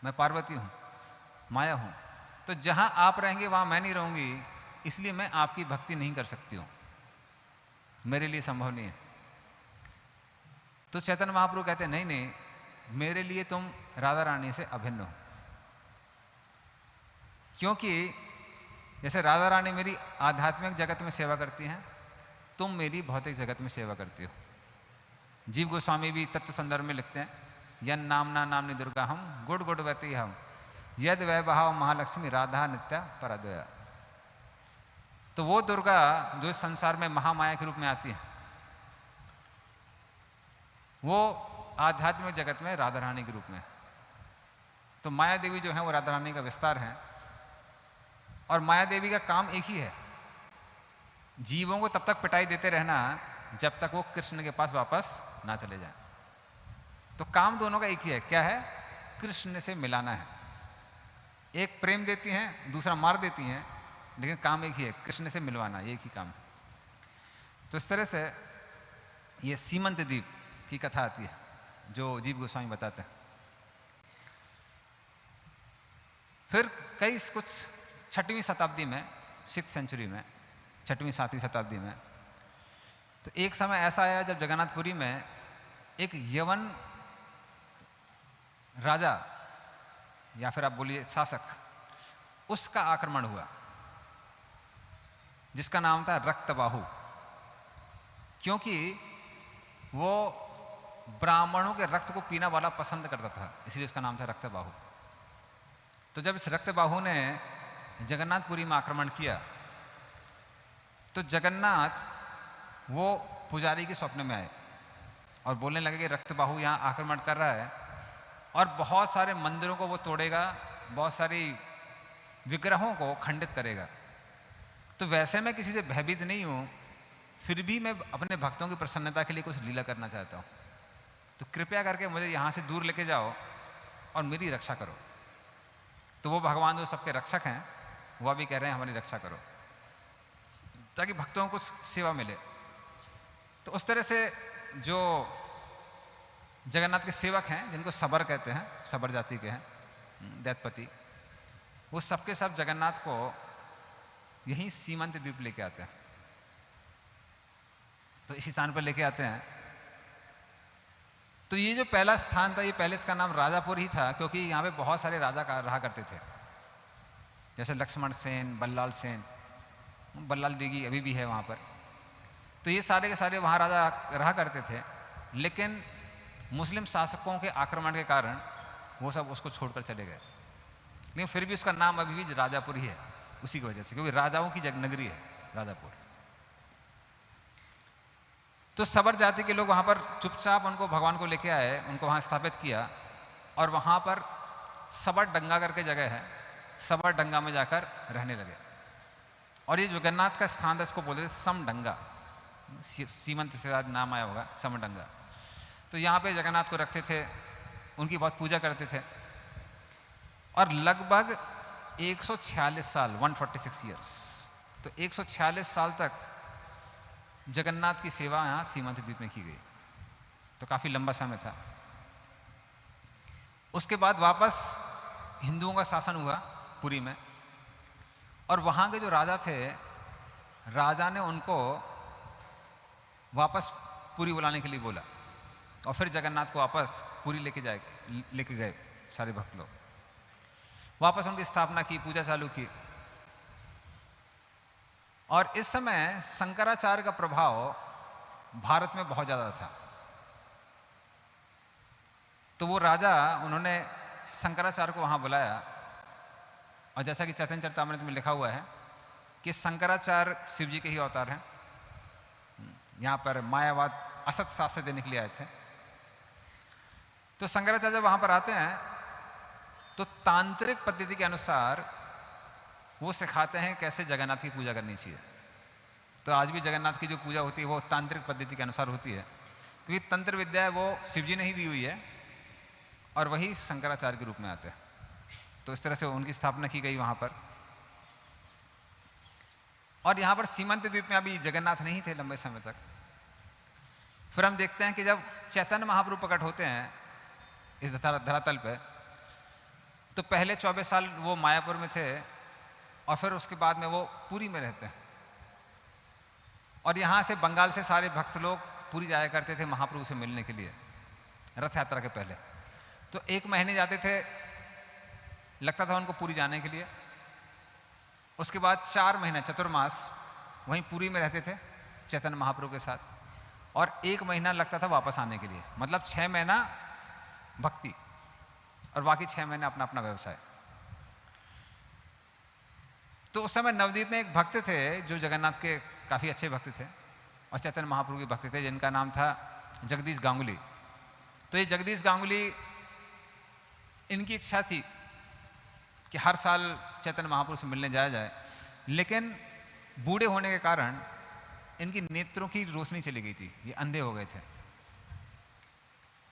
मैं पार्वती हूँ, माया हूँ। तो जहाँ आप रहेंगे वहाँ मैं नहीं रहूँगी, इसलिए मैं आपकी भक्ति नहीं कर सकती हूँ, मेरे लिए संभव नहीं है। तो चैतन्य महाप्रभु कहते हैं नहीं नहीं, मेरे लिए तुम राधा रानी से अभिन्न हो, क्योंकि जैसे राधा रानी मेरी आध्यात्मिक जगत में सेवा करती हैं, तुम मेरी भौतिक जगत में सेवा करती हो। जीव गोस्वामी भी तत्व संदर्भ में लिखते हैं, यन नामना नामनी दुर्गा हम गुड गुड वती हम यद वैभाव महालक्ष्मी राधा नित्या पराद्वया। तो वो दुर्गा जो इस संसार में महामाया के रूप में आती है, वो आध्यात्मिक जगत में राधा रानी के रूप में। तो माया देवी जो है वो राधा रानी का विस्तार है, और माया देवी का काम एक ही है, जीवों को तब तक पिटाई देते रहना जब तक वो कृष्ण के पास वापस ना चले जाएं। तो काम दोनों का एक ही है, क्या है? कृष्ण से मिलाना है। एक प्रेम देती हैं, दूसरा मार देती हैं, लेकिन काम एक ही है, कृष्ण से मिलवाना, एक ही काम है। तो इस तरह से ये सीमंत द्वीप की कथा आती है जो जीव गोस्वामी बताते हैं। फिर कई कुछ 6वीं शताब्दी में, 6th सेंचुरी में, 6वीं 7वीं शताब्दी में, तो एक समय ऐसा आया जब जगन्नाथपुरी में एक यवन राजा या फिर आप बोलिए शासक, उसका आक्रमण हुआ, जिसका नाम था रक्तबाहु। क्योंकि वो ब्राह्मणों के रक्त को पीना वाला पसंद करता था, इसलिए उसका नाम था रक्तबाहु। तो जब इस रक्तबाहु ने जगन्नाथपुरी में आक्रमण किया, तो जगन्नाथ वो पुजारी के स्वप्न में आए और बोलने लगे कि रक्तबाहु यहाँ आक्रमण कर रहा है और बहुत सारे मंदिरों को वो तोड़ेगा, बहुत सारी विग्रहों को खंडित करेगा। तो वैसे मैं किसी से भयभीत नहीं हूँ, फिर भी मैं अपने भक्तों की प्रसन्नता के लिए कुछ लीला करना चाहता हूँ, तो कृपया करके मुझे यहाँ से दूर लेके जाओ और मेरी रक्षा करो। तो वो भगवान जो सबके रक्षक हैं, वह भी कह रहे हैं हमारी रक्षा करो, ताकि भक्तों को कुछ सेवा मिले। तो उस तरह से जो जगन्नाथ के सेवक हैं, जिनको सबर कहते हैं, सबर जाति के हैं, दैतपति, वो सबके सब जगन्नाथ को यहीं सीमंत द्वीप लेके आते हैं। तो इसी स्थान पर लेके आते हैं। तो ये जो पहला स्थान था, ये पहले इसका नाम राजापुर ही था, क्योंकि यहाँ पे बहुत सारे राजा रहा करते थे, जैसे लक्ष्मण सेन, बल्लाल सेन, बल्लाल देगी अभी भी है वहाँ पर। तो ये सारे के सारे वहाँ राजा रहा करते थे, लेकिन मुस्लिम शासकों के आक्रमण के कारण वो सब उसको छोड़कर चले गए। लेकिन फिर भी उसका नाम अभी भी राजापुर ही है, उसी की वजह से, क्योंकि राजाओं की नगरी है राजापुर। तो सबर जाति के लोग वहाँ पर चुपचाप उनको भगवान को लेके आए, उनको वहाँ स्थापित किया, और वहाँ पर सबर डंगा करके जगह है, सबर डंगा में जाकर रहने लगे। और ये जगन्नाथ का स्थान था, इसको बोलते थे समडंगा, सीमंत से नाम आया होगा, समडंगा। तो यहाँ पे जगन्नाथ को रखते थे, उनकी बहुत पूजा करते थे, और लगभग 146 साल, 146 ईयर्स, तो 146 साल तक जगन्नाथ की सेवा यहाँ सीमंत द्वीप में की गई। तो काफ़ी लंबा समय था। उसके बाद वापस हिंदुओं का शासन हुआ पुरी में, और वहाँ के जो राजा थे, राजा ने उनको वापस पुरी बुलाने के लिए बोला, और फिर जगन्नाथ को वापस पुरी लेके गए सारे भक्त लोग। वापस उनकी स्थापना की, पूजा चालू की। और इस समय शंकराचार्य का प्रभाव भारत में बहुत ज़्यादा था। तो वो राजा, उन्होंने शंकराचार्य को वहाँ बुलाया, और जैसा कि चैतन्य चरितामृत में लिखा हुआ है कि शंकराचार्य शिव जी के ही अवतार हैं, यहाँ पर मायावाद असत शास्त्र देने के लिए आए थे। तो शंकराचार्य जब वहाँ पर आते हैं, तो तांत्रिक पद्धति के अनुसार वो सिखाते हैं कैसे जगन्नाथ की पूजा करनी चाहिए। तो आज भी जगन्नाथ की जो पूजा होती है वो तांत्रिक पद्धति के अनुसार होती है, क्योंकि तंत्र विद्या है वो शिव जी ने ही दी हुई है, और वही शंकराचार्य के रूप में आते हैं। तो इस तरह से उनकी स्थापना की गई वहाँ पर। और यहाँ पर सीमंत द्वीप में अभी जगन्नाथ नहीं थे लंबे समय तक। फिर हम देखते हैं कि जब चैतन्य महाप्रभु प्रकट होते हैं इस धरातल पे, तो पहले 24 साल वो मायापुर में थे और फिर उसके बाद में वो पुरी में रहते हैं। और यहाँ से बंगाल से सारे भक्त लोग पुरी जाया करते थे महाप्रभु से मिलने के लिए रथ यात्रा के पहले। तो 1 महीने जाते थे, लगता था उनको पुरी जाने के लिए। उसके बाद 4 महीना चतुर्मास वहीं पुरी में रहते थे चैतन्य महाप्रभु के साथ, और 1 महीना लगता था वापस आने के लिए। मतलब 6 महीना भक्ति और बाकी 6 महीने अपना अपना व्यवसाय। तो उस समय नवद्वीप में एक भक्त थे जो जगन्नाथ के काफ़ी अच्छे भक्त थे और चैतन्य महाप्रभु के भक्त थे, जिनका नाम था जगदीश गांगुली। तो ये जगदीश गांगुली, इनकी इच्छा थी कि हर साल चैतन्य महाप्रभु से मिलने जाया जाए, लेकिन बूढ़े होने के कारण इनकी नेत्रों की रोशनी चली गई थी, ये अंधे हो गए थे।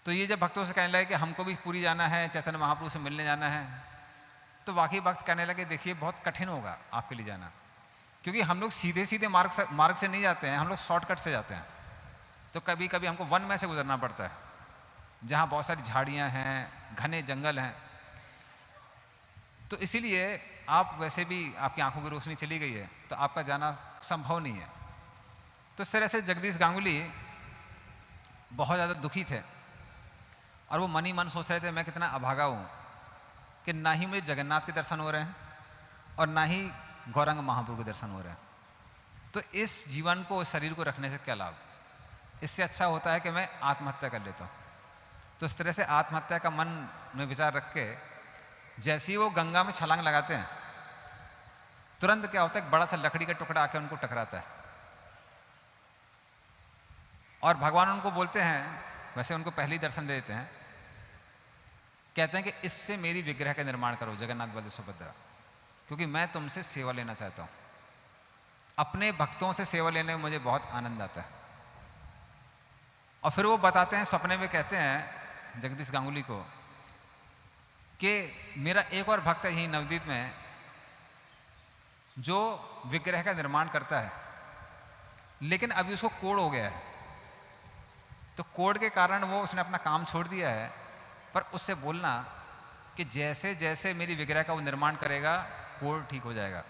तो ये जब भक्तों से कहने लगे कि हमको भी पुरी जाना है, चैतन्य महाप्रभु से मिलने जाना है, तो वाकई भक्त कहने लगे देखिए बहुत कठिन होगा आपके लिए जाना, क्योंकि हम लोग सीधे सीधे मार्ग से नहीं जाते हैं, हम लोग शॉर्टकट से जाते हैं। तो कभी कभी हमको वन में से गुजरना पड़ता है, जहाँ बहुत सारी झाड़ियाँ हैं, घने जंगल हैं। तो इसीलिए आप वैसे भी आपकी आंखों की रोशनी चली गई है, तो आपका जाना संभव नहीं है। तो इस तरह से जगदीश गांगुली बहुत ज़्यादा दुखी थे और वो मन ही मन सोच रहे थे मैं कितना अभागा हूँ कि ना ही मुझे जगन्नाथ के दर्शन हो रहे हैं और ना ही गौरांग महाप्रभु के दर्शन हो रहे हैं। तो इस जीवन को, इस शरीर को रखने से क्या लाभ? इससे अच्छा होता है कि मैं आत्महत्या कर लेता हूँ। तो इस तरह से आत्महत्या का मन में विचार रख के जैसे ही वो गंगा में छलांग लगाते हैं, तुरंत क्या होता है, एक बड़ा सा लकड़ी का टुकड़ा आके उनको टकराता है और भगवान उनको बोलते हैं, वैसे उनको पहले ही दर्शन दे देते हैं, कहते हैं कि इससे मेरी विग्रह का निर्माण करो जगन्नाथ बलदेव सुभद्रा, क्योंकि मैं तुमसे सेवा लेना चाहता हूं। अपने भक्तों से सेवा लेने में मुझे बहुत आनंद आता है। और फिर वो बताते हैं, सपने में कहते हैं जगदीश गांगुली को कि मेरा एक और भक्त है यही नवद्वीप में जो विग्रह का निर्माण करता है, लेकिन अभी उसको कोढ़ हो गया है। तो कोढ़ के कारण वो उसने अपना काम छोड़ दिया है, पर उससे बोलना कि जैसे जैसे मेरी विग्रह का वो निर्माण करेगा कोढ़ ठीक हो जाएगा।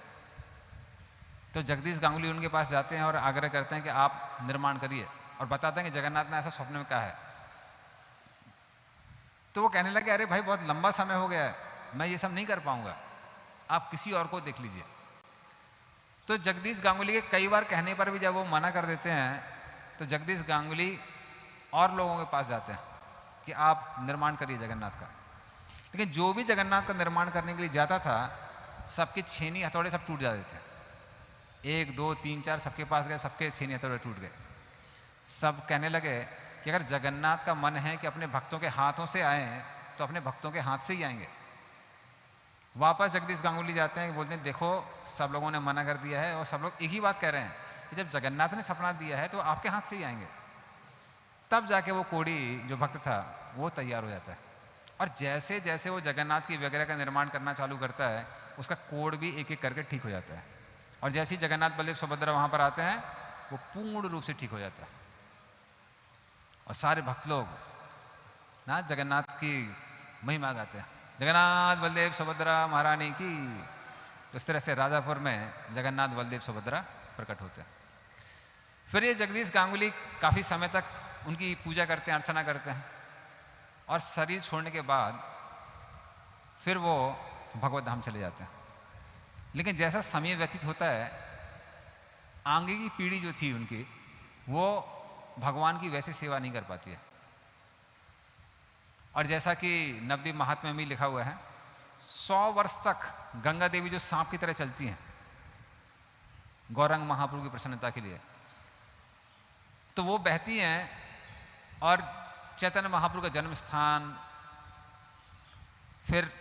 तो जगदीश गांगुली उनके पास जाते हैं और आग्रह करते हैं कि आप निर्माण करिए, और बताते हैं कि जगन्नाथ ने ऐसा स्वप्न में कहा है। तो वो कहने लगे अरे भाई बहुत लंबा समय हो गया है, मैं ये सब नहीं कर पाऊंगा, आप किसी और को देख लीजिए। तो जगदीश गांगुली के कई बार कहने पर भी जब वो मना कर देते हैं, तो जगदीश गांगुली और लोगों के पास जाते हैं कि आप निर्माण करिए जगन्नाथ का। लेकिन जो भी जगन्नाथ का निर्माण करने के लिए जाता था, सबके छेनी हथौड़े सब टूट जाते थे। 1 2 3 4 सबके पास गए, सबके छेनी हथौड़े टूट गए। सब कहने लगे कि अगर जगन्नाथ का मन है कि अपने भक्तों के हाथों से आए तो अपने भक्तों के हाथ से ही आएंगे। वापस जगदीश गांगुली जाते हैं, बोलते हैं देखो सब लोगों ने मना कर दिया है और सब लोग एक ही बात कह रहे हैं कि जब जगन्नाथ ने सपना दिया है तो आपके हाथ से ही आएंगे। तब जाके वो कोढ़ी जो भक्त था वो तैयार हो जाता है, और जैसे जैसे वो जगन्नाथ की विग्रह का निर्माण करना चालू करता है, उसका कोढ़ भी एक एक करके ठीक हो जाता है। और जैसे ही जगन्नाथ बलदेव सुभद्रा वहाँ पर आते हैं, वो पूर्ण रूप से ठीक हो जाता है। और सारे भक्त लोग ना जगन्नाथ की महिमा गाते हैं, जगन्नाथ बलदेव सुभद्रा महारानी की। तो इस तरह से राजापुर में जगन्नाथ बलदेव सुभद्रा प्रकट होते हैं। फिर ये जगदीश गांगुली काफ़ी समय तक उनकी पूजा करते हैं, अर्चना करते हैं, और शरीर छोड़ने के बाद फिर वो भगवत धाम चले जाते हैं। लेकिन जैसा समय व्यतीत होता है, आगे की पीढ़ी जो थी उनकी, वो भगवान की वैसी सेवा नहीं कर पाती है। और जैसा कि नवद्वीप महात्म्य में भी लिखा हुआ है, 100 वर्ष तक गंगा देवी जो सांप की तरह चलती हैं गौरांग महाप्रभु की प्रसन्नता के लिए, तो वो बहती हैं और चैतन्य महाप्रभु का जन्म स्थान, फिर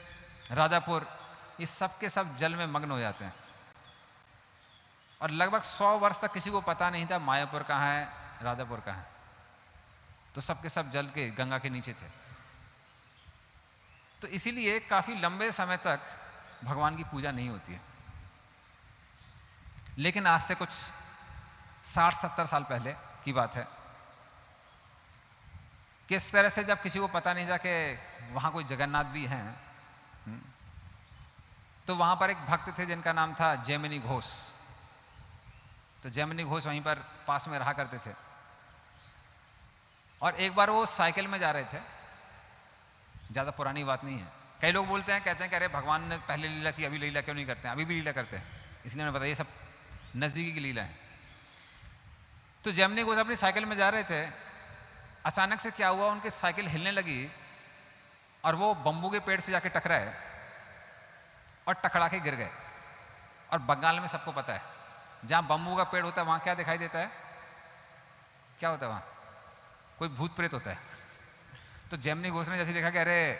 राजापुर, ये सब के सब जल में मग्न हो जाते हैं। और लगभग 100 वर्ष तक किसी को पता नहीं था मायापुर कहाँ है, राजापुर कहाँ है। तो सब के सब जल के गंगा के नीचे थे। तो इसीलिए काफी लंबे समय तक भगवान की पूजा नहीं होती है। लेकिन आज से कुछ 60-70 साल पहले की बात है, किस तरह से जब किसी को पता नहीं था कि वहाँ कोई जगन्नाथ भी हैं, तो वहां पर एक भक्त थे जिनका नाम था जैमिनी घोष। तो जैमिनी घोष वहीं पर पास में रहा करते थे। और एक बार वो साइकिल में जा रहे थे, ज़्यादा पुरानी बात नहीं है। कई लोग बोलते हैं, कहते हैं कि अरे भगवान ने पहले लीला की, अभी लीला क्यों नहीं करते हैं? अभी भी लीला करते हैं, इसलिए मैंने बताया ये सब नज़दीकी की लीला है। तो जैमिनी घोष अपनी साइकिल में जा रहे थे, अचानक से क्या हुआ, उनकी साइकिल हिलने लगी और वो बम्बू के पेड़ से जाके टकराए और टकरा के गिर गए। और बंगाल में सबको पता है, जहाँ बम्बू का पेड़ होता है वहाँ क्या दिखाई देता है? क्या होता है वहाँ? कोई भूत प्रेत होता है। तो जैमिनी घोष ने जैसे देखा कि अरे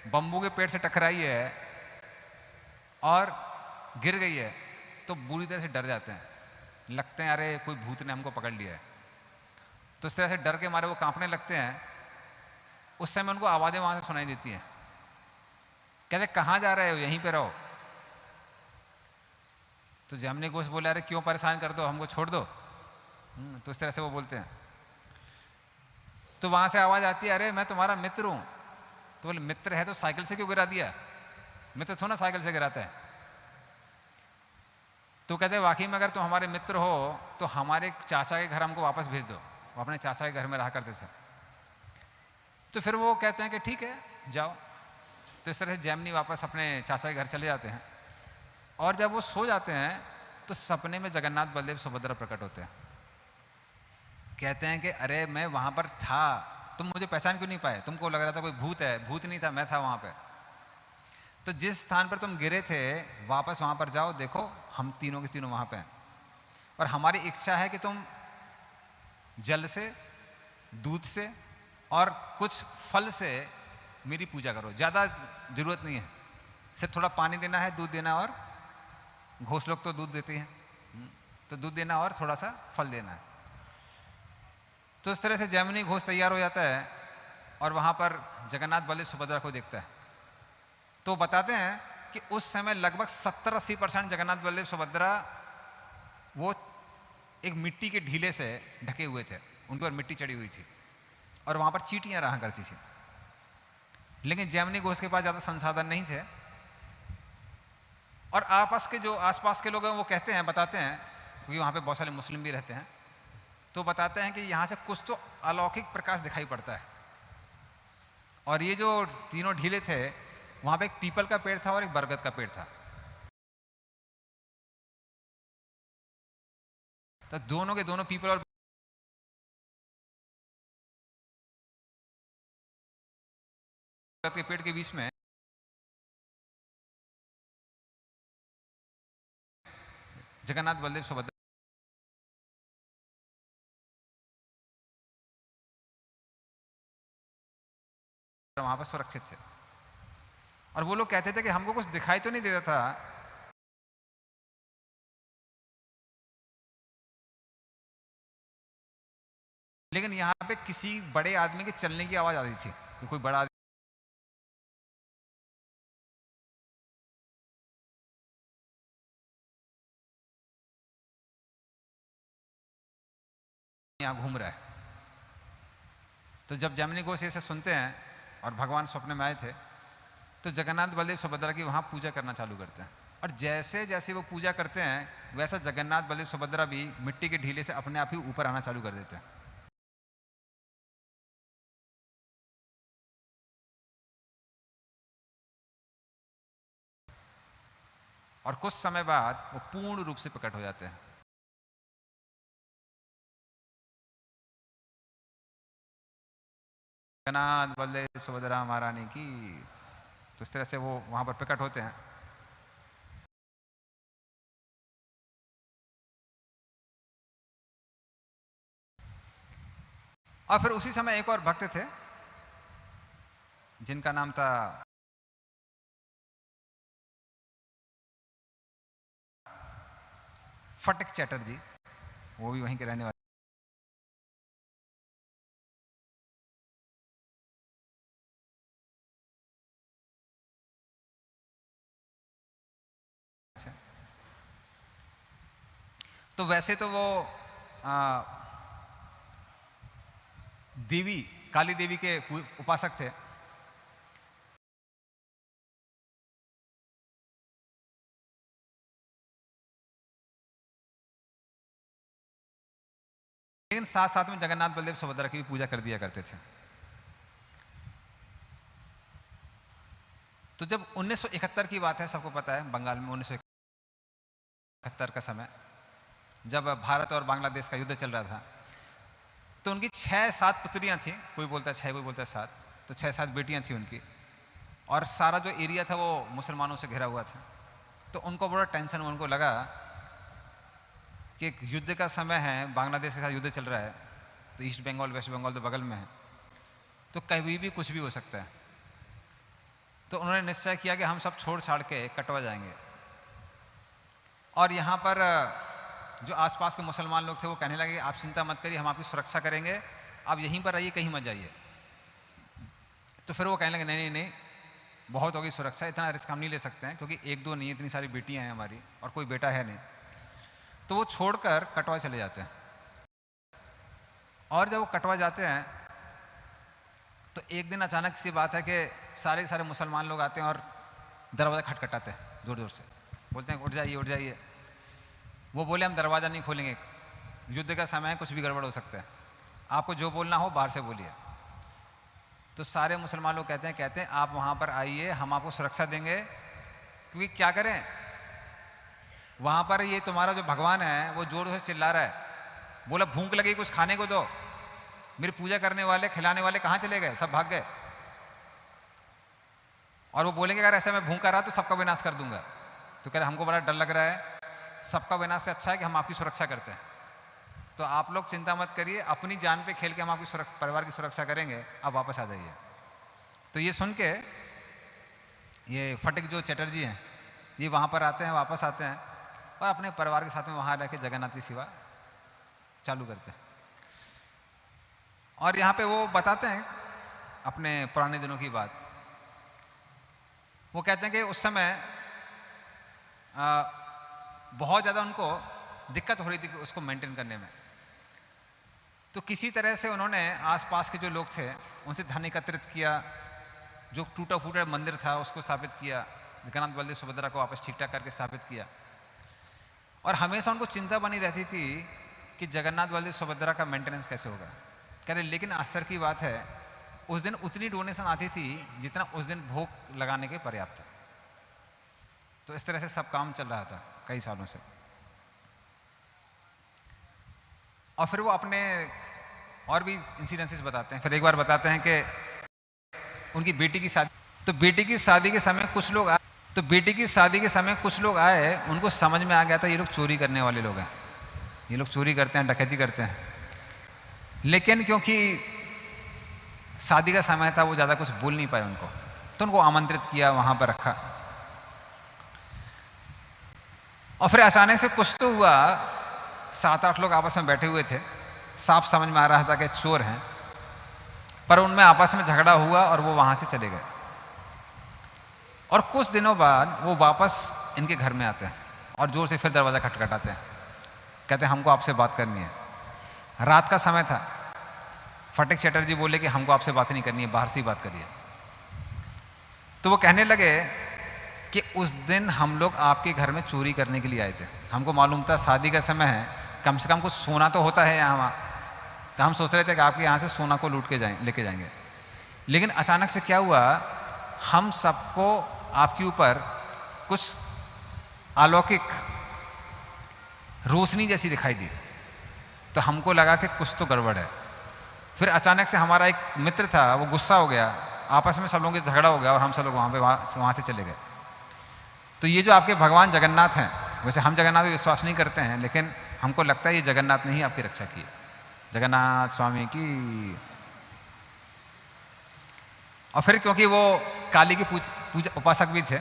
बम्बू के पेड़ से टकराई है और गिर गई है, तो बुरी तरह से डर जाते हैं, लगते हैं अरे कोई भूत ने हमको पकड़ लिया है। तो इस तरह से डर के मारे वो कांपने लगते हैं। उस समय उनको आवाज़ें वहाँ से सुनाई देती हैं, कहते कहाँ जा रहे हो, यहीं पे रहो। तो जैमिनी घोष बोले अरे क्यों परेशान कर दो, हमको छोड़ दो। तो इस तरह से वो बोलते हैं। तो वहाँ से आवाज़ आती है, अरे मैं तुम्हारा मित्र हूँ। तो बोले मित्र है तो साइकिल से क्यों गिरा दिया? मित्र थोड़ा ना साइकिल से गिराता है। तो कहते वाकई में अगर तुम हमारे मित्र हो तो हमारे चाचा के घर हमको वापस भेज दो। वो अपने चाचा के घर में रहा करते थे। तो फिर वो कहते हैं कि ठीक है जाओ। तो इस तरह से जैमिनी वापस अपने चाचा के घर चले जाते हैं। और जब वो सो जाते हैं तो सपने में जगन्नाथ बलदेव सुभद्रा प्रकट होते हैं। कहते हैं कि अरे मैं वहाँ पर था, तुम मुझे पहचान क्यों नहीं पाए? तुमको लग रहा था कोई भूत है। भूत नहीं था, मैं था वहाँ पे। तो जिस स्थान पर तुम गिरे थे वापस वहाँ पर जाओ, देखो हम तीनों के तीनों वहाँ पे हैं। और हमारी इच्छा है कि तुम जल से, दूध से और कुछ फल से मेरी पूजा करो। ज़्यादा जरूरत नहीं है, सिर्फ थोड़ा पानी देना है, दूध देना, और घोष लोग तो दूध देते हैं, तो दूध देना और थोड़ा सा फल देना है। तो इस तरह से जैमिनी घोष तैयार हो जाता है और वहाँ पर जगन्नाथ बलदेव सुभद्रा को देखता है। तो बताते हैं कि उस समय लगभग 70-80% जगन्नाथ बलदेव सुभद्रा वो एक मिट्टी के ढीले से ढके हुए थे, उनके ऊपर मिट्टी चढ़ी हुई थी और वहाँ पर चींटियाँ रहा करती थी। लेकिन जैमिनी घोष के पास ज़्यादा संसाधन नहीं थे। और आपस के जो आसपास के लोग हैं वो कहते हैं, बताते हैं, क्योंकि वहाँ पे बहुत सारे मुस्लिम भी रहते हैं, तो बताते हैं कि यहाँ से कुछ तो अलौकिक प्रकाश दिखाई पड़ता है। और ये जो तीनों ढीले थे, वहाँ पे एक पीपल का पेड़ था और एक बरगद का पेड़ था। तो दोनों के दोनों पीपल और बरगद के पेड़ के बीच में जगन्नाथ बलदेव सुभद्रा वहां पर सुरक्षित थे। और वो लोग कहते थे कि हमको कुछ दिखाई तो नहीं देता था, लेकिन यहाँ पे किसी बड़े आदमी के चलने की आवाज आ रही थी कि कोई बड़ा आदमी यहाँ घूम रहा है। तो जब जैमिनी घोष ऐसे सुनते हैं और भगवान स्वप्न में आए थे, तो जगन्नाथ बलदेव सुभद्रा की वहाँ पूजा करना चालू करते हैं। और जैसे जैसे वो पूजा करते हैं वैसा जगन्नाथ बलदेव सुभद्रा भी मिट्टी के ढीले से अपने आप ही ऊपर आना चालू कर देते हैं। और कुछ समय बाद वो पूर्ण रूप से प्रकट हो जाते हैं। जगन्नाथ बलदेव सुभद्रा महारानी की। तो इस तरह से वो वहां पर प्रकट होते हैं। और फिर उसी समय एक और भक्त थे जिनका नाम था फटिक चैटर्जी, वो भी वहीं के रहने वाले। तो वैसे तो वो देवी, काली देवी के उपासक थे। लेकिन साथ साथ में जगन्नाथ बलदेव सुभद्रा की भी पूजा कर दिया करते थे। तो जब 1971 की बात है, सबको पता है बंगाल में 1971 का समय, जब भारत और बांग्लादेश का युद्ध चल रहा था, तो उनकी 6-7 पुत्रियां थी, कोई बोलता है 6 कोई बोलता है 7, तो 6-7 बेटियां थी उनकी, और सारा जो एरिया था वो मुसलमानों से घिरा हुआ था। तो उनको बड़ा टेंशन, उनको लगा कि युद्ध का समय है, बांग्लादेश के साथ युद्ध चल रहा है, तो ईस्ट बंगाल वेस्ट बंगाल तो बगल में है, तो कभी भी कुछ भी हो सकता है। तो उन्होंने निश्चय किया कि हम सब छोड़ छाड़ के कटवा जाएंगे। और यहाँ पर जो आसपास के मुसलमान लोग थे वो कहने लगे आप चिंता मत करिए, हम आपकी सुरक्षा करेंगे, आप यहीं पर रहिए, कहीं मत जाइए। तो फिर वो कहने लगे नहीं नहीं नहीं, बहुत होगी सुरक्षा, इतना रिस्क हम नहीं ले सकते हैं, क्योंकि 1-2 नहीं, इतनी सारी बेटियां हैं हमारी और कोई बेटा है नहीं। तो वो छोड़कर कटवा चले जाते हैं। और जब वो कटवा जाते हैं तो एक दिन अचानक सी बात है कि सारे के सारे मुसलमान लोग आते हैं और दरवाज़ा खटखटाते हैं जोर जोर से, बोलते हैं उठ जाइए उठ जाइए। वो बोले हम दरवाज़ा नहीं खोलेंगे, युद्ध का समय है, कुछ भी गड़बड़ हो सकता है, आपको जो बोलना हो बाहर से बोलिए। तो सारे मुसलमान लोग कहते हैं आप वहाँ पर आइए, हम आपको सुरक्षा देंगे, क्योंकि क्या करें, वहाँ पर ये तुम्हारा जो भगवान है वो जोर से चिल्ला रहा है, बोला भूख लगी कुछ खाने को दो, मेरी पूजा करने वाले खिलाने वाले कहाँ चले गए, सब भाग गए। और वो बोलेंगे अगर ऐसा मैं भूखा रहा तो सबका विनाश कर दूंगा। तो कह रहे हमको बड़ा डर लग रहा है, सबका विनाश से अच्छा है कि हम आपकी सुरक्षा करते हैं, तो आप लोग चिंता मत करिए, अपनी जान पे खेल के हम आपकी परिवार की सुरक्षा करेंगे, आप वापस आ जाइए। तो ये सुन के ये फटिक जो चटर्जी हैं ये वहाँ पर आते हैं, वापस आते हैं और अपने परिवार के साथ में वहाँ रह के जगन्नाथ की सेवा चालू करते हैं। और यहाँ पे वो बताते हैं अपने पुराने दिनों की बात। वो कहते हैं कि उस समय बहुत ज़्यादा उनको दिक्कत हो रही थी उसको मेंटेन करने में। तो किसी तरह से उन्होंने आसपास के जो लोग थे उनसे धन एकत्रित किया, जो टूटा फूटा मंदिर था उसको स्थापित किया, जगन्नाथ बलदेव सुभद्रा को वापस ठीक ठाक करके स्थापित किया। और हमेशा उनको चिंता बनी रहती थी कि जगन्नाथ बलदेव सुभद्रा का मेंटेनेंस कैसे होगा। कह रहे लेकिन आश्चर्य की बात है उस दिन उतनी डोनेशन आती थी जितना उस दिन भोग लगाने के पर्याप्त है। तो इस तरह से सब काम चल रहा था कई सालों से। और फिर वो अपने और भी इंसिडेंसेस बताते हैं। फिर एक बार बताते हैं कि उनकी बेटी की शादी, तो बेटी की शादी के समय कुछ लोग आए, उनको समझ में आ गया था ये लोग चोरी करने वाले लोग हैं, ये लोग चोरी करते हैं, डकैती करते हैं। लेकिन क्योंकि शादी का समय था वो ज़्यादा कुछ बोल नहीं पाए उनको, तो उनको आमंत्रित किया, वहाँ पर रखा। और फिर अचानक से कुछ तो हुआ, 7-8 लोग आपस में बैठे हुए थे, साफ समझ में आ रहा था कि चोर हैं, पर उनमें आपस में झगड़ा हुआ और वो वहाँ से चले गए। और कुछ दिनों बाद वो वापस इनके घर में आते हैं और जोर से फिर दरवाज़ा खटखटाते हैं, कहते हैं हमको आपसे बात करनी है। रात का समय था, फटिक चटर्जी बोले कि हमको आपसे बात नहीं करनी है, बाहर से ही बात करिए। तो वो कहने लगे कि उस दिन हम लोग आपके घर में चोरी करने के लिए आए थे, हमको मालूम था शादी का समय है, कम से कम कुछ सोना तो होता है यहाँ वहाँ, तो हम सोच रहे थे कि आपके यहाँ से सोना को लूट के लेके जाएंगे। लेकिन अचानक से क्या हुआ, हम सबको आपके ऊपर कुछ अलौकिक रोशनी जैसी दिखाई दी, तो हमको लगा कि कुछ तो गड़बड़ है। फिर अचानक से हमारा एक मित्र था वो गुस्सा हो गया, आपस में सब लोगों के झगड़ा हो गया और हम सब लोग वहाँ से चले गए। तो ये जो आपके भगवान जगन्नाथ हैं, वैसे हम जगन्नाथ पे विश्वास नहीं करते हैं, लेकिन हमको लगता है ये जगन्नाथ ने ही आपकी रक्षा की है, जगन्नाथ स्वामी की। और फिर क्योंकि वो काली की पूजा उपासक भी थे,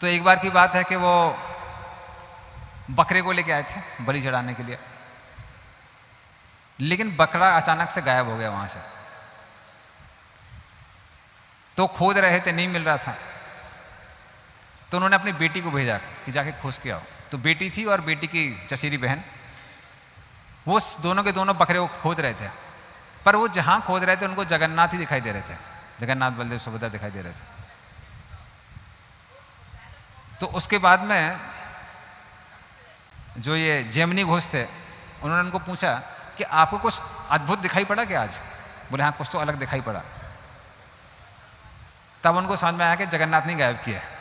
तो एक बार की बात है कि वो बकरे को लेके आए थे बलि चढ़ाने के लिए, लेकिन बकरा अचानक से गायब हो गया वहां से। तो खोज रहे थे, नहीं मिल रहा था, तो उन्होंने अपनी बेटी को भेजा कि जाके खोज के आओ। तो बेटी थी और बेटी की चचेरी बहन, वो दोनों के दोनों बकरे को खोज रहे थे, पर वो जहां खोज रहे थे उनको जगन्नाथ ही दिखाई दे रहे थे, जगन्नाथ बलदेव सुभद्रा दिखाई दे रहे थे। तो उसके बाद में जो ये जेमिनी घोष थे उन्होंने उनको पूछा कि आपको कुछ अद्भुत दिखाई पड़ा क्या आज? बोले हाँ, कुछ तो अलग दिखाई पड़ा। तब उनको समझ में आया कि जगन्नाथ ने गायब किया है।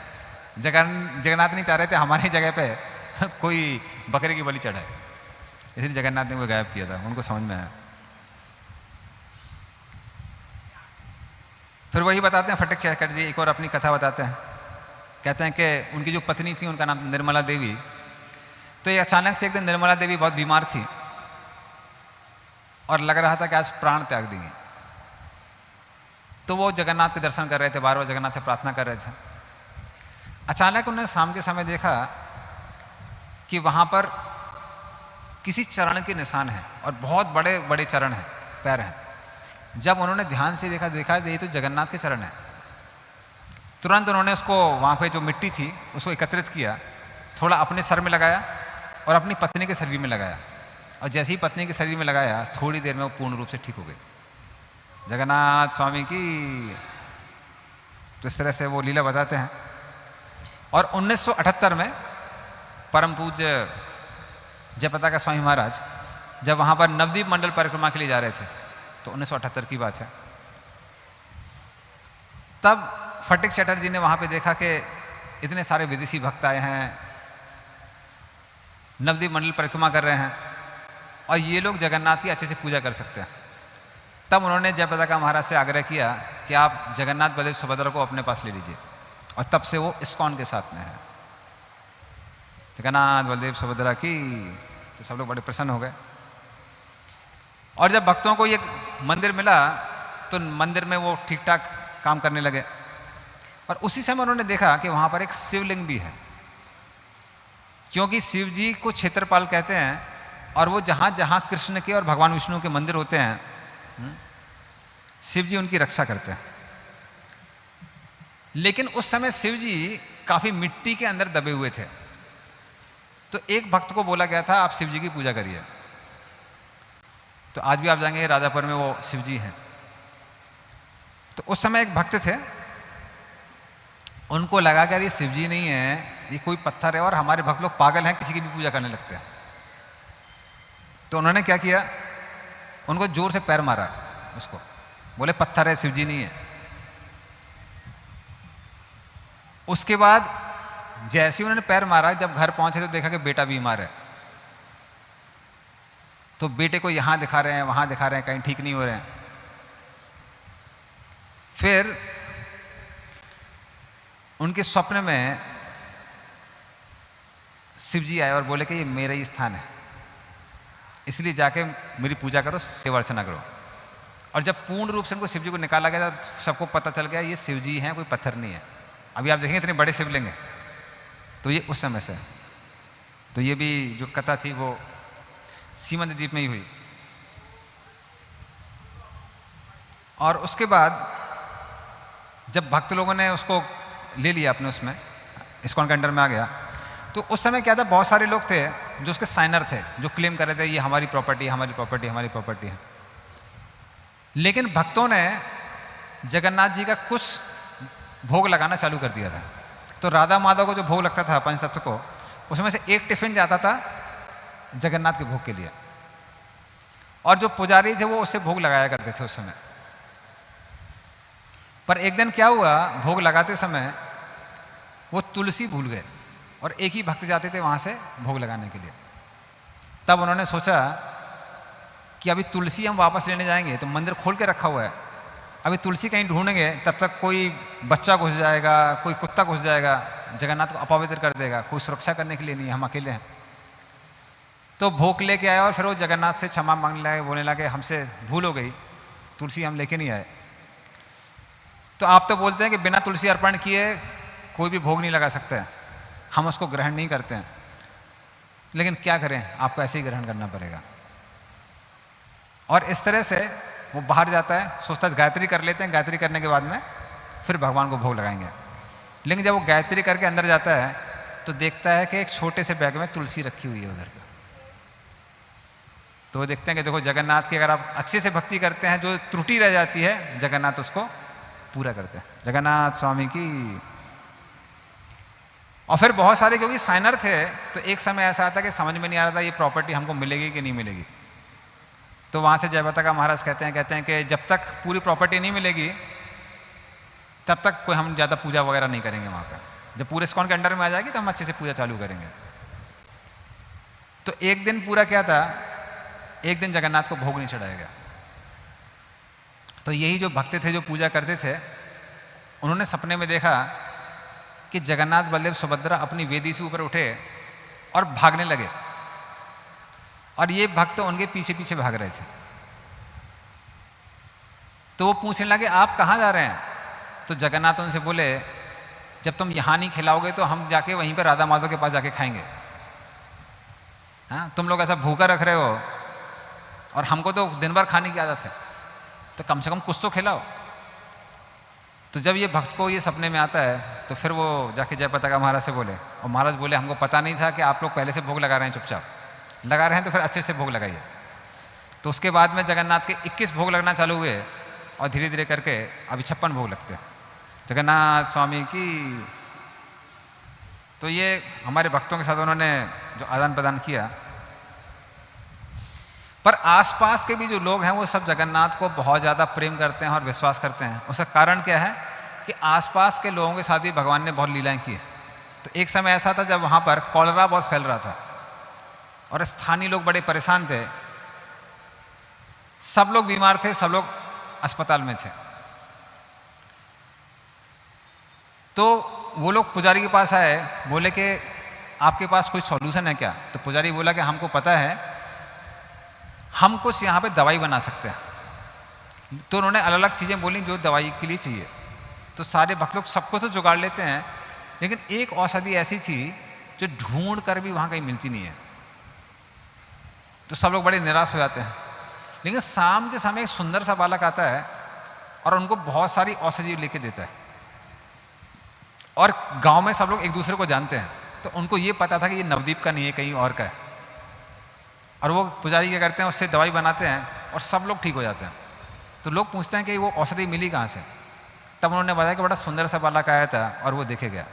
जगन्नाथ नहीं चाह रहे थे हमारी जगह पे कोई बकरे की बलि चढ़ाए, इसलिए जगन्नाथ ने वो गायब किया था। उनको समझ में आया। फिर वही बताते हैं फटिक चटर्जी, एक और अपनी कथा बताते हैं। कहते हैं कि उनकी जो पत्नी थी उनका नाम निर्मला देवी। तो ये अचानक से एक दिन निर्मला देवी बहुत बीमार थी और लग रहा था कि आज प्राण त्याग देंगे। तो वो जगन्नाथ के दर्शन कर रहे थे, बार बार जगन्नाथ से प्रार्थना कर रहे थे। अचानक उन्होंने शाम के समय देखा कि वहाँ पर किसी चरण के निशान हैं और बहुत बड़े बड़े चरण हैं, पैर हैं। जब उन्होंने ध्यान से देखा ये तो जगन्नाथ के चरण हैं। तुरंत उन्होंने उसको वहाँ पे जो मिट्टी थी उसको एकत्रित किया, थोड़ा अपने सर में लगाया और अपनी पत्नी के शरीर में लगाया। और जैसे ही पत्नी के शरीर में लगाया, थोड़ी देर में वो पूर्ण रूप से ठीक हो गई। जगन्नाथ स्वामी की। तो इस तरह से वो लीला बताते हैं। और 1978 में परम पूज्य जयपताका स्वामी महाराज जब वहाँ पर नवदीप मंडल परिक्रमा के लिए जा रहे थे, तो 1978 की बात है, तब फटिक चटर्जी ने वहाँ पे देखा कि इतने सारे विदेशी भक्त आए हैं, नवदीप मंडल परिक्रमा कर रहे हैं और ये लोग जगन्नाथ की अच्छे से पूजा कर सकते हैं। तब उन्होंने जयपताका महाराज से आग्रह किया कि आप जगन्नाथ बलदेव सुभद्रा को अपने पास ले लीजिए। और तब से वो इस्कॉन के साथ में है। जगन्नाथ बलदेव सुभद्रा की। तो सब लोग बड़े प्रसन्न हो गए। और जब भक्तों को ये मंदिर मिला तो मंदिर में वो ठीक ठाक काम करने लगे। और उसी समय उन्होंने देखा कि वहाँ पर एक शिवलिंग भी है, क्योंकि शिव जी को क्षेत्रपाल कहते हैं और वो जहाँ जहाँ कृष्ण के और भगवान विष्णु के मंदिर होते हैं, शिव जी उनकी रक्षा करते हैं। लेकिन उस समय शिव जी काफी मिट्टी के अंदर दबे हुए थे। तो एक भक्त को बोला गया था आप शिव जी की पूजा करिए। तो आज भी आप जाएंगे राजापुर में वो शिव जी हैं। तो उस समय एक भक्त थे, उनको लगा कि ये शिव जी नहीं है, ये कोई पत्थर है और हमारे भक्त लोग पागल हैं, किसी की भी पूजा करने लगते हैं। तो उन्होंने क्या किया, उनको जोर से पैर मारा उसको, बोले पत्थर है, शिव जी नहीं है। उसके बाद जैसे ही उन्होंने पैर मारा, जब घर पहुंचे तो देखा कि बेटा बीमार है। तो बेटे को यहां दिखा रहे हैं, वहां दिखा रहे हैं, कहीं ठीक नहीं हो रहे हैं। फिर उनके स्वप्न में शिव जी आए और बोले कि ये मेरा ही स्थान है, इसलिए जाके मेरी पूजा करो, सेवा अर्चना करो। और जब पूर्ण रूप से उनको शिव जी को निकाला गया तो सबको पता चल गया ये शिव जी हैं, कोई पत्थर नहीं है। अभी आप देखेंगे इतने बड़े शिवलिंग हैं। तो ये उस समय से। तो ये भी जो कथा थी वो सीमंत द्वीप में ही हुई। और उसके बाद जब भक्त लोगों ने उसको ले लिया अपने उसमें, इस्कॉन के अंडर में आ गया, तो उस समय क्या था, बहुत सारे लोग थे जो उसके साइनर थे, जो क्लेम कर रहे थे ये हमारी प्रॉपर्टी, हमारी प्रॉपर्टी, हमारी प्रॉपर्टी है। लेकिन भक्तों ने जगन्नाथ जी का कुछ भोग लगाना चालू कर दिया था। तो राधा माधव को जो भोग लगता था पंचतत्व को, उसमें से एक टिफिन जाता था जगन्नाथ के भोग के लिए, और जो पुजारी थे वो उससे भोग लगाया करते थे उस समय। पर एक दिन क्या हुआ, भोग लगाते समय वो तुलसी भूल गए और एक ही भक्त जाते थे वहां से भोग लगाने के लिए। तब उन्होंने सोचा कि अभी तुलसी हम वापस लेने जाएंगे तो मंदिर खोल के रखा हुआ है, अभी तुलसी कहीं ढूंढेंगे तब तक कोई बच्चा घुस जाएगा, कोई कुत्ता घुस जाएगा, जगन्नाथ को अपवित्र कर देगा, कोई सुरक्षा करने के लिए नहीं है, हम अकेले हैं। तो भोग लेके आया और फिर वो जगन्नाथ से क्षमा मांगने लगे, बोलने लगे हमसे भूल हो गई, तुलसी हम लेके नहीं आए। तो आप तो बोलते हैं कि बिना तुलसी अर्पण किए कोई भी भोग नहीं लगा सकता है, हम उसको ग्रहण नहीं करते हैं, लेकिन क्या करें, आपको ऐसे ही ग्रहण करना पड़ेगा। और इस तरह से वो बाहर जाता है, सोचता है गायत्री कर लेते हैं, गायत्री करने के बाद में फिर भगवान को भोग लगाएंगे। लेकिन जब वो गायत्री करके अंदर जाता है तो देखता है कि एक छोटे से बैग में तुलसी रखी हुई है उधर पे। तो वो देखते हैं कि देखो जगन्नाथ की अगर आप अच्छे से भक्ति करते हैं, जो त्रुटि रह जाती है जगन्नाथ उसको पूरा करते हैं। जगन्नाथ स्वामी की। और फिर बहुत सारे क्योंकि साइनर थे, तो एक समय ऐसा आता कि समझ में नहीं आ रहा था ये प्रॉपर्टी हमको मिलेगी कि नहीं मिलेगी। तो वहाँ से जयवता का महाराज कहते हैं कि जब तक पूरी प्रॉपर्टी नहीं मिलेगी तब तक कोई हम ज़्यादा पूजा वगैरह नहीं करेंगे वहाँ पे। जब पूरे ISKCON के अंडर में आ जाएगी तो हम अच्छे से पूजा चालू करेंगे। तो एक दिन पूरा क्या था, एक दिन जगन्नाथ को भोग नहीं चढ़ाया गया। तो यही जो भक्त थे जो पूजा करते थे, उन्होंने सपने में देखा कि जगन्नाथ बलदेव सुभद्रा अपनी वेदी से ऊपर उठे और भागने लगे, और ये भक्त उनके पीछे पीछे भाग रहे थे। तो वो पूछने लगे आप कहाँ जा रहे हैं? तो जगन्नाथ उनसे बोले जब तुम यहाँ नहीं खिलाओगे तो हम जाके वहीं पर राधा माधव के पास जाके खाएंगे। हाँ, तुम लोग ऐसा भूखा रख रहे हो और हमको तो दिन भर खाने की आदत है, तो कम से कम कुछ तो खिलाओ। तो जब ये भक्त को ये सपने में आता है तो फिर वो जाके जयपता का महाराज से बोले, और महाराज बोले हमको पता नहीं था कि आप लोग पहले से भोग लगा रहे हैं, चुपचाप लगा रहे हैं तो फिर अच्छे से भोग लगाइए। तो उसके बाद में जगन्नाथ के 21 भोग लगना चालू हुए, और धीरे धीरे करके अभी 56 भोग लगते हैं जगन्नाथ स्वामी की। तो ये हमारे भक्तों के साथ उन्होंने जो आदान प्रदान किया। पर आसपास के भी जो लोग हैं वो सब जगन्नाथ को बहुत ज़्यादा प्रेम करते हैं और विश्वास करते हैं। उसका कारण क्या है कि आसपास के लोगों के साथ भी भगवान ने बहुत लीलाएं की है। तो एक समय ऐसा था जब वहाँ पर कॉलरा बहुत फैल रहा था और स्थानीय लोग बड़े परेशान थे, सब लोग बीमार थे, सब लोग अस्पताल में थे। तो वो लोग पुजारी के पास आए, बोले कि आपके पास कोई सॉल्यूशन है क्या? तो पुजारी बोला कि हमको पता है, हम कुछ यहाँ पे दवाई बना सकते हैं। तो उन्होंने अलग अलग चीज़ें बोली जो दवाई के लिए चाहिए। तो सारे भक्त लोग सबको तो जुगाड़ लेते हैं, लेकिन एक औषधि ऐसी थी जो ढूंढ कर भी वहाँ कहीं मिलती नहीं है। तो सब लोग बड़े निराश हो जाते हैं। लेकिन शाम के समय एक सुंदर सा बालक आता है और उनको बहुत सारी औषधि लेके देता है, और गांव में सब लोग एक दूसरे को जानते हैं, तो उनको ये पता था कि ये नवदीप का नहीं है, कहीं और का है। और वो पुजारी क्या करते हैं, उससे दवाई बनाते हैं और सब लोग ठीक हो जाते हैं। तो लोग पूछते हैं कि वो औषधि मिली कहाँ से? तब उन्होंने बताया कि बड़ा सुंदर सा बालक आया था और वो देखे गया।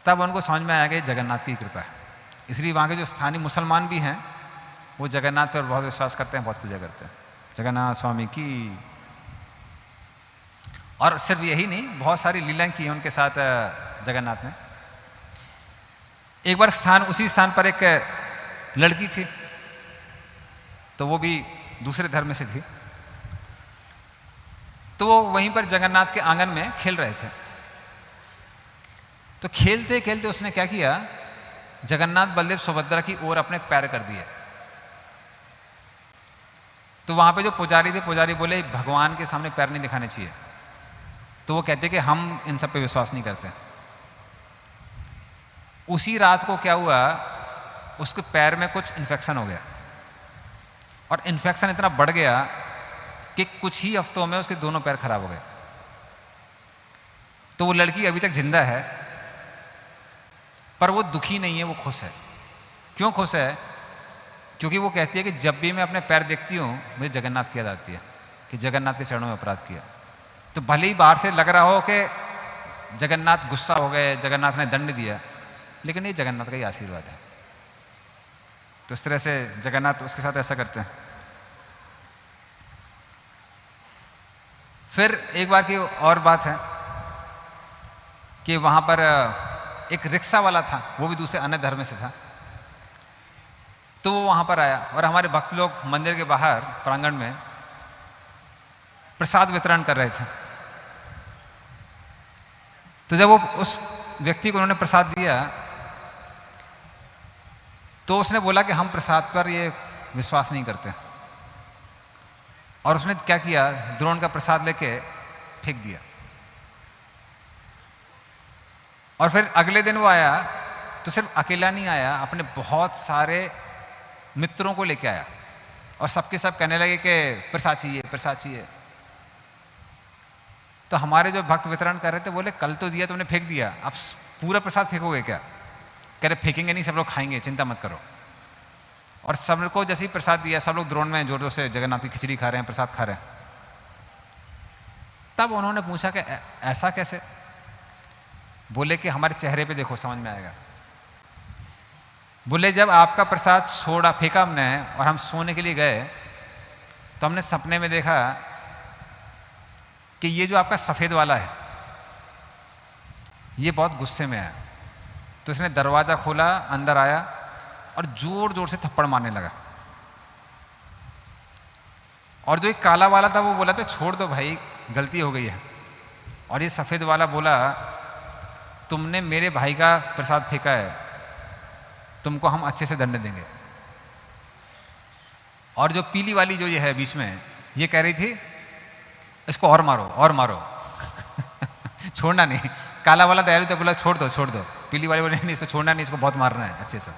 तब उनको समझ में आया कि जगन्नाथ की कृपा है। इसलिए वहाँ के जो स्थानीय मुसलमान भी हैं वो जगन्नाथ पर बहुत विश्वास करते हैं, बहुत पूजा करते हैं। जगन्नाथ स्वामी की। और सिर्फ यही नहीं, बहुत सारी लीलाएं की हैं उनके साथ जगन्नाथ ने। एक बार उसी स्थान पर एक लड़की थी, तो वो भी दूसरे धर्म से थी। तो वो वहीं पर जगन्नाथ के आंगन में खेल रहे थे। तो खेलते खेलते उसने क्या किया, जगन्नाथ बलदेव सुभद्रा की ओर अपने पैर कर दिए। तो वहां पे जो पुजारी थे, पुजारी बोले भगवान के सामने पैर नहीं दिखाने चाहिए। तो वो कहते कि हम इन सब पे विश्वास नहीं करते। उसी रात को क्या हुआ, उसके पैर में कुछ इन्फेक्शन हो गया, और इन्फेक्शन इतना बढ़ गया कि कुछ ही हफ्तों में उसके दोनों पैर खराब हो गए। तो वो लड़की अभी तक जिंदा है, पर वो दुखी नहीं है, वो खुश है। क्यों खुश है? क्योंकि वो कहती है कि जब भी मैं अपने पैर देखती हूँ मुझे जगन्नाथ की याद आती है कि जगन्नाथ के चरणों में अपराध किया। तो भले ही बाहर से लग रहा हो कि जगन्नाथ गुस्सा हो गए, जगन्नाथ ने दंड दिया, लेकिन ये जगन्नाथ का ही आशीर्वाद है। तो इस तरह से जगन्नाथ उसके साथ ऐसा करते हैं। फिर एक बार की और बात है कि वहां पर एक रिक्शा वाला था, वो भी दूसरे अन्य धर्म से था। तो वो वहां पर आया और हमारे भक्त लोग मंदिर के बाहर प्रांगण में प्रसाद वितरण कर रहे थे। तो जब वो उस व्यक्ति को उन्होंने प्रसाद दिया तो उसने बोला कि हम प्रसाद पर ये विश्वास नहीं करते, और उसने क्या किया, द्रोण का प्रसाद लेके फेंक दिया। और फिर अगले दिन वो आया तो सिर्फ अकेला नहीं आया, अपने बहुत सारे मित्रों को लेके आया, और सबके सब कहने लगे कि प्रसाद चाहिए, प्रसाद चाहिए। तो हमारे जो भक्त वितरण कर रहे थे बोले कल तो दिया तुमने, फेंक दिया, अब पूरा प्रसाद फेंकोगे क्या? कह रहे फेंकेंगे नहीं, सब लोग खाएंगे, चिंता मत करो। और सब को जैसे ही प्रसाद दिया, सब लोग द्रोण में जोर जोर से जगन्नाथ की खिचड़ी खा रहे हैं, प्रसाद खा रहे हैं। तब उन्होंने पूछा कि ऐसा कैसे? बोले कि हमारे चेहरे पे देखो समझ में आएगा। बोले जब आपका प्रसाद छोड़ा फेंका हमने और हम सोने के लिए गए तो हमने सपने में देखा कि ये जो आपका सफ़ेद वाला है ये बहुत गुस्से में है। तो इसने दरवाज़ा खोला, अंदर आया और जोर जोर से थप्पड़ मारने लगा। और जो एक काला वाला था वो बोला था छोड़ दो भाई गलती हो गई है। और ये सफ़ेद वाला बोला तुमने मेरे भाई का प्रसाद फेंका है, तुमको हम अच्छे से दंड देंगे। और जो पीली वाली जो ये है बीच में, ये कह रही थी इसको और मारो और मारो छोड़ना नहीं। काला वाला तैयारी तो बोला छोड़ दो। पीली वाली बोले नहीं इसको छोड़ना नहीं, इसको बहुत मारना है अच्छे से।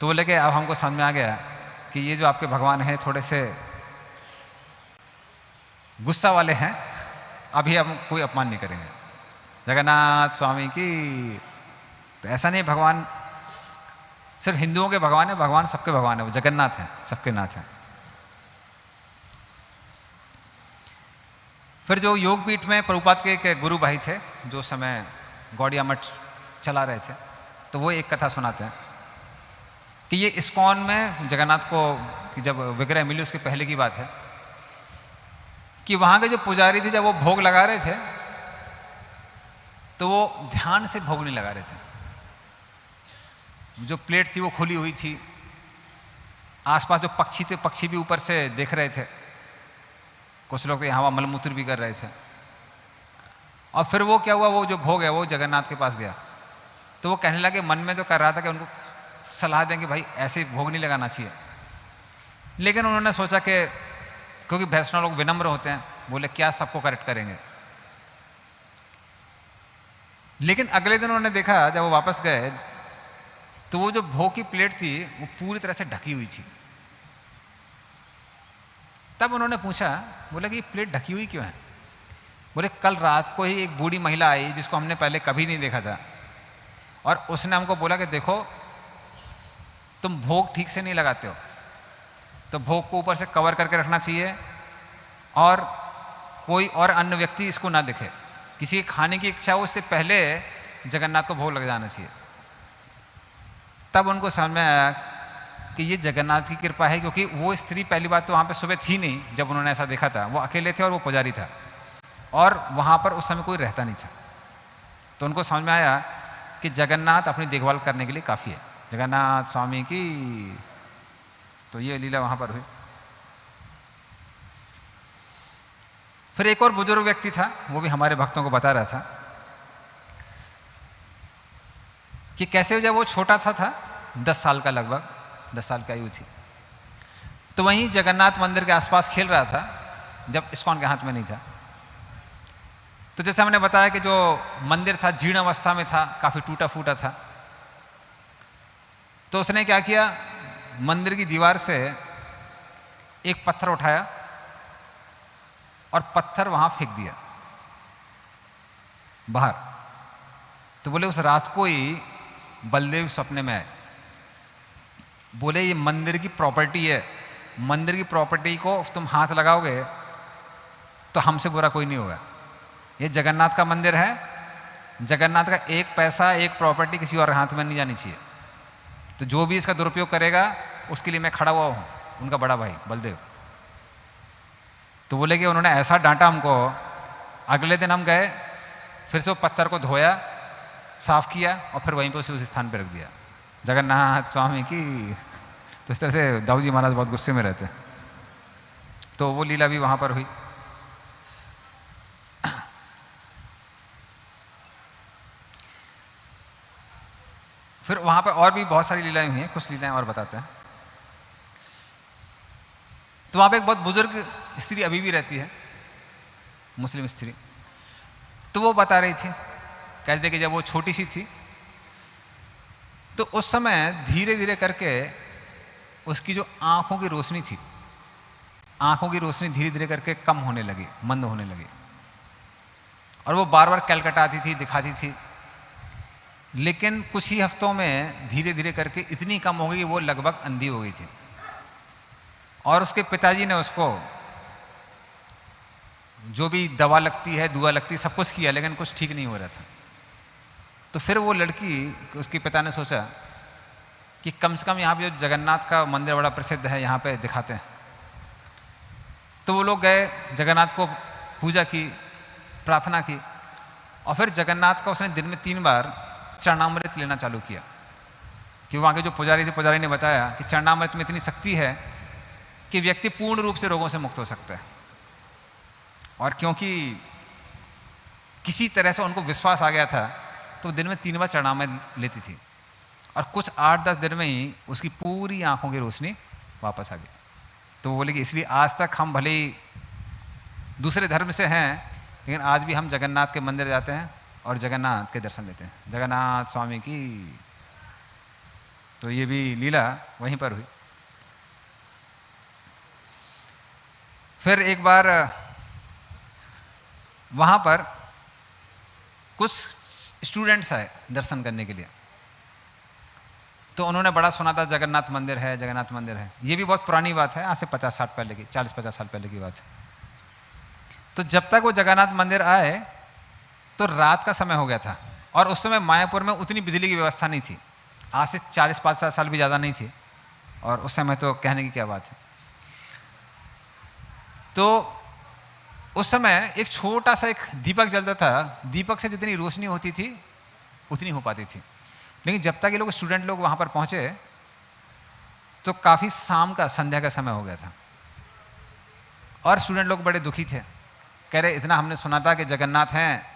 तो बोले कि अब हमको समझ में आ गया कि ये जो आपके भगवान हैं थोड़े से गुस्सा वाले हैं, अभी हम कोई अपमान नहीं करेंगे। जगन्नाथ स्वामी की। तो ऐसा नहीं, भगवान सिर्फ हिंदुओं के भगवान है, भगवान सबके भगवान है, वो जगन्नाथ हैं, सबके नाथ हैं। फिर जो योगपीठ में प्रभुपाद के एक गुरु भाई थे जो समय गौड़िया मठ चला रहे थे, तो वो एक कथा सुनाते हैं कि ये इस्कॉन में जगन्नाथ को कि जब विग्रह मिली उसके पहले की बात है कि वहाँ के जो पुजारी थे जब वो भोग लगा रहे थे तो वो ध्यान से भोग नहीं लगा रहे थे। जो प्लेट थी वो खुली हुई थी, आसपास जो पक्षी थे पक्षी भी ऊपर से देख रहे थे, कुछ लोग तो यहाँ मलमूत्र भी कर रहे थे। और फिर वो क्या हुआ, वो जो भोग है वो जगन्नाथ के पास गया तो वो कहने लगे, मन में तो कर रहा था कि उनको सलाह देंगे भाई ऐसे भोग नहीं लगाना चाहिए, लेकिन उन्होंने सोचा कि क्योंकि वैष्णव लोग विनम्र होते हैं, बोले क्या सबको करेक्ट करेंगे। लेकिन अगले दिन उन्होंने देखा जब वो वापस गए तो वो जो भोग की प्लेट थी वो पूरी तरह से ढकी हुई थी। तब उन्होंने पूछा, बोले कि ये प्लेट ढकी हुई क्यों है? बोले कल रात को ही एक बूढ़ी महिला आई जिसको हमने पहले कभी नहीं देखा था और उसने हमको बोला कि देखो तुम भोग ठीक से नहीं लगाते हो, तो भोग को ऊपर से कवर करके रखना चाहिए और कोई और अन्य व्यक्ति इसको ना दिखे, किसी खाने की इच्छा हो उससे पहले जगन्नाथ को भोग लग जाना चाहिए। तब उनको समझ में आया कि ये जगन्नाथ की कृपा है, क्योंकि वो स्त्री पहली बात तो वहाँ पे सुबह थी नहीं जब उन्होंने ऐसा देखा था, वो अकेले थे और वो पुजारी था और वहाँ पर उस समय कोई रहता नहीं था। तो उनको समझ में आया कि जगन्नाथ अपनी देखभाल करने के लिए काफ़ी है। जगन्नाथ स्वामी की। तो ये लीला वहाँ पर हुई। फिर एक और बुजुर्ग व्यक्ति था, वो भी हमारे भक्तों को बता रहा था कि कैसे जब वो छोटा था 10 साल का, लगभग 10 साल की आयु थी, तो वहीं जगन्नाथ मंदिर के आसपास खेल रहा था जब इस्कॉन के हाथ में नहीं था। तो जैसे हमने बताया कि जो मंदिर था जीर्ण अवस्था में था, काफ़ी टूटा फूटा था। तो उसने क्या किया, मंदिर की दीवार से एक पत्थर उठाया और पत्थर वहाँ फेंक दिया बाहर। तो बोले उस रात को ही बलदेव सपने में आए, बोले ये मंदिर की प्रॉपर्टी है, मंदिर की प्रॉपर्टी को तुम हाथ लगाओगे तो हमसे बुरा कोई नहीं होगा। ये जगन्नाथ का मंदिर है, जगन्नाथ का एक पैसा एक प्रॉपर्टी किसी और हाथ में नहीं जानी चाहिए। तो जो भी इसका दुरुपयोग करेगा उसके लिए मैं खड़ा हुआ हूँ, उनका बड़ा भाई बलदेव। तो बोले कि उन्होंने ऐसा डांटा हमको, अगले दिन हम गए, फिर से वो पत्थर को धोया, साफ किया और फिर वहीं पे उसे उस स्थान पर रख दिया। जगन्नाथ स्वामी की। तो इस तरह से दाऊ जी महाराज बहुत गुस्से में रहते हैं। तो वो लीला भी वहाँ पर हुई। फिर वहाँ पर और भी बहुत सारी लीलाएं हुई हैं, कुछ लीलाएं और बताते हैं। तो वहाँ पे एक बहुत बुजुर्ग स्त्री अभी भी रहती है, मुस्लिम स्त्री। तो वो बता रही थी, कह रही थी कि जब वो छोटी सी थी तो उस समय धीरे धीरे करके उसकी जो आंखों की रोशनी थी, आंखों की रोशनी धीरे धीरे करके कम होने लगी, मंद होने लगी। और वो बार बार कलकटाती थी, दिखाती थी। लेकिन कुछ ही हफ्तों में धीरे धीरे करके इतनी कम हो गई कि वो लगभग अंधी हो गई थी। और उसके पिताजी ने उसको जो भी दवा लगती है, दुआ लगती है, सब कुछ किया, लेकिन कुछ ठीक नहीं हो रहा था। तो फिर वो लड़की, उसके पिता ने सोचा कि कम से कम यहाँ पे जो जगन्नाथ का मंदिर बड़ा प्रसिद्ध है, यहाँ पे दिखाते हैं। तो वो लोग गए, जगन्नाथ को पूजा की, प्रार्थना की, और फिर जगन्नाथ का उसने दिन में 3 बार चरणामृत लेना चालू किया। कि वहाँ के जो पुजारी थे, पुजारी ने बताया कि चरणामृत में इतनी शक्ति है कि व्यक्ति पूर्ण रूप से रोगों से मुक्त हो सकता है। और क्योंकि किसी तरह से उनको विश्वास आ गया था, तो दिन में 3 बार चरणामृत लेती थी, और कुछ 8-10 दिन में ही उसकी पूरी आंखों की रोशनी वापस आ गई। तो वो बोले कि इसलिए आज तक हम भले ही दूसरे धर्म से हैं, लेकिन आज भी हम जगन्नाथ के मंदिर जाते हैं और जगन्नाथ के दर्शन लेते हैं। जगन्नाथ स्वामी की। तो ये भी लीला वहीं पर हुई। फिर एक बार वहाँ पर कुछ स्टूडेंट्स आए दर्शन करने के लिए। तो उन्होंने बड़ा सुना था जगन्नाथ मंदिर है, जगन्नाथ मंदिर है। ये भी बहुत पुरानी बात है, आज से 50-60 पहले की, 40-50 साल पहले की बात है। तो जब तक वो जगन्नाथ मंदिर आए तो रात का समय हो गया था, और उस समय मायापुर में उतनी बिजली की व्यवस्था नहीं थी। आज से 40-50 साल भी ज़्यादा नहीं थी, और उस समय तो कहने की क्या बात है। तो उस समय एक छोटा सा एक दीपक जलता था। दीपक से जितनी रोशनी होती थी उतनी हो पाती थी। लेकिन जब तक ये लोग स्टूडेंट लोग वहाँ पर पहुँचे तो काफ़ी शाम का, संध्या का समय हो गया था, और स्टूडेंट लोग बड़े दुखी थे। कह रहे इतना हमने सुना था कि जगन्नाथ हैं,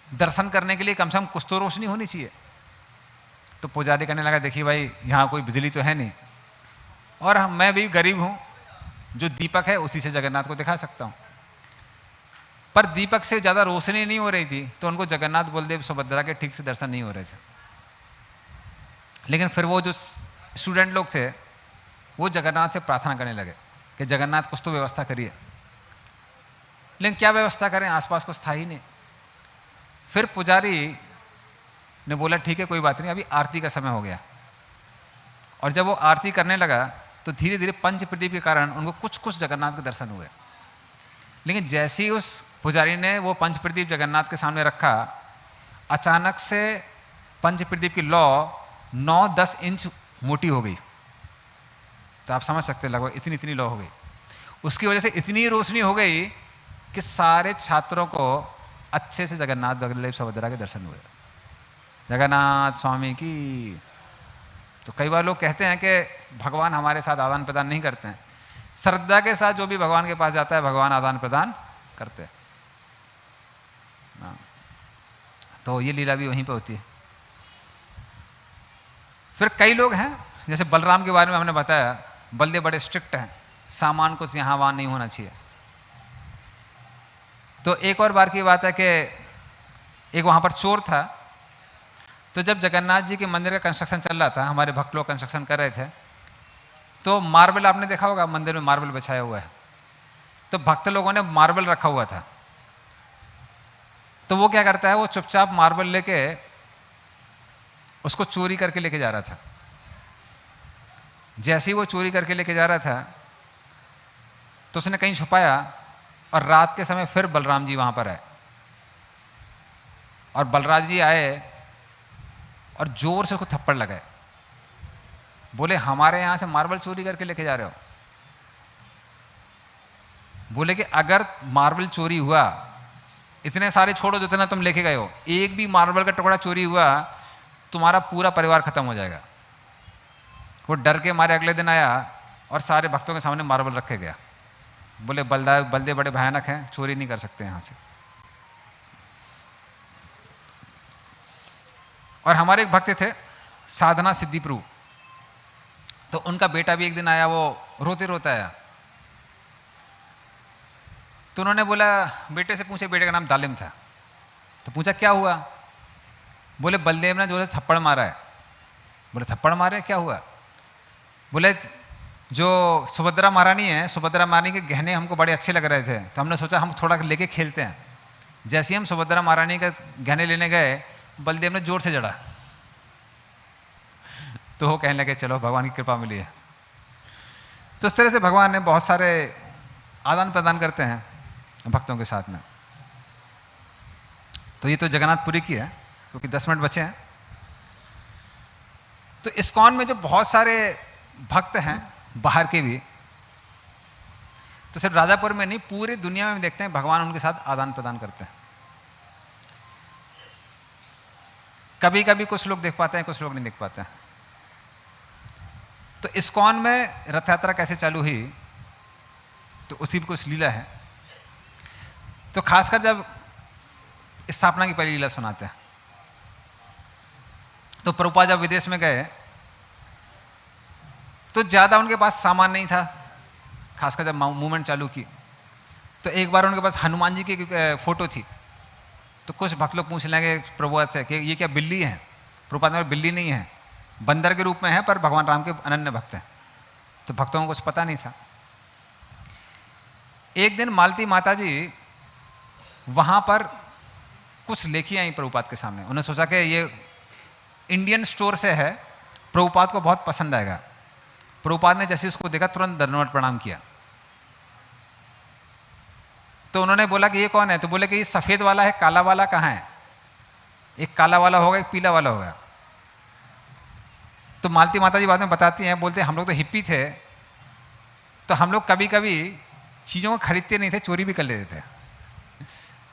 दर्शन करने के लिए कम से कम कुछ तो रोशनी होनी चाहिए। तो पुजारी कहने लगा, देखिए भाई, यहाँ कोई बिजली तो है नहीं, और मैं भी गरीब हूँ, जो दीपक है उसी से जगन्नाथ को दिखा सकता हूँ। पर दीपक से ज़्यादा रोशनी नहीं हो रही थी, तो उनको जगन्नाथ बलदेव सुभद्रा के ठीक से दर्शन नहीं हो रहे थे। लेकिन फिर वो जो स्टूडेंट लोग थे वो जगन्नाथ से प्रार्थना करने लगे कि जगन्नाथ कुछ तो व्यवस्था करिए। लेकिन क्या व्यवस्था करें, आसपास कुछ था ही नहीं। फिर पुजारी ने बोला, ठीक है कोई बात नहीं, अभी आरती का समय हो गया। और जब वो आरती करने लगा तो धीरे धीरे पंच प्रदीप के कारण उनको कुछ कुछ जगन्नाथ के दर्शन हुए। लेकिन जैसे ही उस पुजारी ने वो पंच प्रदीप जगन्नाथ के सामने रखा, अचानक से पंच प्रदीप की लौ 9-10 इंच मोटी हो गई। तो आप समझ सकते हैं, लगभग इतनी इतनी लौ हो गई। उसकी वजह से इतनी रोशनी हो गई कि सारे छात्रों को अच्छे से जगन्नाथ बलदेव सुभद्रा के दर्शन हुए। जगन्नाथ स्वामी की। तो कई बार लोग कहते हैं कि भगवान हमारे साथ आदान प्रदान नहीं करते हैं। श्रद्धा के साथ जो भी भगवान के पास जाता है, भगवान आदान प्रदान करते हैं। तो ये लीला भी वहीं पे होती है। फिर कई लोग हैं, जैसे बलराम के बारे में हमने बताया, बलदेव बड़े स्ट्रिक्ट हैं, सामान कुछ यहाँ वहाँ नहीं होना चाहिए। तो एक और बार की बात है कि एक वहाँ पर चोर था। तो जब जगन्नाथ जी के मंदिर का कंस्ट्रक्शन चल रहा था, हमारे भक्त लोग कंस्ट्रक्शन कर रहे थे, तो मार्बल आपने देखा होगा, मंदिर में मार्बल बिछाया हुआ है। तो भक्त लोगों ने मार्बल रखा हुआ था। तो वो क्या करता है, वो चुपचाप मार्बल लेके उसको चोरी करके लेके जा रहा था। जैसे ही वो चोरी करके लेके जा रहा था तो उसने कहीं छुपाया, और रात के समय फिर बलराम जी वहाँ पर आए। और बलराज जी आए और जोर से उसको थप्पड़ लगाए। बोले, हमारे यहाँ से मार्बल चोरी करके लेके जा रहे हो? बोले कि अगर मार्बल चोरी हुआ, इतने सारे छोड़ो जितना तुम लेके गए हो, एक भी मार्बल का टुकड़ा चोरी हुआ, तुम्हारा पूरा परिवार खत्म हो जाएगा। वो डर के मारे अगले दिन आया और सारे भक्तों के सामने मार्बल रखे गया। बोले, बलदेव बड़े भयानक हैं, चोरी नहीं कर सकते यहाँ से। और हमारे एक भक्त थे, साधना सिद्धि प्रभु। तो उनका बेटा भी एक दिन आया, वो रोते रोते आया। तो उन्होंने बोला, बेटे से पूछे, बेटे का नाम दालिम था। तो पूछा क्या हुआ? बोले, बलदेव ने जोर से थप्पड़ मारा है। बोले, थप्पड़ मारे, क्या हुआ? बोले, जो सुभद्रा महारानी है, सुभद्रा महारानी के गहने हमको बड़े अच्छे लग रहे थे, तो हमने सोचा हम थोड़ा लेके खेलते हैं। जैसे ही हम सुभद्रा महारानी के गहने लेने गए, बलदेव ने जोर से जड़ा। तो वो कहने लगे, चलो भगवान की कृपा मिली है। तो इस तरह से भगवान ने बहुत सारे आदान प्रदान करते हैं भक्तों के साथ में। तो ये तो जगन्नाथपुरी की है। क्योंकि 10 मिनट बचे हैं। तो इस्कॉन में जो बहुत सारे भक्त हैं बाहर के भी, तो सिर्फ राजापुर में नहीं, पूरी दुनिया में देखते हैं भगवान उनके साथ आदान प्रदान करते हैं। कभी कभी कुछ लोग देख पाते हैं, कुछ लोग नहीं देख पाते हैं। तो इस्कॉन में रथ यात्रा कैसे चालू हुई, तो उसी भी कुछ लीला है। तो खासकर जब स्थापना की पहली लीला सुनाते हैं, तो प्रभुपाद जब विदेश में गए तो ज़्यादा उनके पास सामान नहीं था। खासकर जब मूवमेंट चालू की तो एक बार उनके पास हनुमान जी की फोटो थी। तो कुछ भक्त लोग पूछ लेंगे प्रभुपाद से कि ये क्या बिल्ली है? प्रभुपाद ने बिल्ली नहीं है, बंदर के रूप में है, पर भगवान राम के अनन्य भक्त हैं। तो भक्तों को कुछ पता नहीं था। एक दिन मालती माता जी वहाँ पर कुछ लेके आई प्रभुपाद के सामने। उन्होंने सोचा कि ये इंडियन स्टोर से है, प्रभुपाद को बहुत पसंद आएगा। प्रभुपाद ने जैसे उसको देखा तुरंत दंडवत प्रणाम किया। तो उन्होंने बोला कि ये कौन है? तो बोले कि ये सफ़ेद वाला है, काला वाला कहाँ है? एक काला वाला होगा, एक पीला वाला होगा। तो मालती माता जी बाद में बताती हैं, बोलते हैं हम लोग तो हिप्पी थे, तो हम लोग कभी कभी चीज़ों को खरीदते नहीं थे, चोरी भी कर लेते थे।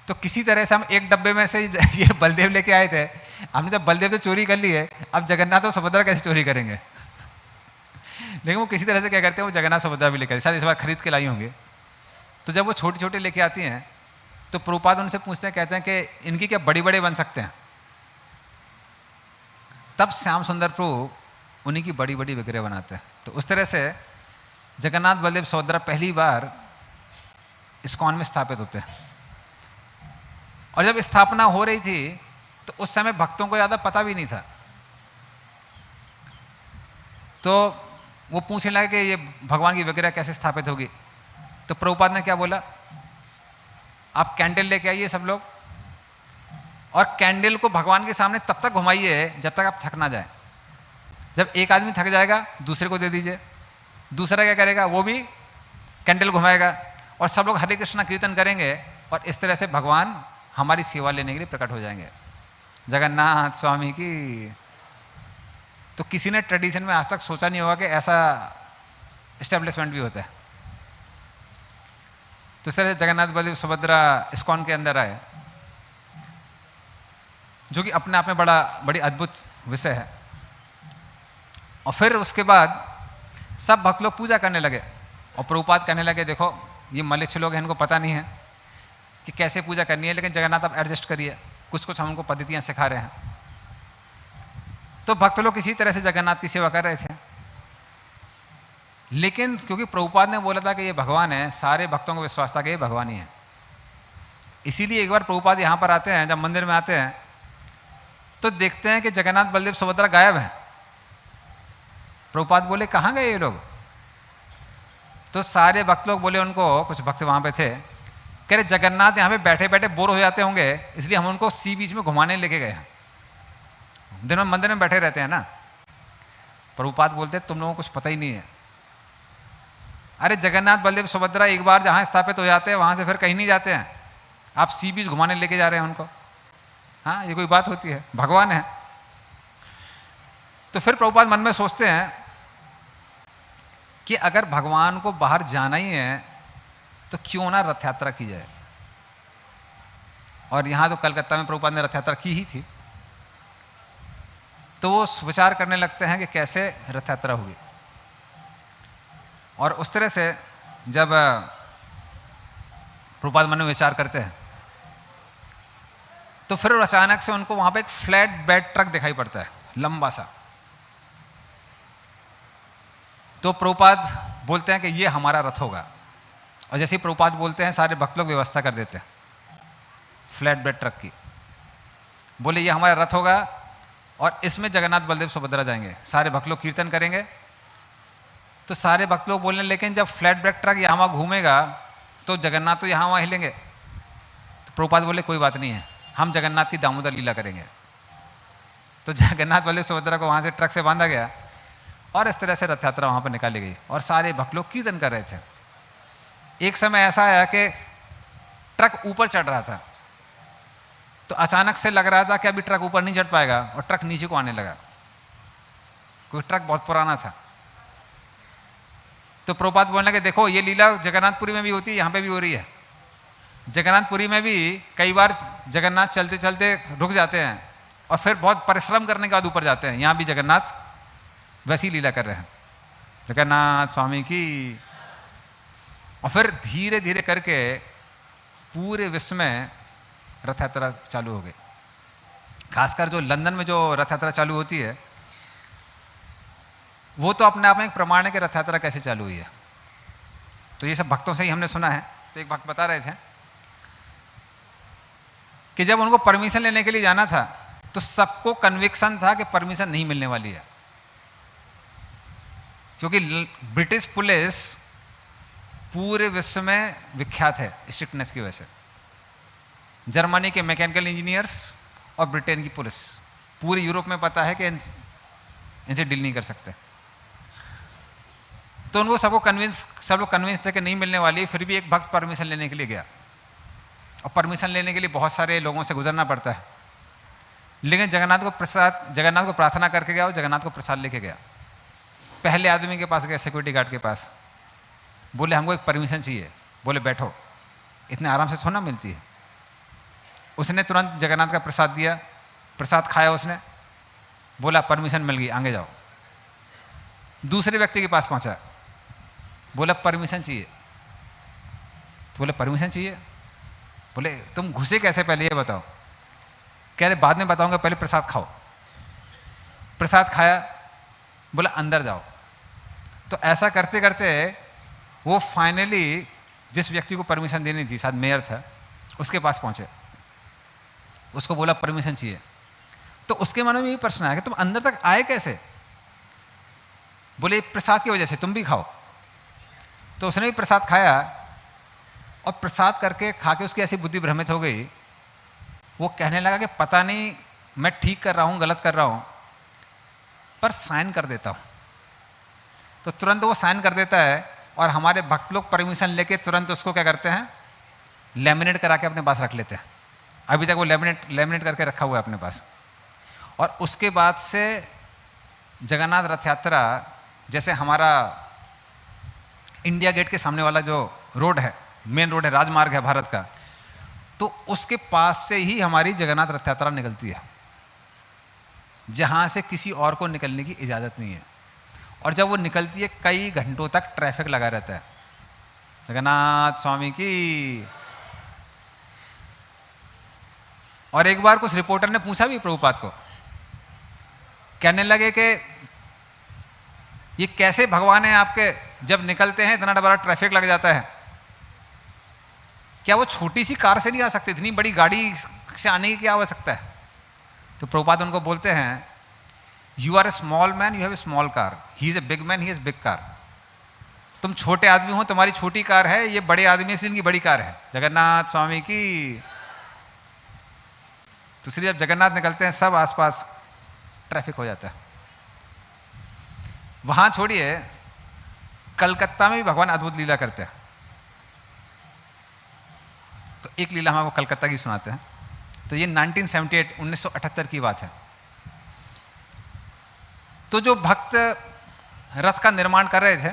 तो किसी तरह से हम एक डब्बे में से ये बलदेव लेके आए थे। हमने जब बलदेव तो चोरी कर ली है, अब जगन्नाथ और सुभद्रा कैसे चोरी करेंगे? लेकिन वो किसी तरह से क्या करते हैं, वो जगन्नाथ सुभद्रा भी लेकर शायद इस बार खरीद के लाई होंगे। तो जब वो छोटे छोटे लेके आती हैं तो प्रभुपाद उनसे पूछते हैं, कहते हैं कि इनकी क्या बड़ी बड़े बन सकते हैं? तब श्याम सुंदर प्रभु उन्हीं की बड़ी बड़ी विग्रह बनाते हैं। तो उस तरह से जगन्नाथ बलदेव सुभद्रा पहली बार इस्कॉन में स्थापित होते हैं। और जब स्थापना हो रही थी तो उस समय भक्तों को ज़्यादा पता भी नहीं था। तो वो पूछने लगे कि ये भगवान की विग्रह कैसे स्थापित होगी। तो प्रभुपाद ने क्या बोला, आप कैंडल लेके आइए सब लोग, और कैंडल को भगवान के सामने तब तक घुमाइए जब तक आप थक ना जाए। जब एक आदमी थक जाएगा दूसरे को दे दीजिए, दूसरा क्या करेगा, वो भी कैंडल घुमाएगा, और सब लोग हरे कृष्णा कीर्तन करेंगे, और इस तरह से भगवान हमारी सेवा लेने के लिए प्रकट हो जाएंगे। जगन्नाथ स्वामी की। तो किसी ने ट्रेडिशन में आज तक सोचा नहीं होगा कि ऐसा एस्टेब्लिशमेंट भी होता है। तो इस तरह से जगन्नाथ बलदेव सुभद्रा इस्कॉन के अंदर आए, जो कि अपने आप में बड़ी अद्भुत विषय है। और फिर उसके बाद सब भक्त लोग पूजा करने लगे, और प्रभुपाद कहने लगे, देखो ये मलिच्छ लोग हैं, इनको पता नहीं है कि कैसे पूजा करनी है, लेकिन जगन्नाथ आप एडजस्ट करिए, कुछ कुछ हम उनको पद्धतियाँ सिखा रहे हैं। तो भक्त लोग किसी तरह से जगन्नाथ की सेवा कर रहे थे। लेकिन क्योंकि प्रभुपाद ने बोला था कि ये भगवान है, सारे भक्तों को विश्वास था कि ये भगवान ही है। इसीलिए एक बार प्रभुपाद यहाँ पर आते हैं, जब मंदिर में आते हैं तो देखते हैं कि जगन्नाथ बलदेव सुभद्रा गायब हैं। प्रभुपाद बोले कहाँ गए ये लोग? तो सारे भक्त लोग बोले उनको, कुछ भक्त वहाँ पे थे, कह रहे जगन्नाथ यहाँ पे बैठे बैठे बोर हो जाते होंगे, इसलिए हम उनको सी बीच में घुमाने लेके गए हैं। दिन में मंदिर में बैठे रहते हैं ना। प्रभुपाद बोलते तुम लोगों को कुछ पता ही नहीं है। अरे जगन्नाथ बलदेव सुभद्रा एक बार जहाँ स्थापित हो जाते हैं वहाँ से फिर कहीं नहीं जाते हैं, आप सी बीच घुमाने लेके जा रहे हैं उनको। हाँ, ये कोई बात होती है? भगवान है। तो फिर प्रभुपाद मन में सोचते हैं कि अगर भगवान को बाहर जाना ही है तो क्यों ना रथ यात्रा की जाए। और यहाँ तो कलकत्ता में प्रभुपाद ने रथ यात्रा की ही थी। तो वो विचार करने लगते हैं कि कैसे रथ यात्रा होगी। और उस तरह से जब प्रभुपाद मन में विचार करते हैं तो फिर अचानक से उनको वहाँ पे एक फ्लैट बेड ट्रक दिखाई पड़ता है, लंबा सा। तो प्रभुपाद बोलते हैं कि ये हमारा रथ होगा। और जैसे ही प्रभुपाद बोलते हैं सारे भक्त लोग व्यवस्था कर देते हैं फ्लैट बेड ट्रक की। बोले ये हमारा रथ होगा और इसमें जगन्नाथ बलदेव सुभद्रा जाएंगे, सारे भक्त लोग कीर्तन करेंगे। तो सारे भक्त लोग बोलने लेकिन जब फ्लैट बेड ट्रक यहाँ वहाँ घूमेगा तो जगन्नाथ तो यहाँ वहाँ हिलेंगे। तो प्रभुपाद बोले कोई बात नहीं है, हम जगन्नाथ की दामोदर लीला करेंगे। तो जगन्नाथ बलदेव सुभद्रा को वहाँ से ट्रक से बांधा गया और इस तरह से रथ यात्रा वहाँ पर निकाली गई और सारे भक्त लोग कीर्तन कर रहे थे। एक समय ऐसा आया कि ट्रक ऊपर चढ़ रहा था, तो अचानक से लग रहा था कि अभी ट्रक ऊपर नहीं चढ़ पाएगा, और ट्रक नीचे को आने लगा, क्योंकि ट्रक बहुत पुराना था। तो प्रभुपाद बोलने लगे, देखो ये लीला जगन्नाथपुरी में भी होती है, यहाँ पे भी हो रही है। जगन्नाथपुरी में भी कई बार जगन्नाथ चलते चलते रुक जाते हैं और फिर बहुत परिश्रम करने के बाद ऊपर जाते हैं। यहाँ भी जगन्नाथ वैसी लीला कर रहे हैं, जगन्नाथ स्वामी की। और फिर धीरे धीरे करके पूरे विश्व में रथ यात्रा चालू हो गई। खासकर जो लंदन में जो रथ यात्रा चालू होती है, वो तो अपने आप में एक प्रमाण है कि रथ यात्रा कैसे चालू हुई है। तो ये सब भक्तों से ही हमने सुना है। तो एक भक्त बता रहे थे कि जब उनको परमिशन लेने के लिए जाना था तो सबको कन्विक्शन था कि परमिशन नहीं मिलने वाली है, क्योंकि ब्रिटिश पुलिस पूरे विश्व में विख्यात है स्ट्रिक्टनेस की वजह से। जर्मनी के मैकेनिकल इंजीनियर्स और ब्रिटेन की पुलिस, पूरे यूरोप में पता है कि इनसे डील नहीं कर सकते। तो उनको सब लोग कन्विंस थे कि नहीं मिलने वाली। फिर भी एक भक्त परमिशन लेने के लिए गया, और परमिशन लेने के लिए बहुत सारे लोगों से गुजरना पड़ता है। लेकिन जगन्नाथ को प्रार्थना करके गया और जगन्नाथ को प्रसाद लेके गया। पहले आदमी के पास गया, सिक्योरिटी गार्ड के पास, बोले हमको एक परमिशन चाहिए। बोले बैठो, इतने आराम से थोड़ा मिलती है। उसने तुरंत जगन्नाथ का प्रसाद दिया, प्रसाद खाया उसने, बोला परमिशन मिल गई, आगे जाओ। दूसरे व्यक्ति के पास पहुंचा, बोला परमिशन चाहिए। तो बोले परमिशन चाहिए? बोले तुम घुसे कैसे, पहले ये बताओ। कह रहे बाद में बताऊंगा, पहले प्रसाद खाओ। प्रसाद खाया, बोला अंदर जाओ। तो ऐसा करते करते वो फाइनली जिस व्यक्ति को परमिशन देनी थी, शायद मेयर था, उसके पास पहुंचे। उसको बोला परमिशन चाहिए। तो उसके मन में यही प्रश्न आया कि तुम अंदर तक आए कैसे? बोले प्रसाद की वजह से, तुम भी खाओ। तो उसने भी प्रसाद खाया, और प्रसाद करके खा के उसकी ऐसी बुद्धि भ्रमित हो गई, वो कहने लगा कि पता नहीं मैं ठीक कर रहा हूँ गलत कर रहा हूँ, पर साइन कर देता हूँ। तो तुरंत वो साइन कर देता है, और हमारे भक्त लोग परमिशन लेके तुरंत उसको क्या करते हैं, लेमिनेट करा के अपने पास रख लेते हैं। अभी तक वो लेमिनेट करके रखा हुआ है अपने पास। और उसके बाद से जगन्नाथ रथ यात्रा, जैसे हमारा इंडिया गेट के सामने वाला जो रोड है, मेन रोड है, राजमार्ग है भारत का, तो उसके पास से ही हमारी जगन्नाथ रथ यात्रा निकलती है, जहां से किसी और को निकलने की इजाज़त नहीं है। और जब वो निकलती है कई घंटों तक ट्रैफिक लगा रहता है। जगन्नाथ स्वामी की। और एक बार कुछ रिपोर्टर ने पूछा भी प्रभुपाद को, कहने लगे कि ये कैसे भगवान है आपके, जब निकलते हैं इतना बड़ा ट्रैफिक लग जाता है, क्या वो छोटी सी कार से नहीं आ सकते, इतनी बड़ी गाड़ी से आने की क्या आवश्यकता है? तो प्रभुपाद उनको बोलते हैं, you are a small man, you have a small car, he is a big man, he is big car. तुम छोटे आदमी हो, तुम्हारी छोटी कार है, ये बड़े आदमी इसलिए इनकी बड़ी कार है। जगन्नाथ स्वामी की। तो इसलिए जब जगन्नाथ निकलते हैं सब आसपास ट्रैफिक हो जाता है। वहां छोड़िए, कलकत्ता में भी भगवान अद्भुत लीला करते हैं। तो एक लीला हम आपको कलकत्ता की सुनाते हैं। तो ये 1978 की बात है। तो जो भक्त रथ का निर्माण कर रहे थे,